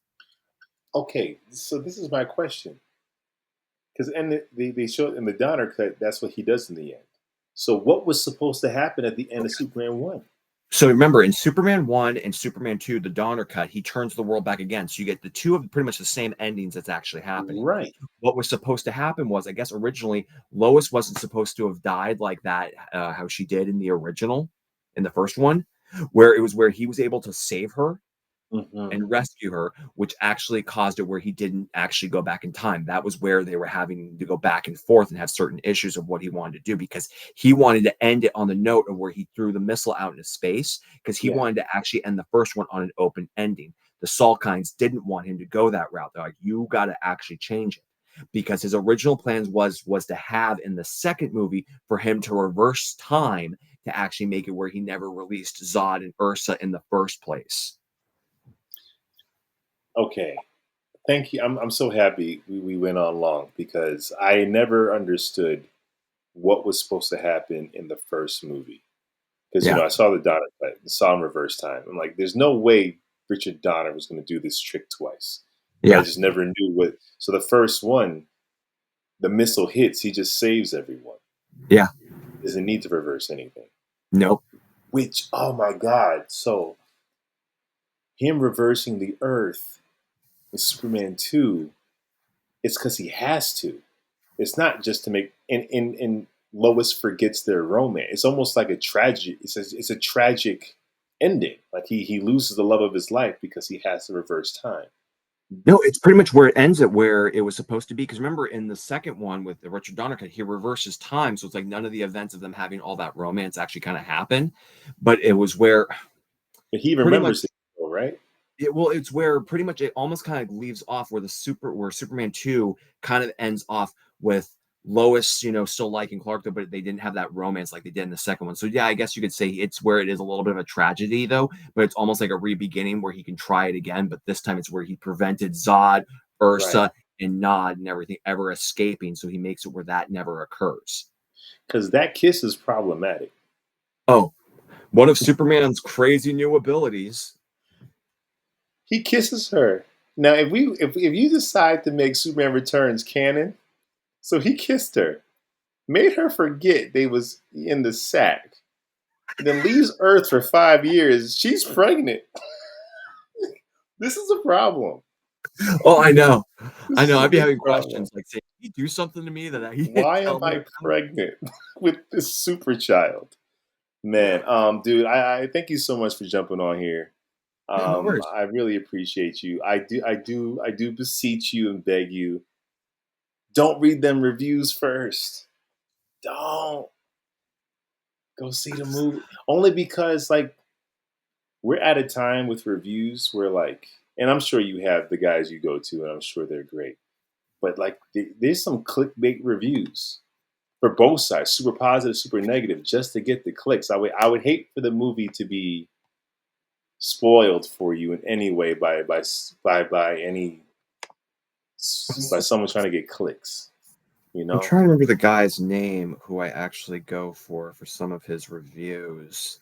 Okay, so this is my question. Because they show in the Donner cut, that's what he does in the end. So what was supposed to happen at the end of Superman 1? So remember, in Superman 1 and Superman 2, the Donner cut, he turns the world back again. So you get the two of pretty much the same endings that's actually happening. Right. What was supposed to happen was, I guess originally, Lois wasn't supposed to have died like that, how she did in the original, in the first one, where it was where he was able to save her Hmm. and rescue her, which actually caused it where he didn't actually go back in time. That was where they were having to go back and forth and have certain issues of what he wanted to do because he wanted to end it on the note of where he threw the missile out into space because he Yeah. wanted to actually end the first one on an open ending. The Salkinds didn't want him to go that route. They're like, you got to actually change it because his original plans was to have in the second movie for him to reverse time to actually make it where he never released Zod and Ursa in the first place. Okay. Thank you. I'm so happy we went on long because I never understood what was supposed to happen in the first movie. Because Yeah. I saw the Donner cut, saw him reverse time. I'm like, there's no way Richard Donner was going to do this trick twice. But I Yeah. just never knew what. So the first one, the missile hits, he just saves everyone. Yeah. Doesn't need to reverse anything. Nope. Which, oh my God! So him reversing the Earth in Superman 2, it's because he has to. It's not just to make and Lois forgets their romance. It's almost like a tragic. It's a tragic ending. Like he loses the love of his life because he has to reverse time. No, it's pretty much where it ends at where it was supposed to be. Because remember, in the second one with the Richard Donner cut, he reverses time, so it's like none of the events of them having all that romance actually kind of happen. But it was where But he pretty much remembers it, though, right? it's where pretty much it almost kind of leaves off where Superman 2 kind of ends off with Lois, still liking Clark though, but they didn't have that romance like they did in the second one. So yeah, I guess you could say it's where it is a little bit of a tragedy though, but it's almost like a re-beginning where he can try it again, but this time it's where he prevented Zod, Right. Ursa, and Nod and everything ever escaping, so he makes it where that never occurs. Because that kiss is problematic. Oh, one of Superman's crazy new abilities. He kisses her. Now, if you decide to make Superman Returns canon, so he kissed her, made her forget they was in the sack, and then leaves Earth for 5 years. She's pregnant. This is a problem. Oh, I know. This I know. is a I'd be big having problem. questions like, say, "Did he do something to me that he didn't Why am tell me I about?" pregnant with this super child? Man, dude, I thank you so much for jumping on here. Yeah, no worries. I really appreciate you. I do beseech you and beg you. Don't read them reviews first. Don't go see the movie. Only because like we're at a time with reviews where like, and I'm sure you have the guys you go to, and I'm sure they're great. But like, there's some clickbait reviews for both sides, super positive, super negative, just to get the clicks. I would hate for the movie to be spoiled for you in any way by someone trying to get clicks. You I'm know, trying to remember the guy's name who I actually go for some of his reviews.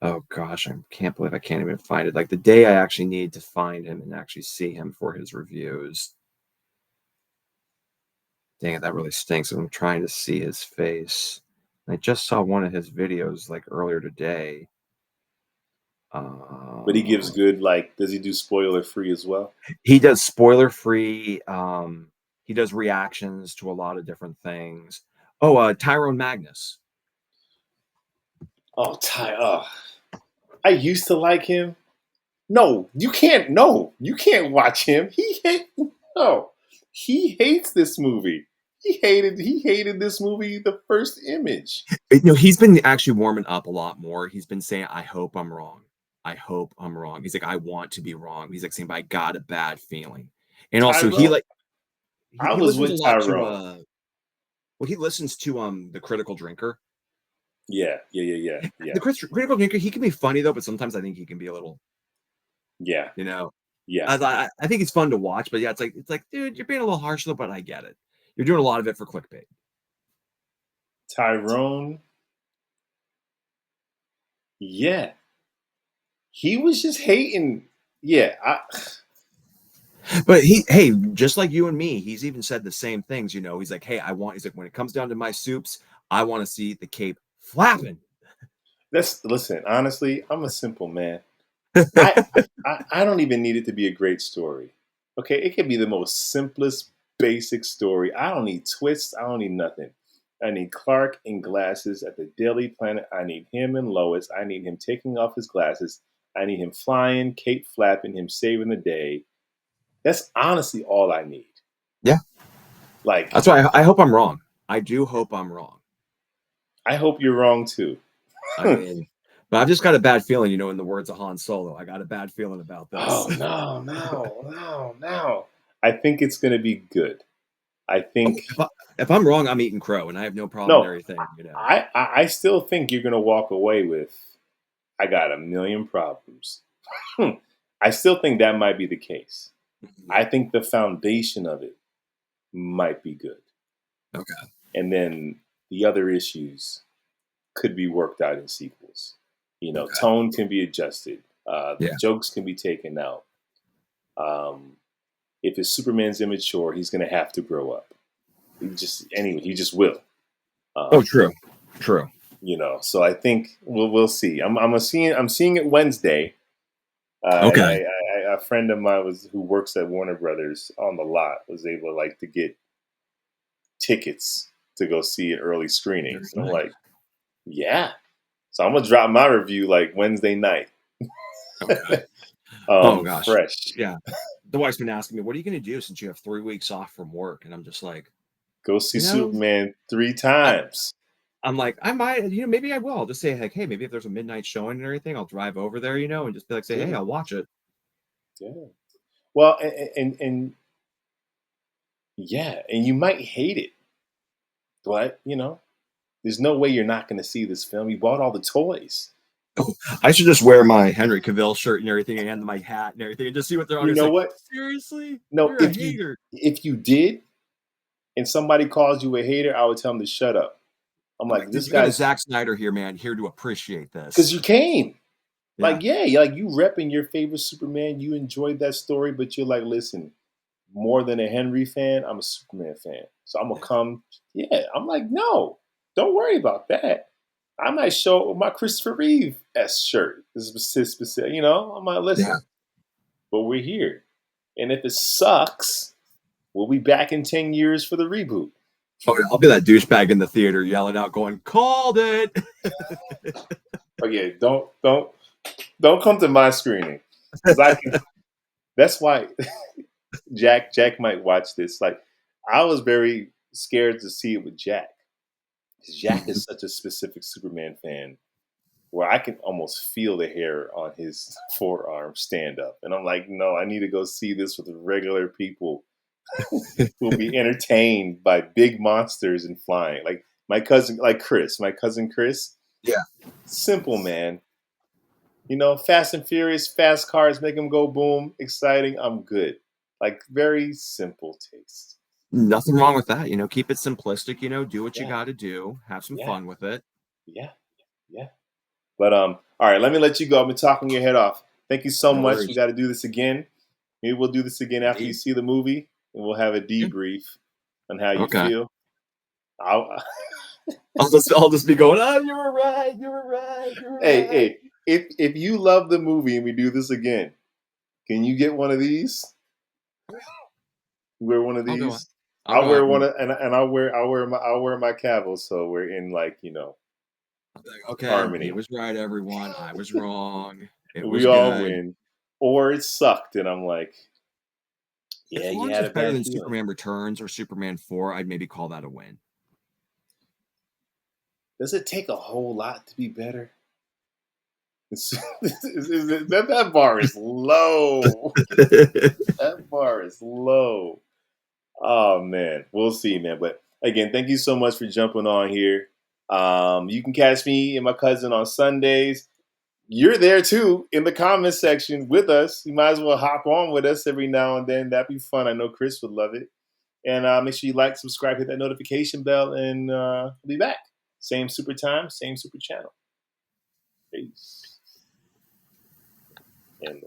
Oh gosh, I can't believe I can't even find it. Like the day I actually need to find him and actually see him for his reviews. Dang it, that really stinks. I'm trying to see his face. I just saw one of his videos like earlier today. But he gives Uh, good, like, does he do spoiler free as well? he does spoiler free. He does reactions to a lot of different things. Oh, Tyrone Magnus. Oh, oh, I used to like him. No, you can't. No, you can't watch him. No, he hates this movie. He hated this movie. The first image. No, he's been actually warming up a lot more. He's been saying, "I hope I'm wrong. I hope I'm wrong." He's like, "I want to be wrong." He's like saying, "But I got a bad feeling." And also, he Tyrone. like I he was listens a with lot to Tyrone. well, he listens to the Critical Drinker. Yeah, yeah, yeah, yeah, yeah, The Critical Drinker, he can be funny though, but sometimes I think he can be a little, yeah, you know. yeah. I think he's fun to watch, but yeah, it's like, dude, you're being a little harsh though, but I get it. You're doing a lot of it for clickbait. Tyrone. Yeah, he was just hating. Yeah, But hey, just like you and me, he's even said the same things. He's like, hey, he's like, when it comes down to my soups, I want to see the cape flapping. that's listen. Honestly, I'm a simple man. I, I don't even need it to be a great story. Okay, it can be the most simplest, basic story. I don't need twists. I don't need nothing. I need Clark in glasses at the Daily Planet. I need him and Lois. I need him taking off his glasses. I need him flying, cape flapping, him saving the day. That's honestly all I need. Yeah, Like, that's why I hope I'm wrong. I do hope I'm wrong. I hope you're wrong too. I mean, but I've just got a bad feeling, in the words of Han Solo, I got a bad feeling about this. Oh no, no, no, no. I think it's gonna be good. I Oh, think if I'm wrong, I'm eating crow, and I have no problem and no. everything. I still think you're gonna walk away with I got a million problems. I still think that might be the case. Mhm. I think the foundation of it might be good. Okay. And then the other issues could be worked out in sequels. Okay. Tone can be adjusted. The Yeah. jokes can be taken out. Um, if it's Superman's immature, he's going to have to grow up. He just will. Oh, Um, true. True. so I think we'll see. I'm seeing it Wednesday. Okay. A friend of mine who works at Warner Brothers on the lot was able to get tickets to go see it early Very screenings, and I'm nice. like, yeah. So I'm gonna drop my review like Wednesday night. Okay. Oh gosh. Fresh. Yeah. The wife's been asking me, "What are you going to do since you have 3 weeks off from work?" And I'm just like, Go see you know, Superman three I, times. I'm like, I might, maybe I will. I'll just say, like, hey, maybe if there's a midnight showing and everything, I'll drive over there, and just be like, say, hey, Yeah, I'll watch it. yeah. Well, and yeah, and you might hate it, but there's no way you're not gonna see this film. You bought all the toys. I should just wear my Henry Cavill shirt and everything, and my hat and everything, and just see what they're on. You It's know like, what? seriously, No, you're a hater. if you did, and somebody calls you a hater, I would tell them to shut up. I'm I'm like, like, dude, this you got a guy's Zack Snyder here, man, here to appreciate because this. you came. Yeah. Yeah, like you repping your favorite Superman, you enjoyed that story, but you're like, listen, more than a Henry fan, I'm a Superman fan. So I'm gonna Yeah. come. Yeah, I'm like, no, don't worry about that. I might show up with my Christopher Reeve S shirt. This is specific, I'm like, Yeah. listen, but we're here. And if it sucks, we'll be back in 10 years for the reboot. Oh, yeah, I'll be that douchebag in the theater yelling out, going, called it. Oh yeah, don't come to my screening. Because I can that's why Jack might watch this. Like I was very scared to see it with Jack. Because Jack is such a specific Superman fan where I can almost feel the hair on his forearm stand up. And I'm like, no, I need to go see this with regular people who will be entertained by big monsters and flying. Like my cousin Chris, Yeah. simple man. Fast and Furious, fast cars make them go boom, exciting. I'm good. Like very simple taste. Nothing wrong with that. Keep it simplistic, do what you Yeah, got to do, have some yeah, fun with it. yeah, yeah. But all right, let me let you go. I've been talking your head off. Thank you so No much. We worries. got to do this again. Maybe we'll do this again after you Indeed. see the movie, and we'll have a Yeah. debrief on how you Okay. feel. I'll, I'll just be going, oh, you were right. You were right. You were hey, right. hey, if you love the movie and we do this again, can you get one of these? Wear one of I'll go on. these. I'll I'll go wear out one, and and I'll wear my cavo. So we're in like I'll be like, okay, he harmony. was right, everyone. I was wrong. It We was all good. win, or it sucked, and I'm like, As yeah, long you as had it's a better bad than feeling. Superman Returns or Superman 4, I'd maybe call that a win. Does it take a whole lot to be better? That bar is low. That bar is low. Oh man, we'll see, man. But again, thank you so much for jumping on here. You can catch me and my cousin on Sundays. You're there too in the comment section with us. You might as well hop on with us every now and then. That'd be fun. I know Chris would love it. And make sure you like, subscribe, hit that notification bell, and we'll be back. Same super time, same super channel. Peace. And